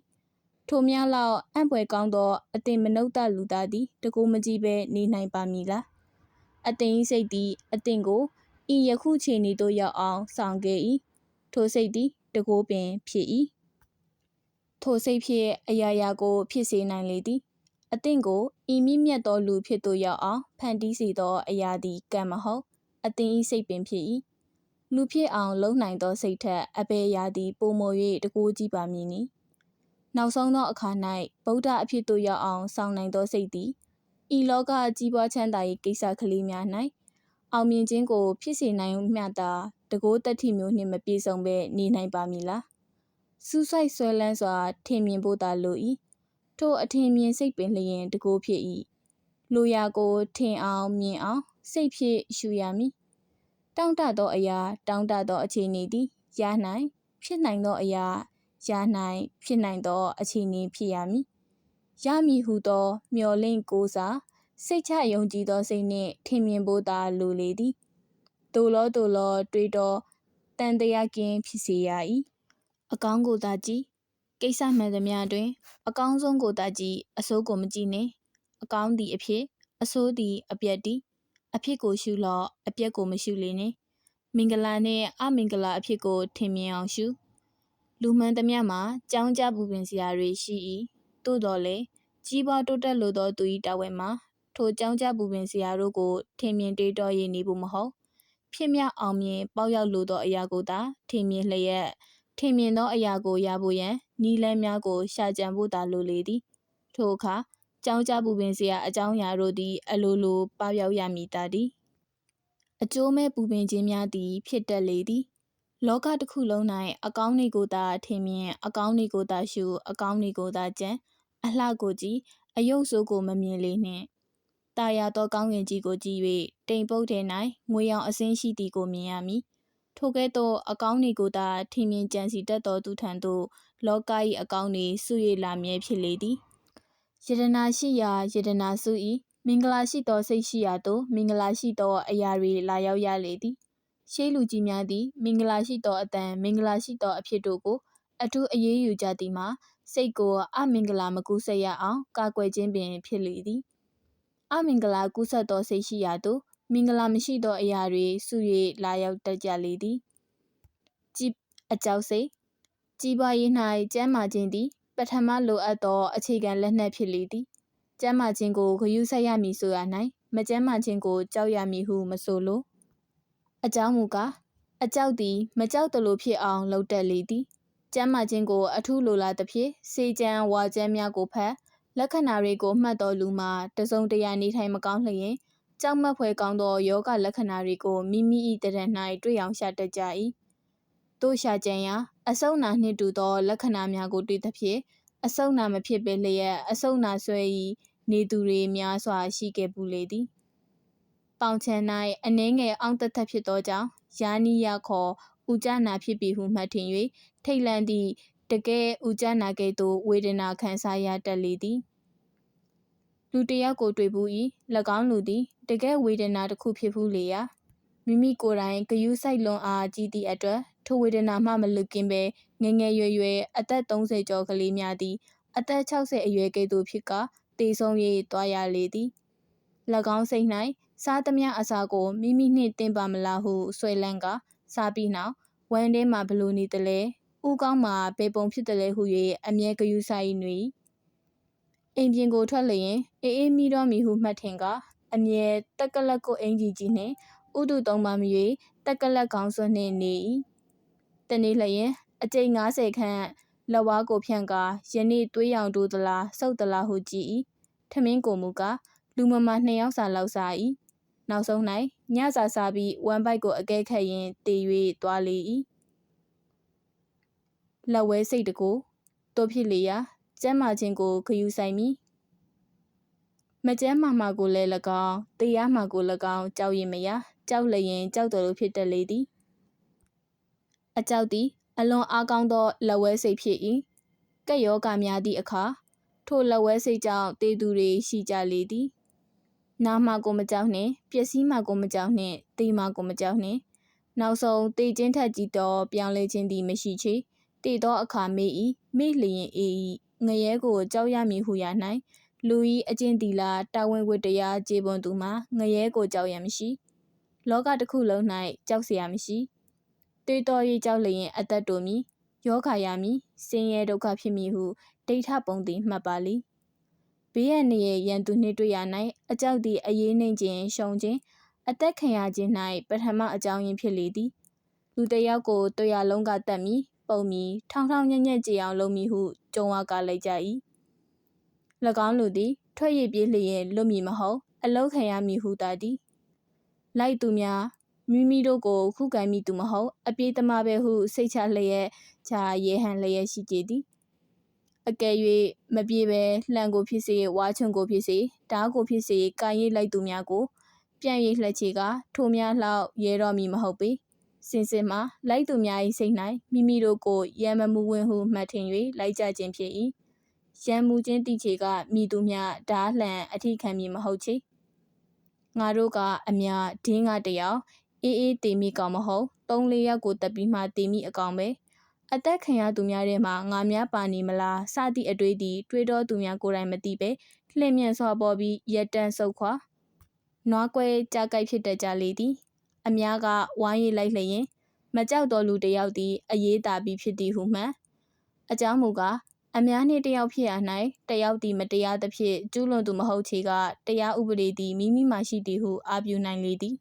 ထိုများလောက်အံ့ဖွယ်ကောင်းသောအသင်မနုဿလူသားသည်တကိုးမကြည့်ဘဲနေနိုင်ပါမည်လားအသင်၏စိတ်သည်အသင်ကိုဤယခုခြေနေသို့ရောက်အောင်ဆောင်ခဲ့၏ထိုစိတ်သည်တကိုးပင်ဖြစ်၏ ထိုစိတ်ဖြင့်အရာရာကိုဖြစ်စေနိုင်လေသည်အသင့်ကိုဤမြင့်မြတ်သောလူဖြစ်သို့ရောက်အောင်ဖန်တီးစေသောအရာသည်ကံမဟုတ်အသင်၏စိတ်ပင်ဖြစ်၏လူဖြစ်အောင်လုံနိုင်သောစိတ်ထက်အဘယ်အရာသည်ပိုမို၍တကိုးကြီးပါမည်နီနောက်ဆုံးသောအခါ၌ဗုဒ္ဓအဖြစ်သို့ရောက်အောင်ဆောင်နိုင်သောစိတ်သည်ဤလောကကြီးပွားချမ်းသာ၏ကိစ္စကလေးများ၌အောင်မြင်ခြင်းကိုဖြစ်စေနိုင်မျှသာတကိုးတတ္ထိမျိုးနှင့်မပြည့်စုံဘဲနေနိုင်ပါမည်လားစူးစိုက်ဆွဲလန်းစွာထင်မြင်ဖို့သာလို၏ထိုအထင်မြင်စိတ်ပင်လျင်တကိုးဖြစ်၏လိုရာကိုထင်အောင်မြင်အောင်စိတ်ဖြင့်ရှုရမည်တောင့်တသောအရာတောင့်တသောအခြေအနေသည်ရနိုင်ဖြစ်နိုင်သောအရာရနိုင်ဖြစ်နိုင်သောအခြေအနေဖြစ်ရမည်ရမည်ဟုသောမျှော်လင့်ကိုးစားစိတ်ချယုံကြည်သောစိတ်နှင့်ထင်မြင်ဖို့သာလိုလေသည်တိုလောတွေးတော်တန်တရားကင်းဖြစ်စေရ၏အကောင်းကိုသာကြည့်ကိစ္စမှန်သမျှတွင်အကောင်းဆုံးကိုသာကြည့်အဆိုးကိုမကြည့်နှင့်အကောင်းသည်အဖြစ်အဆိုးသည်အပျက်တည်းအဖြစ်ကိုရှုလော့အပျက်ကိုမရှုလေနှင့်မင်္ဂလာနှင့်အမင်္ဂလာအဖြစ်ကိုထင်မြင်အောင်ရှုလူမှန်သမျှမှာကြောင်းကြပူပင်စရာတွေရှိ၏သို့တော်လည်းကြီးပွားတိုးတက်လိုသောသူ၏တာဝန်မှာထိုကြောင်းကြပူပင်စရာတို့ကိုထင်မြင်တွေးတောရနေဖို့မဟုတ်ဖြစ်မြောက်အောင်မြင်ပေါက်ရောက်လိုသောအရာကိုသာထင်မြင်လျက်ထင်မြင်သောအရာကိုရဖို့ရန်နီလန်းများကိုရှာကြံဖို့သာလိုလေသည်ထိုအခါကြောင်းကြပူပင်စရာအကြောင်းအရာတို့သည်အလိုလိုပပျောက်ရမည်တာသည်အကျိုးမဲ့ပူပင်ခြင်းများသည်ဖြစ်တတ်လေသည်လောကတစ်ခုလုံး၌အကောင်းတွေကိုသာထင်မြင်အကောင်းတွေကိုသာရှုအကောင်းတွေကိုသာကြံအလှကိုကြည့်အယုတ်ဆိုးကိုမမြင်လေနှင့်တာယာသောကောင်းကင်ကြီးကိုကြည့်၍တိမ်ပုတ်ထဲ၌ငွေရောင်အစင်းရှိသည်ကိုမြင်ရမည်ထိုကဲ့သို့အကောင်းတွေကိုသာထင်မြင်ကြံစီတတ်သောသူထံသို့လောက၏အကောင်းတွေဆု၍လာမြဲဖြစ်လေသည်ယတနာရှိရာယတနာစု၏မင်္ဂလာရှိသောစိတ်ရှိရာသို့မင်္ဂလာရှိသောအရာတွေလာရောက်ရလေသည်ရှေးလူကြီးများသည်မင်္ဂလာရှိသောအတန်မင်္ဂလာရှိသောအဖြစ်တို့ကိုအထူးအရေးယူကြသည်မှာစိတ်ကိုအမင်္ဂလာမကူးဆက်ရအောင်ကာကွယ်ခြင်းပင်ဖြစ်လေသည်အမင်္ဂလာကူးဆက်သောစိတ်ရှိရာသို့မင်္ဂလာမရှိသောအရာတွေဆု၍လာရောက်တတ်ကြလေသည်အကြောက်စိတ်ကြီးပွားရေး၌ကျမ်းမာခြင်းသည်ပထမလိုအပ်သောအခြေခံလက်နက်ဖြစ်လေသည်ကျမ်းမာခြင်းကိုဂရုစိုက်ရမည်ဆိုရ၌မကျမ်းမာခြင်းကိုကြောက်ရမည်ဟုမဆိုလိုအကြောင်းမူကားအကြောက်သည်မကြောက်တလို့ဖြစ်အောင်လုပ်တတ်လေသည်ကျမ်းမာခြင်းကိုအထူးလိုလားသဖြင့်စေချမ်းဝါကျမ်းများကိုဖတ်လက္ခဏာတွေကိုမှတ်တော်လူမှာတစုံတရာနေထိုင်မကောင်းလျင်ကြောက်မက်ဖွယ်ကောင်းသောယောဂလက္ခဏာတွေကိုမိမိ၏တရဏ၌တွေ့အောင်ရှာတတ်ကြ၏တို့ရှာကြံရာအဆုတ်နာနှင့်တူသောလက္ခဏာများကိုတွေ့သဖြင့်အဆုတ်နာမဖြစ်ပေလျက်အဆုတ်နာဆွဲ၏နေသူတွေများစွာရှိခဲ့ပူလေသည်ပေါင်ချန်၌အနှဲငယ်အောင့်တက်ဖြစ်သောကြောင့်ယာနီယခေါ်ဥကြနာဖြစ်ပြီဟုမှတ်ထင်၍ထိတ်လန့်သည့်တကယ်ဥကြနာကဲ့သို့ဝေဒနာခံစားရတတ်လေသည်လူတစ်ယောက်ကိုတွေ့ဘူး၏၎င်းလူသည်တကယ်ဝေဒနာတစ်ခုဖြစ်ဖူးလေရာမိမိကိုယ်တိုင်ဂရုစိုက်လွန်အားကြီးသည့်အတွက်ထိုဝေဒနာမှမလွတ်ကင်းပဲငယ်ငယ်ရွယ်အသက်30ကျော်ကလေးများသည်အသက်60အရွယ်ကဲ့သို့ဖြစ်ကတေဆုံး၍သွားရလေသည်၎င်းစိတ်၌စားသမျှအစာကိုမိမိနှင့်တင်ပါမလားဟုဆွဲလန်းကစားပြီးနောက်ဝမ်းထဲမှာဘလို့နေသလဲဥကောင်းမှာဘယ်ပုံဖြစ်သလဲဟု၍အမြဲဂရုစိုက်နေအိမ်ပြင်ကိုထွက်လျင်အေးမိတော့မီဟုမှတ်ထင်ကအမြဲတက်ကလက်ကိုအင်ကြီးကြီးနှင့်ဥတုသုံးပါမ၍တက်ကလက်ခေါင်းစွပ်နှင့်နေ၏တနေ့လျင်အကျိန်90ခန့်လက်ဝါးကိုဖြန့်ကာယနေ့သွေးရောင်တိုးသလားစုပ်သလားဟုကြည့်၏ထမင်းကိုမူကားလူမမာ2ယောက်စာလောက်စား၏နောက်ဆုံး၌ညစာစားပြီးဝမ်းပိုက်ကိုအကဲခတ်ရင်းတေ၍သွားလေ၏လက်ဝဲစိတ်တကိုတို့ဖြစ်လေရာကျမ်းမာခြင်းကိုဂရုစိုက်မည်မကျမ်းမာကိုလည်း၎င်းတရားမှာကို၎င်းကြောက်ရင်မရကြောက်လျင်ကြောက်တော်လို့ဖြစ်တတ်လေသည်အကြောက်သည်အလွန်အားကောင်းသောလက်ဝဲစိတ်ဖြစ်၏ကက်ယောဂများသည့်အခါထိုလက်ဝဲစိတ်ကြောင့်တေသူတွေရှိကြလေသည်နာမှာကိုမကြောက်နှင့်ပျက်စီးမှာကိုမကြောက်နှင့်တေမှာကိုမကြောက်နှင့်နောက်ဆုံးတေခြင်းထက်ကြီးသောပြောင်းလဲခြင်းသည်မရှိချေတေသောအခါမေ့၏မေ့လျင်အေး၏ငရဲကိုကြောက်ရမည်ဟုရာ၌လူ၏အကျင့်တီလာတာဝန်ဝတ္တရားကျေပွန်သူမှာငရဲကိုကြောက်ရမရှိလောကတစ်ခုလုံး၌ကြောက်เสียမရှိတွေးတော်၍ကြောက်လျင်အသက်တိုမီ ယောဂရမည်ဆင်းရဲဒုက္ခဖြစ်မည်ဟုဒိဋ္ဌပုံသည်မှတ်ပါလိဘေးရန်နေရန်သူနှင့်တွေ့ရ၌အကြောက်သည်အရေးနှိမ့်ခြင်းရှုံခြင်းအသက်ခံရခြင်း၌ပထမအကြောင်းရင်းဖြစ်လေသည်လူတစ်ယောက်ကိုတွေ့ရလုံးကတတ်မည်ပုံမည်ထောင်ထောင်ညက်ညက်ကြည်အောင်လုပ်မည်ဟုကြုံဝါကလိုက်ကြ၏၎င်းလူသည်ထွက်ရည်ပြေးလျင်လွတ်မည်မဟုတ်အလောက်ခံရမည်ဟုသာသည်လိုက်သူများမိမိတို့ကိုခုခံမိသူမဟုတ်အပြေးသမားပဲဟုစိတ်ချလျက်ချာရေဟန်လျက်ရှိကြသည်အကယ်၍မပြေပဲလှံကိုဖြစ်စေဝါချွန်ကိုဖြစ်စေဓားကိုဖြစ်စေကာရိတ်လိုက်သူများကိုပြန်၍လှက်ချေကထိုများလောက်ရဲတော်မီမဟုတ်ပေစင်စစ်မှာလိုက်သူများ၏စိတ်၌မိမိတို့ကိုရံမမှုဝင်ဟုမှတ်ထင်၍လိုက်ကြခြင်းဖြစ်၏ရံမှုခြင်းတိချေကမိသူများဓားလှံအထိခံမည်မဟုတ်ချေငါတို့ကအများဒင်းကတယောက်အေးအေးတေမိကောင်မဟုတ်3-4ယောက်ကိုတက်ပြီးမှတေမိအကောင်ပဲအသက်ခံရသူများထဲမှာငါများပါနေမလားစသည့်အတွေ့သည်တွေးတော်သူများကိုယ်တိုင်မသိပဲလှည့်မြန်စွာပေါ်ပြီးရက်တန်းဆုတ်ခွာနွားကွဲကြကြိုက်ဖြစ်တတ်ကြလေသည်အများကဝိုင်းရည်လိုက်လျင်မကြောက်တော်လူတစ်ယောက်သည်အရေးတာပြီးဖြစ်သည်ဟုမှန်အကြောင်းမူကားအများနှင့်တစ်ယောက်ဖြစ်ရ၌တစ်ယောက်သည်မတရားသဖြင့်ကျူးလွန်သူမဟုတ်ချေကတရားဥပဒေသည်မိမိမှရှိသည်ဟုအာပြုနိုင်လေသည်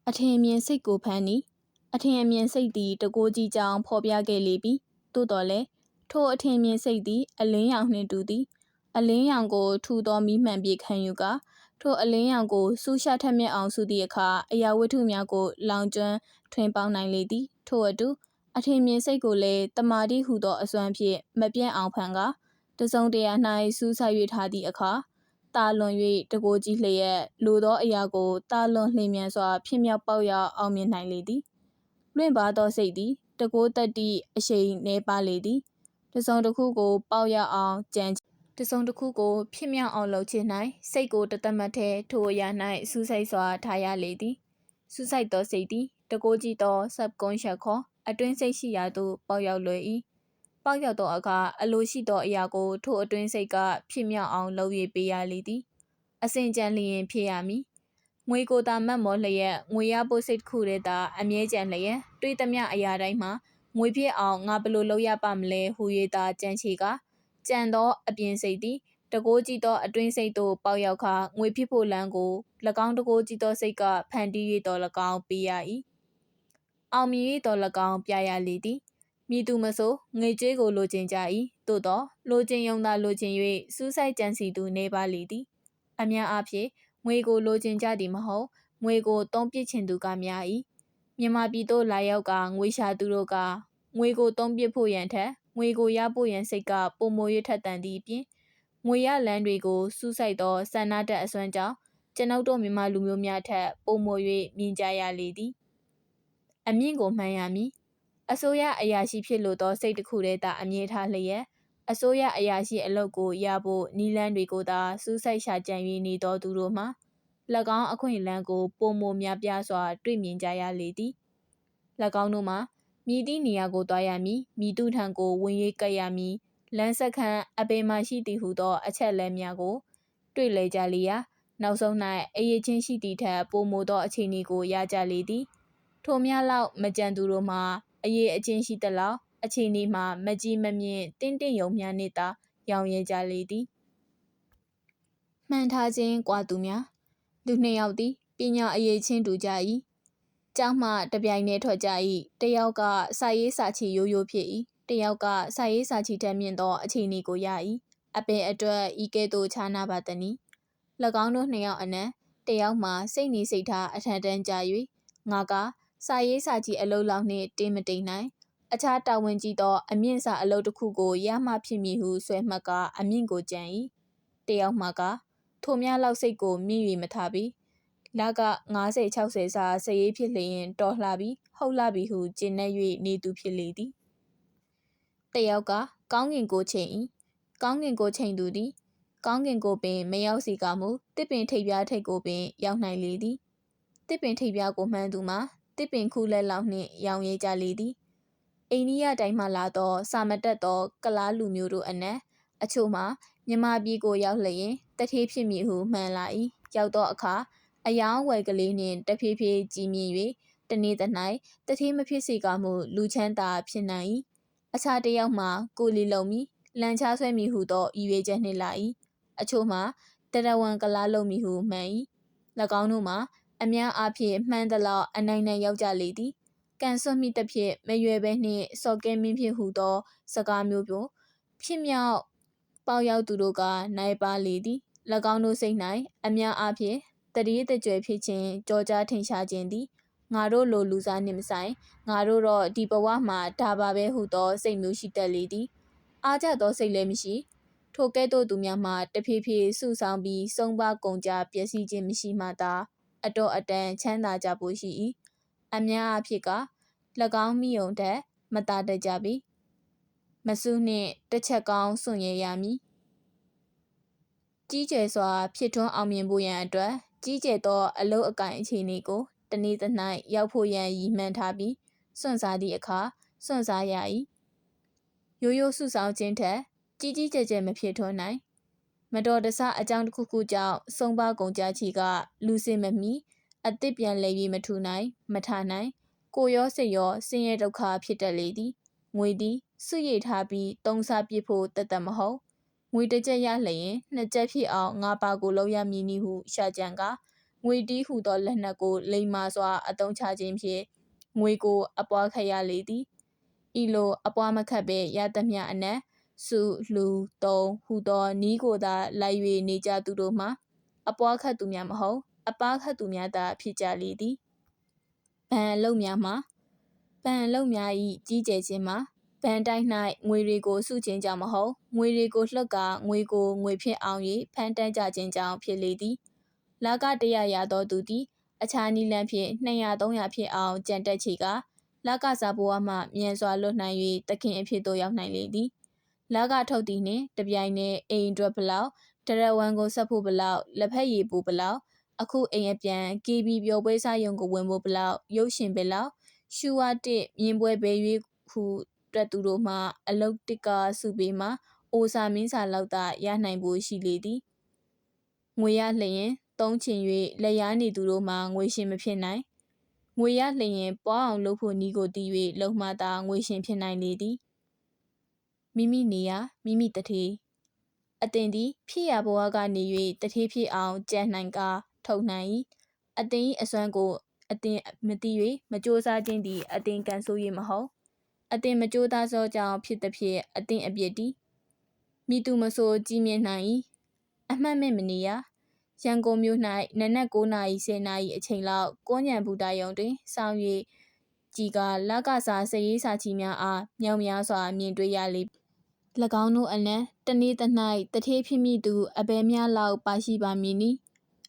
အထင်အမြင်စိတ်ကိုဖန်နီအထင်အမြင်စိတ်သည်တကိုးကြီးကြောင်ဖော်ပြခဲ့လေပြီသို့တော်လည်းထိုအထင်အမြင်စိတ်သည်အလင်းရောင်နှင့်တူသည်အလင်းရောင်ကိုထူသောမီးမှန်ပြေခံယူကာထိုအလင်းရောင်ကိုစူးရှထက်မြက်အောင်စုသည့်အခါအရာဝတ္ထုများကိုလောင်ကျွမ်းထွင်ပေါင်းနိုင်လေသည်ထို့အတူအထင်မြင်စိတ်ကိုလည်းတမာတိဟုသောအစွမ်းဖြင့်မပြတ်အောင်ဖန်ကာတစုံတရာ၌စူးစိုက်၍ထားသည့်အခါတာလွန်၍တကိုးကြီးလျက်လိုသောအရာကိုတာလွန်လျင်မြန်စွာဖြစ်မြောက်ပေါက်ရောက်အောင်မြင်နိုင်လေသည်လွင့်ပါသောစိတ်သည်တကိုးတတ္တိအရှိန်နှဲပါလေသည်တစုံတစ်ခုကိုပေါက်ရောက်အောင်ကြံတစုံတစ်ခုကိုဖြစ်မြောက်အောင်လုပ်ခြင်း၌စိတ်ကိုတသက်မှတ်ထဲထိုအရာ၌စူးစိုက်စွာထားရလေသည်စူးစိုက်သောစိတ်သည်တကိုးကြီးသော subconscious ခေါ်အတွင်းစိတ်ရှိရာသို့ပေါက်ရောက်လွယ်၏ပေါက်ရောက်သောအခါအလိုရှိသောအရာကိုထိုအတွင်းစိတ်ကဖြစ်မြောက်အောင်လုပ်၍ပေးရလေသည်အစဉ်ကြံလျင်ဖြစ်ရမည်ငွေကိုသာမတ်မော်လျက်ငွေရဖို့စိတ်တစ်ခုတည်းသာအမြဲကြံလျက်တွေးသမျှအရာတိုင်းမှာငွေဖြစ်အောင်ငါဘလို့လုပ်ရပါမလဲဟူ၍သာကြံချေကကြံသောအပြင်စိတ်သည်တကိုးကြည့်သောအတွင်းစိတ်သို့ပေါက်ရောက်ခါငွေဖြစ်ဖို့လမ်းကို၎င်းတကိုးကြည့်သောစိတ်ကဖန်တီး၍တော်၎င်းပေးရ၏အောင်မြင်၍တော်၎င်းပြရလေသည်မည်သူမဆိုငွေကြေးကိုလိုချင်ကြ၏သို့သောလိုချင်ယုံသာလိုချင်၍စူးစိုက်ကြံစီသူနေပါလေသည်အများအားဖြင့်ငွေကိုလိုချင်ကြသည်မဟုတ်ငွေကိုသုံးပစ်ချင်သူကများ၏မြန်မာပြည်သို့လာရောက်ကငွေရှာသူတို့ကငွေကိုသုံးပစ်ဖို့ရန်ထက်ငွေကိုရဖို့ရန်စိတ်ကပိုမို၍ထက်သန်သည့်အပြင်ငွေရလန်းတွေကိုစူးစိုက်သောဆန္ဒတက်အစွမ်းကြောင့်ကျွန်ုပ်တို့မြန်မာလူမျိုးများထက်ပိုမို၍မြင်ကြရလေသည်အမြင့်ကိုမှန်းရမည်အစိုးရအရာရှိဖြစ်လို့သောစိတ်တစ်ခုတည်းသာအမြဲထားလျက်အစိုးရအရာရှိအလုပ်ကိုရဖို့နီလန်းတွေကိုသာစူးစိုက်ရှာကြံ၍နေသောသူတို့မှာ၎င်းအခွင့်အလမ်းကိုပိုမိုများပြားစွာတွေ့မြင်ကြရလေသည်၎င်းတို့မှာမြည်သည့်နေရာကိုသွားရမည်မြည်သူထံကိုဝင်၍ကပ်ရမည်လမ်းဆက်ခန့်အပေမှရှိသည်ဟုသောအချက်လက်များကိုတွေ့လေကြလျာနောက်ဆုံး၌အရေးချင်းရှိသည့်ထက်ပိုမိုသောအခြေအနေကိုရကြလေသည်ထိုများလောက်မကြံသူတို့မှာအရေးအချင်းရှိသလောက်အခြေအနေမှာမကြီးမမြင့်တင့်တင့်ယုံများနှင့်သာရောင်ရဲကြလေသည်မှန်ထားခြင်းကွာသူများလူနှစ်ယောက်သည်ပညာအရေးချင်းတူကြ၏ကျောင်းမှတပြိုင်တည်းထွက်ကြ၏တယောက်ကစာရေးစာချီရိုးရိုးဖြစ်၏တယောက်ကစာရေးစာချီထက်မြင့်သောအခြေအနေကိုရ၏အပင်အတွက်ဤကဲ့သို့ခြားနာပါသည်နီ၎င်းတို့နှစ်ယောက်အနက်တယောက်မှာစိတ်နေစိတ်ထားအထက်တန်းကြ၍ငါကစာရေးစာချီအလုပ်လောက်နှင့်တင်းမတိမ်နိုင်အခြားတာဝန်ကြီးသောအမြင့်စာအလုပ်တစ်ခုကိုရမှဖြစ်မည်ဟုဆွဲမှတ်ကအမြင့်ကိုကြံ၏တယောက်မှကထိုများလောက်စိတ်ကိုမြင့်၍မထားပြီလက50-60စာစရေးဖြစ်လျင်တော်လှပြီဟုတ်လှပြီဟုကျင်နေ၍နေသူဖြစ်လေသည်တယောက်ကကောင်းကင်ကိုချိန်၏ကောင်းကင်ကိုချိန်သူသည်ကောင်းကင်ကိုပင်မရောက်စီကမူတစ်ပင်ထိပ်ပြားထိပ်ကိုပင်ရောက်နိုင်လေသည်တစ်ပင်ထိပ်ပြားကိုမှန်းသူမှာတစ်ပင်ခုလက်လောက်နှင့်ရောင်ရဲကြလေသည်အိန္ဒိယတိုင်းမှလာသောစာမတက်သောကလားလူမျိုးတို့အနက်အချို့မှာမြန်မာပြည်ကိုရောက်လျင်တထေးဖြစ်မည်ဟုမှန်လာ၏ရောက်သောအခါအယောင်ဝယ်ကလေးနှင့်တဖြည်းဖြည်းကြီးမြင့်၍တနေ့သ၌တထေးမဖြစ်စေကမူလူချမ်းသာဖြစ်နိုင်၏ အခြားတစ်ယောက်မှာကိုလီလုံမီလန်ချဆွဲမီဟုသောဤရွေချက်နှင့်လာ၏အချို့မှာတရဝံကလားလုံမီဟုမှန်၏၎င်းတို့မှာအများအားဖြင့်မှန်သလောက်အနိုင်နိုင်ယောက်ျားလေသည်ကန်ဆွတ်မိသဖြင့်မရွယ်ပဲနှင့်စော်ကဲမင်းဖြစ်ဟုသောစကားမျိုးပြောဖြစ်မြောက်ပေါရောက်သူတို့ကနိုင်ပါလေသည်၎င်းတို့စိတ်၌အများအားဖြင့်တရေတကြွယ်ဖြစ်ခြင်းကြောကြားထင်ရှားခြင်းသည်ငါတို့လိုလူစားနှင့်မဆိုင်ငါတို့တော့ဒီဘဝမှာဒါပါပဲဟုသောစိတ်မျိုးရှိတတ်လေသည်အားကြသောစိတ်လည်းမရှိထိုကဲ့သို့သူများမှတဖြည်းဖြည်းစုဆောင်ပြီးဆုံးပါကုန်ကြပျက်စီးခြင်းမရှိမှသာအတော်အတန်ချမ်းသာကြဖို့ရှိ၏အများအားဖြင့်က၎င်းမိယုံထက်မသာတတ်ကြပြီမဆုနှင့်တစ်ချက်ကောင်းစွန့်ရရမည်ကြီးကျယ်စွာဖြစ်ထွန်းအောင်မြင်ဖို့ရန်အတွက်ကြီးကျယ်သောအလုပ်အကန့်အခြေအနေကိုတနေ့တစ်၌ရောက်ဖို့ရန်ရည်မှန်းထားပြီးစွန့်စားသည့်အခါစွန့်စားရ၏ရိုးရိုးစုဆောင်ခြင်းထက်ကြီးကြီးကျယ်ကျယ်မဖြစ်ထွန်းနိုင်မတော်တဆအကြောင်းတစ်ခုခုကြောင့်ဆုံးပါကုန်ကြချီကလူစင်မမီအသစ်ပြန်လဲပြီးမထူနိုင်မထနိုင်ကိုရောစိတ်ရောဆင်းရဲဒုက္ခဖြစ်တတ်လေသည်ငွေသည်စုရိတ်ထားပြီးသုံးစားပြစ်ဖို့တတ်မဟုတ်ငွေတစ်ကြက်ရလျင်နှစ်ကြက်ဖြစ်အောင်ငါပါကိုလောက်ရမည်နည်းဟုရှာကြံကငွေတီးဟုသောလက်နက်ကိုလိမ္မာစွာအသုံးချခြင်းဖြင့်ငွေကိုအပွားခတ်ရလေသည်ဤလိုအပွားမခတ်ပဲရသမျှအနက်စုလူသုံးဟုသောနီးကိုသာလိုက်၍နေကြသူတို့မှာအပွားခတ်သူများမဟုတ်အပားခတ်သူများသာဖြစ်ကြလေသည်ဘဏ်အလုပ်များမှာဘဏ်အလုပ်များ၏ကြီးကျယ်ခြင်းမှာဘဏ်တိုင်း၌ငွေတွေကိုစုခြင်းကြောင့်မဟုတ်ငွေတွေကိုလှုပ်ကာငွေကိုငွေဖြစ်အောင်၍ဖန်တန်းကြခြင်းကြောင့်ဖြစ်လေသည်လာက100ရသောသူသည်အခြားနည်းလမ်းဖြင့်200-300ဖြစ်အောင်ကြံတက်ချေကလာကစားဘဝမှမြန်စွာလွတ်နိုင်၍တခင်အဖြစ်သို့ရောက်နိုင်လေသည်လာကထုတ်သည်နှင့်တပြိုင်နက်အိမ်အတွက်ဘလောက်တရဝံကိုဆက်ဖို့ဘလောက်လက်ဖက်ရည်ပူဘလောက်အခုအိမ်အပြန် KB ပျော်ပွဲစားရုံကိုဝင်ဖို့ဘလောက်ရုပ်ရှင်ဘလောက်ရှူဝါတစ်မြင်းပွဲပဲ၍ဟုတွက်သူတို့မှအလုတ်တစ်ကစုပေးမှအိုစာမင်းစာလောက်သာရနိုင်ဖို့ရှိလေသည်ငွေရလျင်သုံးချင်၍လက်ရနေသူတို့မှငွေရှင်မဖြစ်နိုင်ငွေရလျင်ပွားအောင်လုပ်ဖို့နီးကိုတည်၍လုံမှသာငွေရှင်ဖြစ်နိုင်လေသည်မိမိနေရာမိမိတထေးအသင်သည်ဖြစ်ရဘဝကနေ၍တထေးဖြစ်အောင်ကြံနိုင်ကာထုတ်နိုင်၏အသင်၏အစွမ်းကိုအသင်မသိ၍မကြိုးစားခြင်းသည်အသင်ကန်ဆိုး၍မဟုတ်အသင်မကြိုးစားသောကြောင့်ဖြစ်သည်ဖြင့်အသင်အပြစ်သည်မိသူမဆိုကြီးမြင့်နိုင်၏အမှတ်မဲ့မနေရရန်ကုန်မြို့၌နနက်9နာရီ10နာရီအချိန်လောက်ကိုညံဘူတာယုံတွင်စောင့်၍ကြီးကလကစားစရေးစာချီများအားမြောင်များစွာမြင်တွေ့ရလေ၎င်းတို့အနက်တနေ့တစ်၌တထေးဖြစ်မိသူအဘယ်များလောက်ပါရှိပါမည်နည်း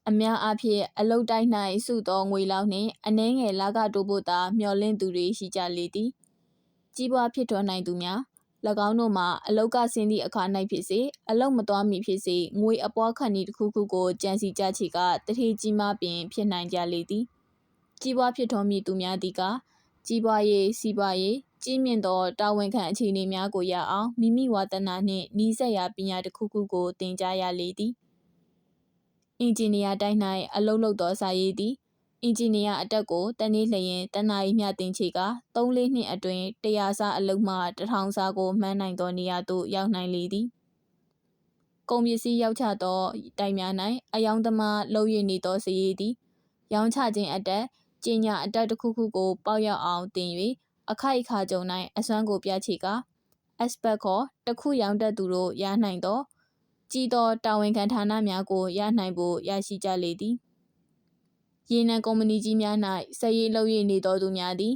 အများအားဖြင့်အလုတ်တိုင်း၌စုသောငွေလောက်နှင့်အနှဲငယ်လကတိုးဖို့သာမျှော်လင့်သူတွေရှိကြလေသည်ကြီးပွားဖြစ်ထွန်းနိုင်သူများ၎င်းတို့မှာအလုတ်ကဆင်းသည့်အခါ၌ဖြစ်စေအလုတ်မသွားမီဖြစ်စေငွေအပွားခန့်ဤတစ်ခုခုကိုကြံစီကြချေကတထေးကြီးမှပင်ဖြစ်နိုင်ကြလေသည်ကြီးပွားဖြစ်ထွန်းမည်သူများသည်ကကြီးပွားရေးစီးပွားရေးကြီးမြင့်သောတာဝန်ခံအခြေအနေများကိုရအောင်မိမိဝါသနာနှင့်နီးစပ်ရာပညာတစ်ခုခုကိုသင်ကြားရလေသည်အင်ဂျင်နီယာတိုင်း၌အလုပ်လုပ်သောစာရေးသည်အင်ဂျင်နီယာအတက်ကိုတနေ့လျင်တနာရီမျှသင်ချေက3-4နှစ်အတွင်း100စားအလုပ်မှ1000စားကိုမှန်းနိုင်သောနေရာသို့ရောက်နိုင်လေသည်ကုန်ပစ္စည်းရောက်ချသောတိုက်များ၌အယောင်သမားလုပ်ရနေသောစရေးသည်ရောင်းချခြင်းအတက်ကျင်းညာအတက်တစ်ခုခုကိုပေါက်ရောက်အောင်တင်၍အခိုက်အခါကြုံ၌အစွမ်းကိုပြချေက expert ခေါ်တစ်ခုရောင်းတတ်သူတို့ရနိုင်သောကြီးသောတာဝန်ခံဌာနများကိုရနိုင်ဖို့ရရှိကြလေသည်ရေနံကုမ္ပဏီကြီးများ၌စက်ရေးလုပ်ရနေသောသူများသည်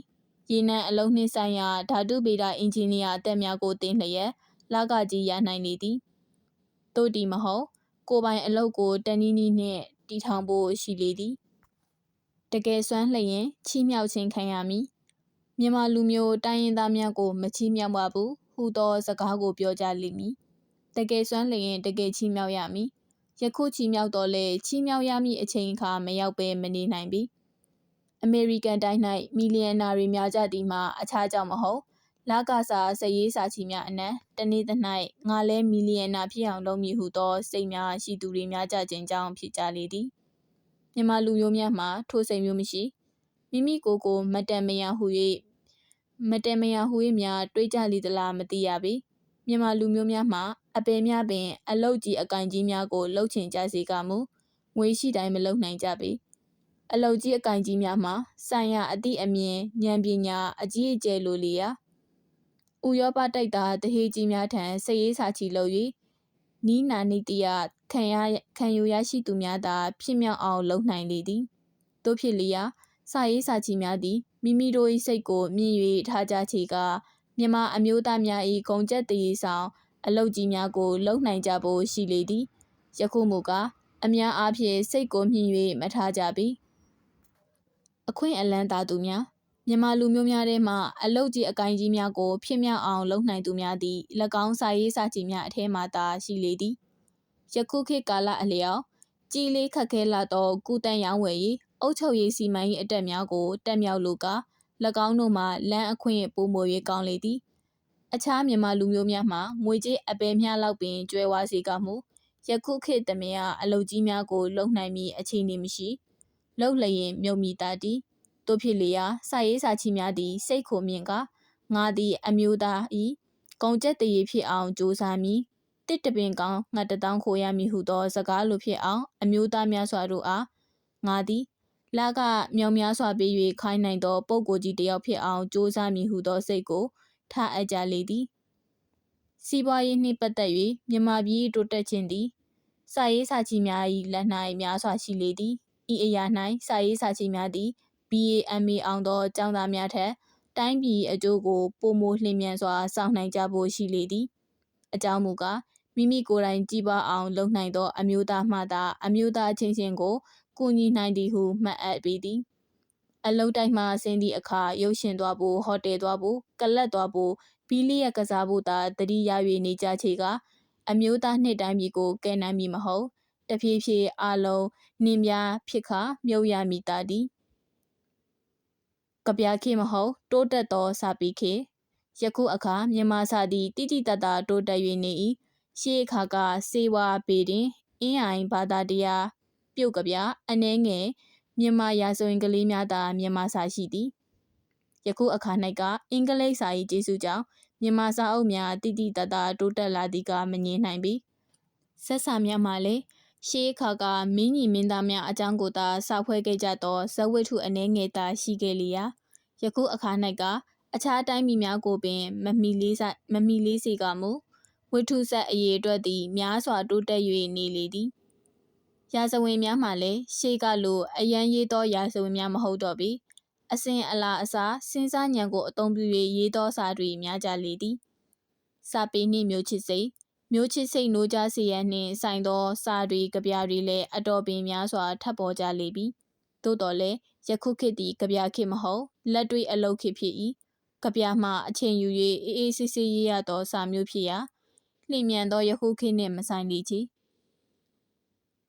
ရေနံအလုံးနှင့်ဆိုင်ရာဓာတုဗေဒအင်ဂျင်နီယာအသက်များကိုတင်လျက်လကကြီးရနိုင်လေသည်တို့ဒီမဟုတ်ကိုပိုင်အလုပ်ကိုတနည်းနည်းနှင့်တည်ထောင်ဖို့ရှိလေသည်တကယ်စွမ်းလျင်ချီးမြှောက်ခြင်းခံရမည်မြန်မာလူမျိုးတိုင်းရင်းသားများကိုမချီးမြှောက်ပါဘူးဟူသောစကားကိုပြောကြလိမ့်မည်တကယ်စွမ်းလျင်တကယ်ချီးမြှောက်ရမည်ယခုချီးမြှောက်တော့လဲချီးမြှောက်ရမည့်အချိန်အခါမရောက်ပဲမနေနိုင်ပြီအမေရိကန်တိုင်း၌မီလီယံနာတွေများကြသည်မှာအခြားကြောင့်မဟုတ်လကစားစရေးစာချီများအနက်တနေ့တစ်၌ငါလဲမီလီယံနာဖြစ်အောင်လုပ်မည်ဟုသောစိတ်များရှိသူတွေများကြခြင်းကြောင့်ဖြစ်ကြလေသည်မြန်မာလူမျိုးများမှာထိုစိတ်မျိုးမရှိမိမိကိုယ်ကိုမတန်မရဟု၍ မတဲမယာဟူ၍များတွေးကြလိသလားမသိရပေမြန်မာလူမျိုးများမှာအပေများပင်အလုတ်ကြီးအကင်ကြီးများကိုလှုပ်ချင်ကြစေကမူငွေရှိတိုင်းမလုံနိုင်ကြပေအလုတ်ကြီးအကင်ကြီးများမှာဆိုင်ရာအသည့်အမြင်ဉာဏ်ပညာအကြီးအကျယ်လိုလျာဥရောပတိုက်သားတဟေးကြီးများထံစရေးစာချီလုပ်၍နီးနာနိတယခံယူရရှိသူများသာဖြစ်မြောက်အောင်လုပ်နိုင်လေသည်တို့ဖြစ်လျာစာရေးစာချီများသည်မိမိတို့၏စိတ်ကိုမြင်၍ထားကြချေကမြန်မာအမျိုးသားများ၏ဂုံကျက်တရေဆောင်အလုတ်ကြီးများကိုလုံနိုင်ကြဖို့ရှိလေသည်ယခုမူကားအများအားဖြင့်စိတ်ကိုမြင်၍မထားကြပေအခွင့်အလန်းသာသူများမြန်မာလူမျိုးများထဲမှအလုတ်ကြီးအကင်ကြီးများကိုဖြစ်မြောက်အောင်လုပ်နိုင်သူများသည်၎င်းစာရေးစာချီများအထဲမှသာရှိလေသည်ယခုခေတ်ကာလအလျောက်ကြည်လေးခက်ခဲလာသောကုတန်ရောင်းဝယ်ရေးအုပ်ချုပ်ရေးစီမံရေးအတက်များကိုတက်မြောက်လိုက၎င်းတို့မှလမ်းအခွင့်ပိုမို၍ကောင်းလေသည်အခြားမြန်မာလူမျိုးများမှငွေကြေးအပေမျှလောက်ပင်ကျွဲဝါစေကမူယခုခေတ်သမယအလုတ်ကြီးများကိုလုံနိုင်မည်အခြေအနေမရှိလုံလျင်မြုပ်မိတာတည်းတို့ဖြစ်လျာစာရေးစာချီများသည်စိတ်ခိုမြင့်ကငါသည်အမျိုးသား၏ဂုံကျက်တရေဖြစ်အောင်ကြိုးစားမည်တစ်တပင်ကောင်းငှက်တထောင်ခိုရမည်ဟုသောစကားလိုဖြစ်အောင်အမျိုးသားများစွာတို့အားငါသည်လကမြောင်များစွာပေး၍ခိုင်းနိုင်သောပုဂ္ဂိုလ်ကြီးတစ်ယောက်ဖြစ်အောင်ကြိုးစားမည်ဟုသောစိတ်ကိုထားအပ်ကြလေသည်စီးပွားရေးနှင့်ပတ်သက်၍မြန်မာပြည်တိုးတက်ခြင်းသည်စာရေးစာချီများ၏လက်၌များစွာရှိလေသည်ဤအရာ၌စာရေးစာချီများသည် BAMA အောင်သောကျောင်းသားများထက်တိုင်းပြည်အကျိုးကိုပိုမိုလျင်မြန်စွာဆောင်နိုင်ကြဖို့ရှိလေသည်အကြောင်းမူကားမိမိကိုယ်တိုင်ကြည်ပွားအောင်လုပ်နိုင်သောအမျိုးသားမှသာအမျိုးသားချင်းချင်းကိုကူညီနိုင်သည်ဟုမှတ်အပ်ပေသည်အလုတ်တိုက်မှဆင်းသည့်အခါရုပ်ရှင်သွားဖို့ဟိုတယ်သွားဖို့ကလပ်သွားဖို့ဘီလီယက်ကစားဖို့သာတတိယ၍နေကြချေကအမျိုးသားနှစ်တိုင်းပြည်ကိုကဲနိုင်မည်မဟုတ်တဖြည်းဖြည်းအလုံးနှင်းပြဖြစ်ခမြုပ်ရမည်တာသည်ကဗျာခေမဟုတ်တိုးတက်သောစာပေခေယခုအခါမြန်မာစာသည်တိတိတတ်တာတိုးတက်၍နေ၏ရှေးအခါကစေဝါပေတွင်အင်းအိုင်ဘာသာတရားပြုတ်ကဗျာအနှဲငယ်မြန်မာရာဇဝင်ကလေးများသာမြန်မာစာရှိသည်ယခုအခါ၌ကအင်္ဂလိပ်စာ၏ကျေးဇူးကြောင့်မြန်မာစာအုပ်များတိတိတတ်တာတိုးတက်လာသည်ကမငြင်းနိုင်ပေဆက်စာများမှလည်းရှေးအခါကမင်းကြီးမင်းသားများအကြောင်းကိုသာစာဖွဲ့ခဲ့ကြသောဇဝတ္ထုအနှဲငယ်သာရှိခဲ့လျာယခုအခါ၌ကအခြားတိုင်းပြည်များကိုပင်မမီလေးစေကမူဝတ္ထုဆက်အရေးအတွက်သည်များစွာတိုးတက်၍နေလေသည်ရာဇဝင်များမှလည်းရှေးကလိုအရန်ရေးသောရာဇဝင်များမဟုတ်တော့ပေအစဉ်အလာအစားစဉ်းစားဉာဏ်ကိုအသုံးပြု၍ရေးသောစာတွေများကြလေသည်စာပေနှင့်မျိုးချစ်စိတ်နိုးကြားစေရန်နှင့်ဆိုင်သောစာတွေကဗျာတွေလည်းအတော်ပင်များစွာထပ်ပေါ်ကြလေပြီသို့တော်လည်းယခုခေတ်သည်ကဗျာခေတ်မဟုတ်လက်တွေ့အလုပ်ခေတ်ဖြစ်၏ကဗျာမှအချိန်ယူ၍အေးအေးဆေးဆေးရေးရသောစာမျိုးဖြစ်ရာလျင်မြန်သောယခုခေတ်နှင့်မဆိုင်လေချေ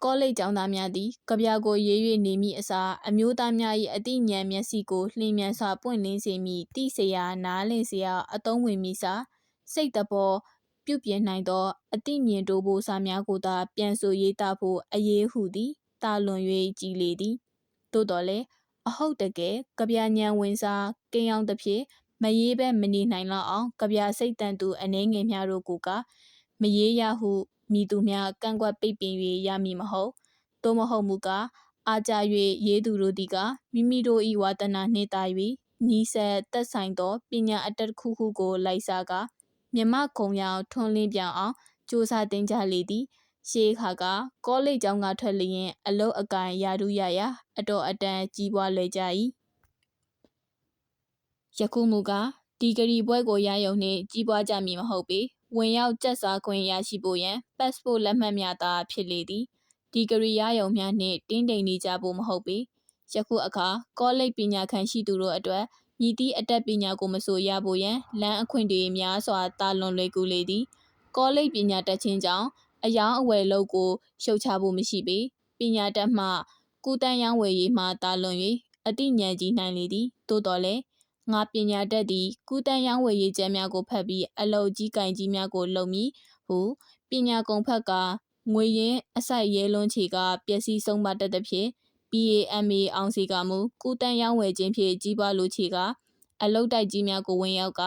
ကောလိပ်ကျောင်းသားများသည်ကဗျာကိုရေး၍နေမိအစားအမျိုးသားများ၏အသိဉာဏ်မျက်စိကိုလျင်မြန်စွာပွင့်လင်းစေမည်သိစေရာနားလည်စေရာအသုံးဝင်မိစာစိတ်တဘောပြုပြင်နိုင်သောအသိမြင်တိုးဖို့စာများကိုသာပြန်ဆိုရေးသားဖို့အရေးဟုသည်တာလွန်၍ကြည်လေသည်သို့တော်လည်းအဟုတ်တကယ်ကဗျာဉာဏ်ဝင်စားကိန်းအောင်သဖြင့်မရေးဘဲမနေနိုင်လောက်အောင်ကဗျာစိတ်တန်သူအနှဲငယ်များတို့ကိုကမရေးရဟုမိသူများကန့်ကွက်ပိတ်ပင်၍ရမည်မဟုတ်သို့မဟုတ်မူကားအားကြ၍ရေးသူတို့သည်ကမိမိတို့၏ဝါသနာနှင့်သာ၍နီးစပ်သက်ဆိုင်သောပညာအတတ်တစ်ခုခုကိုလိုက်စားကမြမကုံရောင်ထွန်းလင်းပြောင်အောင်စူးစမ်းတင်ကြလေသည်ရှေးခါကကောလိပ်ကျောင်းကထွက်လျင်အလုတ်အကင်ရာထူးရရာအတော်အတန်ကြီးပွားလွယ်ကြ၏ယခုမူကားဒီဂရီဘွဲ့ကိုရယုံနှင့်ကြီးပွားကြမည်မဟုတ်ပေဝင်ရောက်ကျက်စားခွင့်ရရှိဖို့ရန်ပတ်စပို့လက်မှတ်များသာဖြစ်လေသည်ဒီဂရီရယုံများနှင့်တင်းတိမ်နေကြဖို့မဟုတ်ပေယခုအခါကောလိပ်ပညာခံရှိသူတို့အတွက်မြည်သည့်အတတ်ပညာကိုမဆိုရဖို့ရန်လမ်းအခွင့်တွေများစွာတာလွန်လွယ်ကူလေသည်ကောလိပ်ပညာတတ်ခြင်းကြောင့်အယောင်အဝယ်လုပ်ကိုရှုတ်ချဖို့မရှိပေပညာတတ်မှကုတန်းရောင်းဝယ်ရေးမှတာလွန်၍အသိဉာဏ်ကြီးနိုင်လေသည်သို့တော်လည်းငါပညာတတ်သည်ကုတန်းရောင်းဝယ်ရေးကျမ်းများကိုဖတ်ပြီးအလုတ်ကြီးကင်ကြီးများကိုလုပ်မည်ဟုပညာကုန်ဖက်ကငွေရင်းအစိုက်ရဲလွန်းချေကပျက်စီးဆုံးမတတ်သဖြင့် BAMA အောင်စီကမူကုတန်းရောင်းဝယ်ခြင်းဖြင့်ကြီးပွားလိုချေက အလုတ်တိုက်ကြီးများကိုဝင်ရောက်က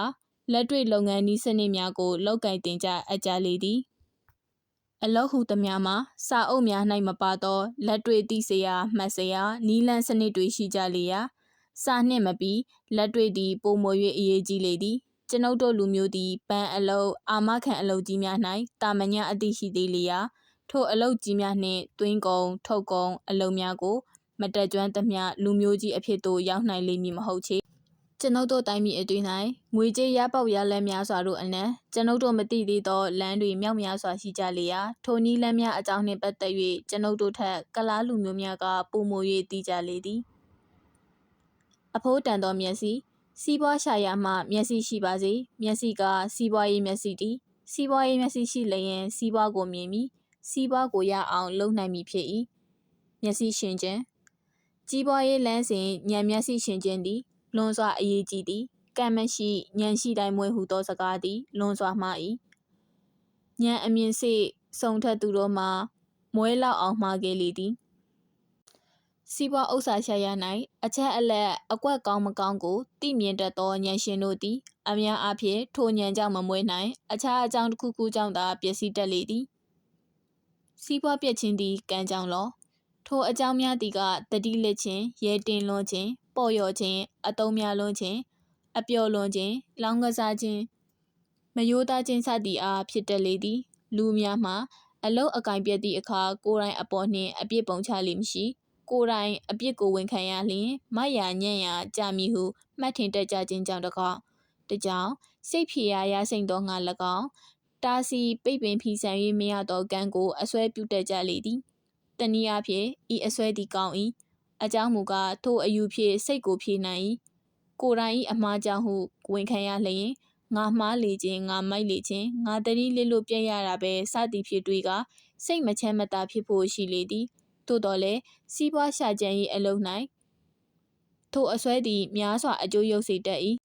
လက်တွေ့လုပ်ငန်းနည်းစနစ်များကိုလောက်ကင်တင်ကြအပ်ကြလေသည်အလုတ်ဟုသမျှမှာစာအုပ်များ၌မပါသောလက်တွေ့သိစေရာမှတ်စေရာနီးလန်းစနစ်တွေရှိကြလေရာစာနှင့်မပြီးလက်တွေ့သည်ပုံမွေ၍အရေးကြီးလေသည်ကျွန်ုပ်တို့လူမျိုးသည်ပန်းအလုတ်အာမခံအလုတ်ကြီးများ၌တာမညအသည့်ရှိသေးလေရာထိုအလုတ်ကြီးများနှင့်တွင်းကုံထုတ်ကုံအလုတ်များကိုမတက်ကျွမ်းသမျှလူမျိုးကြီးအဖြစ်သို့ရောက်နိုင်လိမ့်မည်မဟုတ်ချေကျွန်ုပ်တို့တိုင်းပြည်အတွင်း၌ငွေကြေးရပေါက်ရလန်းများစွာတို့အနက်ကျွန်ုပ်တို့မသိသေးသောလမ်းတွေမြောက်များစွာရှိကြလေရာထိုနည်းလမ်းများအကြောင်းနှင့်ပတ်သက်၍ကျွန်ုပ်တို့ထက်ကလားလူမျိုးများကပုံမူ၍သိကြလေသည်အဖိုးတန်သောမျက်စိစီးပွားရှာရမှမျက်စိရှိပါစေမျက်စိကစီးပွားရေးမျက်စိတည်စီးပွားရေးမျက်စိရှိလျင်စီးပွားကိုမြင်မည်စီးပွားကိုရအောင်လုပ်နိုင်မည်ဖြစ်၏မျက်စိရှင်ခြင်းကြီးပွားရေးလမ်းစဉ်ဉာဏ်မျက်စိရှင်ခြင်းသည်လွန်စွာအရေးကြီးသည်ကံမရှိဉာဏ်ရှိတိုင်းမွေးဟုသောစကားသည်လွန်စွာမှား၏ဉာဏ်အမြင်စေစုံထက်သူတို့မှာမွဲလောက်အောင်မှားခဲ့လေသည်စီးပွားဥစ္စာရှာရ၌အချက်အလက်အကွက်ကောင်းမကောင်းကိုသိမြင်တတ်သောဉာဏ်ရှင်တို့သည်အများအားဖြင့်ထိုဉာဏ်ကြောင့်မမွေးနိုင်အခြားအကြောင်းတစ်ခုခုကြောင့်သာပျက်စီးတတ်လေသည်စီးပွားပြက်ခြင်းသည်ကံကြောင့်လောထိုအကြောင်းများသည်ကတတိလက်ခြင်းရဲတင်လွန်ခြင်းပေါ့လျော့ခြင်းအတုံးများလွန်ခြင်းအပျော်လွန်ခြင်းလောင်းကစားခြင်းမယိုးသားခြင်းစသည်အားဖြစ်တတ်လေသည်လူများမှာအလုတ်အကင်ပြက်သည့်အခါကိုယ်တိုင်အပေါ်နှင့်အပြစ်ပုံချလိမ့်မရှိကိုယ်တိုင်အပြစ်ကိုဝန်ခံရလျင်မရညံ့ရကြမည်ဟုမှတ်ထင်တတ်ကြခြင်းကြောင့်တကြောင်စိတ်ဖြေရာရစိမ့်သောငါ၎င်းတားစီပိတ်ပင်ဖီဆန်၍မရသောကံကိုအစွဲပြုတတ်ကြလေသည်တနည်းအားဖြင့်ဤအစွဲသည်ကောင်း၏အကြောင်းမူကားထိုအယူဖြင့်စိတ်ကိုဖြေနိုင်၏ကိုယ်တိုင်၏အမှားကြောင့်ဟုဝန်ခံရလျင်ငါမှားလေခြင်းငါမိုက်လေခြင်းငါတတိလစ်လို့ပြည့်ရတာပဲစသည်ဖြစ်တွေ့ကစိတ်မချမ်းမသာဖြစ်ဖို့ရှိလေသည်သို့တော်လည်းစီးပွားရှာကြံ၏အလုံး၌ထိုအစွဲသည်များစွာအကျိုးရုပ်စေတတ်၏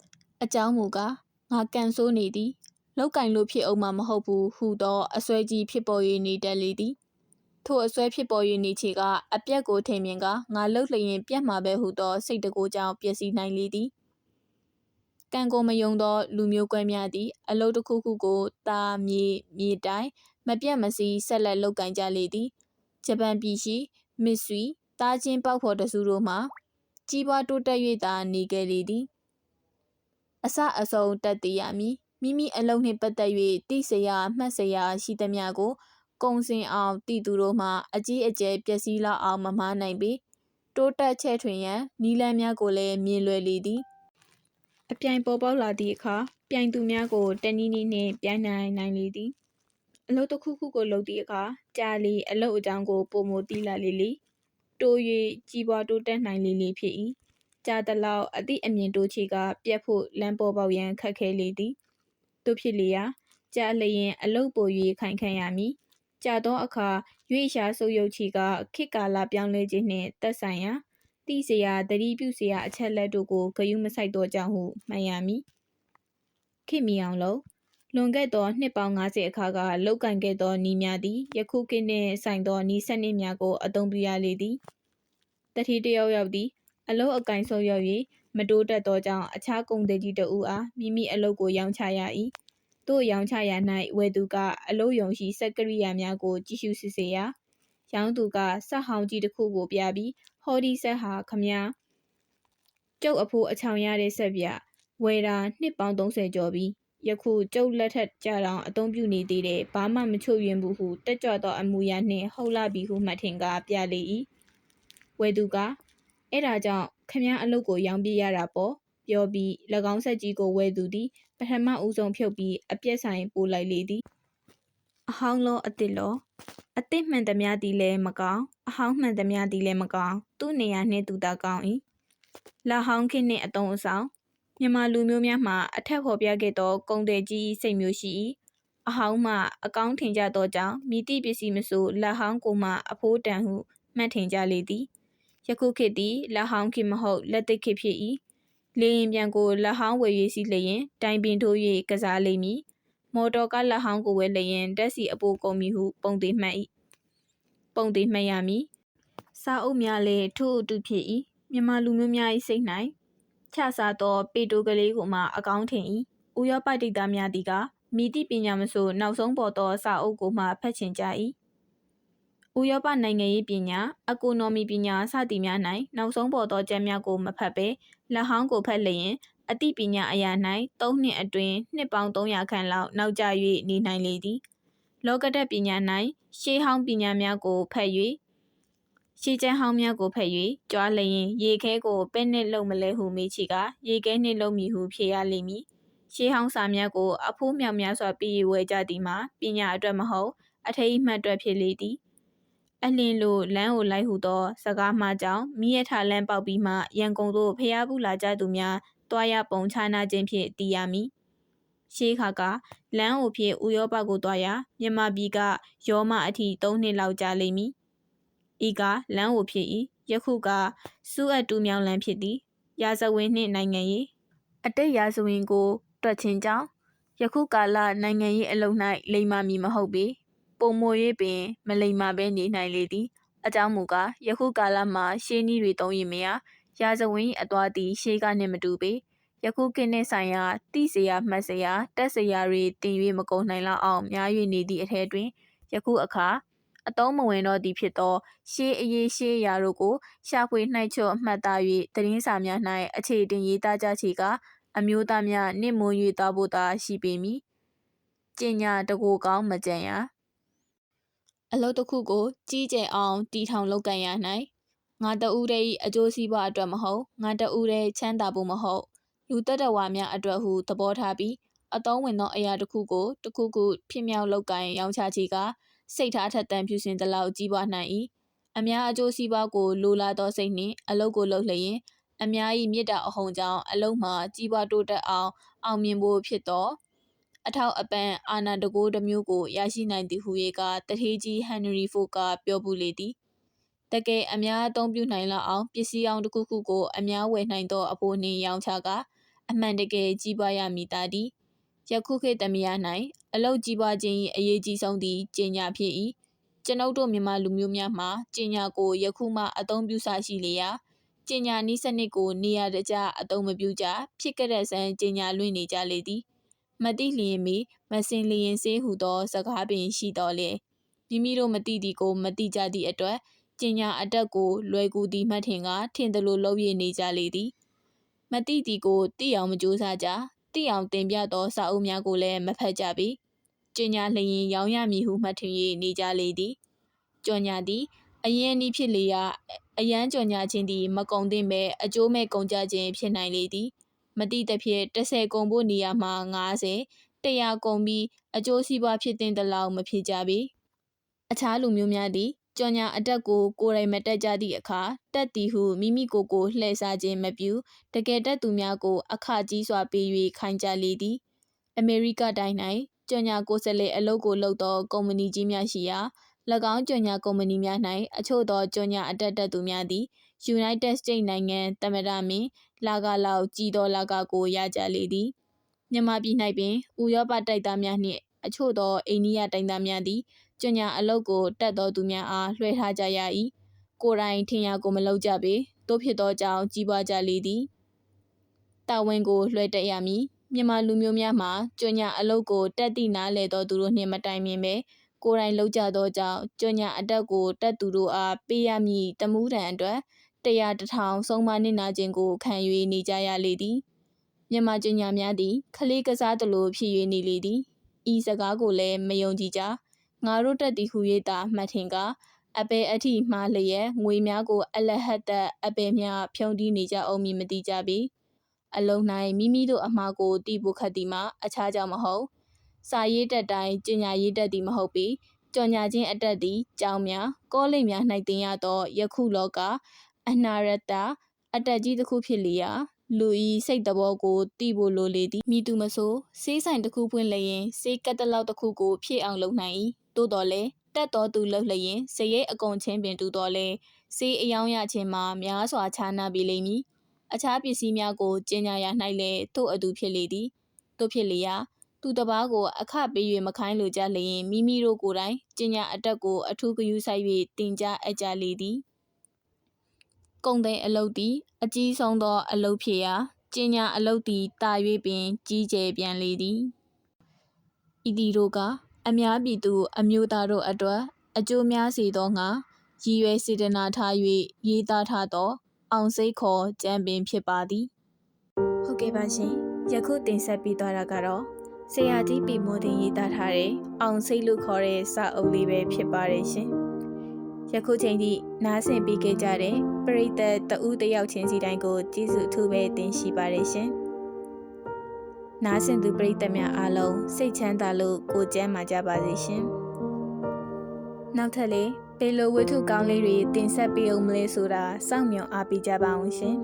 အကြောင်းမူကားငါကန်ဆိုးနေသည်လောက်ကင်လို့ဖြစ်အောင်မဟုတ်ဘူးဟုသောအစွဲကြီးဖြစ်ပေါ်၍နေတတ်လေသည်ထိုအစွဲဖြစ်ပေါ်၍နေချေကအပြက်ကိုထိန်မြင်ကငါလှုပ်လျင်ပြက်မှာပဲဟုသောစိတ်တကိုးကြောင့်ပျက်စီးနိုင်လေသည်ကံကိုမယုံသောလူမျိုးကွဲများသည်အလုပ်တစ်ခုခုကိုတာမြေတိုင်းမပြတ်မစီးဆက်လက်လုပ်ကင်ကြလေသည်ဂျပန်ပြည်ရှိမစ်ဆွီတားချင်းပေါက်ဖော်တစုတို့မှကြီးပွားတိုးတက်၍သာနေခဲ့လေသည်အစအဆုံးတက်တည်ရမည်မိမိအလုပ်နှင့်ပတ်သက်၍သိစရာမှတ်စရာရှိသမျှကိုကုံစင်အောင်တည်သူတို့မှအကြီးအကျယ်ပျက်စီးလောက်အောင်မမှားနိုင်ပေတိုးတက်ချဲ့ထွင်ရန်နီလန်းများကိုလည်းမြင်လွယ်လေသည်အပြိုင်ပေါ်ပေါက်လာသည့်အခါပြိုင်သူများကိုတနည်းနည်းနှင့်ပြိုင်နိုင်လေသည်အလုပ်တစ်ခုခုကိုလုပ်သည့်အခါကြာလီအလုပ်အကြောင်းကိုပုံမသိလာလေတိုး၍ကြီးပွားတိုးတက်နိုင်လေဖြစ်၏ကြာသလောက်အသည့်အမြင်တိုးချေကပြက်ဖို့လမ်းပေါ်ပေါက်ရန်ခက်ခဲလေသည်တို့ဖြစ်လေရာကြာလျင်အလုပ်ပို၍ခိုင်ခံရမည်ကြာသောအခါရွေ့ရှာဆုပ်ယုပ်ချေကခေတ်ကာလပြောင်းလဲခြင်းနှင့်သက်ဆိုင်ရာသိစရာသတိပြုစရာအချက်လက်တို့ကိုဂရုမစိုက်သောကြောင့်ဟုမှတ်ရမည်ခေတ်မီအောင်လို့လွန်ခဲ့သောနှစ်ပေါင်း90အခါကလောက်ကင်ခဲ့သောနည်းများသည်ယခုခေတ်နှင့်ဆိုင်သောနည်းစနစ်များကိုအသုံးပြုရလေသည်တတိတယောက်သည်အလုပ်အကင်ဆုပ်ယုပ်၍မတိုးတက်သောကြောင့်အခြားကုန်သည်ကြီးတဦးအားမိမိအလုပ်ကိုရောင်းချရ၏တို့ရောင်းချရာ၌ဝယ်သူကအလုပ်ရုံရှိစက်ကရိယာများကိုကြည့်ရှုစစ်ဆေးရာရောင်းသူကစက်ဟောင်းကြီးတစ်ခုကိုပြပြီးဟောဒီစက်ဟာခမည်းကျုပ်အဖိုးအချောင်ရတဲ့စက်ပြဝယ်တာနှစ်ပေါင်း30ကျော်ပြီယခုကျုပ်လက်ထက်ကြတောင်အသုံးပြုနေသေးတယ်ဘာမှမချို့ယွင်းဘူးဟုတက်ကြွသောအမူအရာနှင့်ဟုတ်လာပြီဟုမှတ်ထင်ကပြလေ၏ဝယ်သူကအဲ့ဒါကြောင့်ခမည်းအလုပ်ကိုရောင်းပြရတာပေါ့ပြောပြီး၎င်းဆက်ကြီးကိုဝယ်သူသည်ပထမဦးဆုံးဖြုတ်ပြီးအပြက်ဆိုင်ပို့လိုက်လေသည်အဟောင်းလောအသစ်လောအသစ်မှန်သမျှသည်လည်းမကောင်းအဟောင်းမှန်သမျှသည်လည်းမကောင်းသူ့နေရာနှင့်သူသာကောင်း၏လက်ဟောင်းခင်းနှင့်အတုံးအဆောင်မြန်မာလူမျိုးများမှာအထက်ဖော်ပြခဲ့သောကုန်သည်ကြီးစိတ်မျိုးရှိ၏အဟောင်းမှအကောင်းထင်ကြသောကြောင့်မိတိပစ္စည်းမဆိုလက်ဟောင်းကိုမှအဖိုးတန်ဟုမှတ်ထင်ကြလေသည်ယခုခေတ်သည်လက်ဟောင်းခေတ်မဟုတ်လက်သစ်ခေတ်ဖြစ်၏လေရင်ပြန်ကိုလက်ဟောင်းဝယ်၍စီးလျင်တိုင်ပင်ထိုး၍ကစားလိမ့်မည်မော်တော်ကလက်ဟောင်းကိုဝယ်လျင်တက်စီအပိုးကုန်မည်ဟုပုံသေးမှတ်ရမည်စာအုပ်များလည်းထို့အတူဖြစ်၏မြန်မာလူမျိုးများ၏စိတ်၌ ခြားစားသောပေတိုကလေးကိုမှအကောင်းထင်၏ဥရောပဒေသများသည်ကမိသည့်ပညာမဆိုနောက်ဆုံးပေါ်သောစာအုပ်ကိုမှဖတ်ချင်ကြ၏ဥရောပနိုင်ငံရေးပညာအကိုနော်မီပညာစသည်များ၌နောက်ဆုံးပေါ်သောကျမ်းများကိုမဖတ်ဘဲလက်ဟောင်းကိုဖတ်လျင်အသိပညာအရာ၌3နှစ်အတွင်းနှစ်ပေါင်း300ခန့်လောက်နောက်ကျ၍နေနိုင်လေသည်လောကဓာတ်ပညာ၌ရှေးဟောင်းပညာများကိုဖတ်၍ရှေးကျမ်းဟောင်းများကိုဖတ်၍ကြွားလျင်ရေခဲကိုပဲ့နှင့်လုံမလဲဟုမေးချီကရေခဲနှင့်လုံမည်ဟုဖြေရလိမ့်မည်ရှေးဟောင်းစာများကိုအဖိုးမြောက်များစွာပြီးဝဲကြသည်မှာပညာအတွက်မဟုတ်အထိတ်အမှတ်အတွက်ဖြစ်လေသည်အလင်းလိုလမ်းကိုလိုက်ဟုသောစကားမှကြောင့်မိရထားလမ်းပေါက်ပြီးမှရန်ကုန်သို့ဖျားဘူးလာကြသူများတွားရပုံခြားနာခြင်းဖြင့်တည်ရမည်ရှေးခါကလမ်းအိုဖြင့်ဥရောပကိုတွားရမြန်မာပြည်ကရောမအထိ3နှစ်လောက်ကြာလိမ့်မည်ဤကလမ်းအိုဖြစ်၏ယခုကစူးအပ်တူးမြောင်းလမ်းဖြစ်သည်ရာဇဝင်နှင့်နိုင်ငံရေးအတိတ်ရာဇဝင်ကိုတွက်ခြင်းကြောင့်ယခုကာလနိုင်ငံရေးအလုံး၌လိမ္မာမည်မဟုတ်ပေပုံမို၍ပင်မလိမ္မာဘဲနေနိုင်လေသည်အကြောင်းမူကားယခုကာလမှာရှေးနည်းတွေသုံးရမရရာဇဝင်အသွားသည်ရှေးကနှင့်မတူပေယခုခေတ်နှင့်ဆိုင်ရာတိစရာမှတ်စရာတက်စရာတွေတင်၍မကုန်နိုင်လောက်အောင်များ၍နေသည့်အထက်တွင်ယခုအခါအသုံးမဝင်တော့သည်ဖြစ်သောရှေးအရေးရှေးအရာတို့ကိုရှာဖွေနှိုက်ချော့မှတ်သား၍သတင်းစာများ၌အခြေတင်ရေးသားကြချေကအမျိုးသားများနှင့်မွန်း၍သားဖို့သာရှိပေမည်ကျင်ညာတကိုကောင်းမကြံရအလုပ်တစ်ခုကိုကြီးကျယ်အောင်တီထောင်လုပ်ကန်ရ၌ငါတဦးတည်းအကျိုးစီးပွားအတွက်မဟုတ်ငါတဦးတည်းချမ်းသာဖို့မဟုတ်လူတတ္တဝါများအတွက်ဟုသဘောထားပြီးအသုံးဝင်သောအရာတစ်ခုကိုတစ်ခုခုဖြစ်မြောက်လုပ်ကန်ရောင်းချချေကစိတ်ထားထက်သန်ဖြူစင်သလောက်ကြီးပွားနိုင်၏အများအကျိုးစီးပွားကိုလိုလားသောစိတ်နှင့်အလုပ်ကိုလုပ်လျင်အများ၏မေတ္တာအဟုန်ကြောင့်အလုပ်မှာကြီးပွားတိုးတက်အောင်မြင်ဖို့ဖြစ်သောအထောက်အပံ့အာဏာတကိုးတစ်မျိုးကိုရရှိနိုင်သည်ဟု၍ကတထေးကြီးဟန်နရီဖို့ကပြောပူလေသည်တကယ်အများအသုံးပြုနိုင်လောက်အောင်ပစ္စည်းအောင်တစ်ခုခုကိုအများဝယ်နိုင်သောအဖို့နှင့်ရောင်းချကအမှန်တကယ်ကြီးပွားရမည်သာသည်ယခုခေတ်သမယ၌အလုပ်ကြီးပွားခြင်း၏အရေးကြီးဆုံးသည်ကျင့်ညာဖြစ်၏ကျွန်ုပ်တို့မြန်မာလူမျိုးများမှာကျင့်ညာကိုယခုမှအသုံးပြုစာရှိလေရာကျင့်ညာနည်းစနစ်ကိုနေရာတကျအသုံးမပြုကြဖြစ်ကြတဲ့ဆန်းကျင့်ညာလွင့်နေကြလေသည်မသိလျင်မီမစင်လျင်စေးဟုသောစကားပင်ရှိတော်လေမိမိတို့မသိသည်ကိုမသိကြသည့်အတွက်ကျင့်ညာအတက်ကိုလွယ်ကူသည်မှတ်ထင်ကထင်သလိုလုပ်ရနေကြလေသည်မသိသည်ကိုသိအောင်မကြိုးစားကြသိအောင်တင်ပြသောစာအုပ်များကိုလည်းမဖတ်ကြပေကျင့်ညာလျင်ရောင်းရမည်ဟုမှတ်ထင်၍နေကြလေသည်ကြော်ညာသည်အရင်အနည်းဖြစ်လေရာအရန်ကြော်ညာခြင်းသည်မကုံသင့်ပဲအကျိုးမဲ့ကုန်ကြခြင်းဖြစ်နိုင်လေသည်မတိသဖြင့်30ကုန်ဖို့နေရာမှာ50 100ကုန်ပြီးအကျိုးစီးပွားဖြစ်တဲ့လောက်မဖြစ်ကြပေအခြားလူမျိုးများသည်ကြော်ညာအတက်ကိုကိုယ်တိုင်မတက်ကြသည့်အခါတက်သည်ဟုမိမိကိုယ်ကိုလှည့်စားခြင်းမပြုတကယ်တက်သူများကိုအခကြီးစွာပေး၍ခိုင်းကြလေသည်အမေရိကတိုင်း၌ကြော်ညာကိုယ်စားလှယ်အလုပ်ကိုလုပ်သောကုမ္ပဏီကြီးများရှိရာ၎င်းကြော်ညာကုမ္ပဏီများ၌အချို့သောကြော်ညာအတက်သူများသည် United States နိုင်ငံသမ္မတမင်းလာကလောက်ကြီးသောလာကကိုရကြလေသည်မြန်မာပြည်၌ပင်ဥရောပတိုက်သားများနှင့်အချို့သောအိန္ဒိယတိုင်းသားများသည်ကြော်ညာအလုပ်ကိုတက်သောသူများအားလွှဲထားကြရ၏ကိုယ်တိုင်ထင်ရကိုမလုပ်ကြပေတို့ဖြစ်သောကြောင့်ကြီးပွားကြလေသည်တာဝန်ကိုလွှဲတက်ရမည်မြန်မာလူမျိုးများမှာကြော်ညာအလုပ်ကိုတက်သည့်နားလေသောသူတို့နှင့်မတိုင်ပင်ပဲကိုယ်တိုင်လုပ်ကြသောကြောင့်ကြော်ညာအတက်ကိုတက်သူတို့အားပေးရမည်တမှုထံအတွက်100 1000ဆုံးမနစ်နာခြင်းကိုခံ၍နေကြရလေသည်မြန်မာကြော်ညာများသည်ခလေးကစားသလိုဖြစ်၍နေလေသည်ဤစကားကိုလည်းမယုံကြည်ကြငါတို့တက်သည်ဟု၍သာမှတ်ထင်ကအပေအထိမှားလျက်ငွေများကိုအလဟတ်သက်အပေများဖြုံးတီးနေကြအောင်မသိကြပေအလုံး၌မိမိတို့အမှားကိုတီးဖို့ခတ်သည်မှာအခြားကြောင့်မဟုတ်စာရေးတက်တိုင်းကျင်ညာရေးတက်သည်မဟုတ်ပေကြော်ညာခြင်းအတက်သည်ကြောင်းများကောလိပ်များ၌တင်ရသောယခုလောကအနာရတအတက်ကြီးတစ်ခုဖြစ်လျာလူဤစိတ်တဘောကိုတီးဖို့လိုလေသည်မိသူမဆိုစေးဆိုင်တစ်ခုဖွင့်လျင်စေးကတ်တလောက်တစ်ခုကိုဖြည့်အောင်လုပ်နိုင်၏သို့တော်လည်းတက်တော်သူလှုပ်လျင်စရိတ်အကုန်ချင်းပင်တူတော်လဲစေးအယောင်ရခြင်းမှာများစွာခြားနာပေလိမ့်မည်အခြားပစ္စည်းများကိုကျင်ညာရ၌လည်းထို့အတူဖြစ်လေသည်တို့ဖြစ်လျာသူတစ်ပါးကိုအခပေး၍မခိုင်းလိုကြလျင်မိမိတို့ကိုယ်တိုင်ကျင်ညာအတက်ကိုအထူးဂရုစိုက်၍တင်ကြအပ်ကြလေသည်ကုန်တဲ့အလုပ်သည်အကြီးဆုံးသောအလုပ်ဖြစ်ရာ ကျင်ညာအလုတ်သည်တာ၍ပင်ကြီးကျယ်ပြန်လေသည်ဤသည်တို့ကအများပြည်သူအမျိုးသားတို့အတွက်အကျိုးများစေသောငါရည်ရွယ်စေတနာထား၍ရေးသားထားသောအောင်စိတ်ခေါ်ကျမ်းပင်ဖြစ်ပါသည်ဟုတ်ကဲ့ပါရှင်ယခုတင်ဆက်ပြီးသွားတာကတော့ဆရာကြီးပီမိုတင်ရေးသားထားတဲ့အောင်စိတ်လို့ခေါ်တဲ့စာအုပ်လေးပဲဖြစ်ပါတယ်ရှင်ယခုချိန်ထိနားဆင်ပြီးခဲ့ကြတဲ့ပရိသတ်တဦးတစ်ယောက်ချင်းစီတိုင်းကိုကျေးဇူးအထူးပဲတင်ရှိပါတယ်ရှင်နားဆင်သူပရိသတ်များအားလုံးစိတ်ချမ်းသာလို့ကိုယ်ကျန်းမာကြပါစေရှင်နောက်ထပ်လေးဘယ်လိုဝတ္ထုကောင်းလေးတွေတင်ဆက်ပေးအောင်မလဲဆိုတာစောင့်မျှော်အားပေးကြပါအောင်ရှင်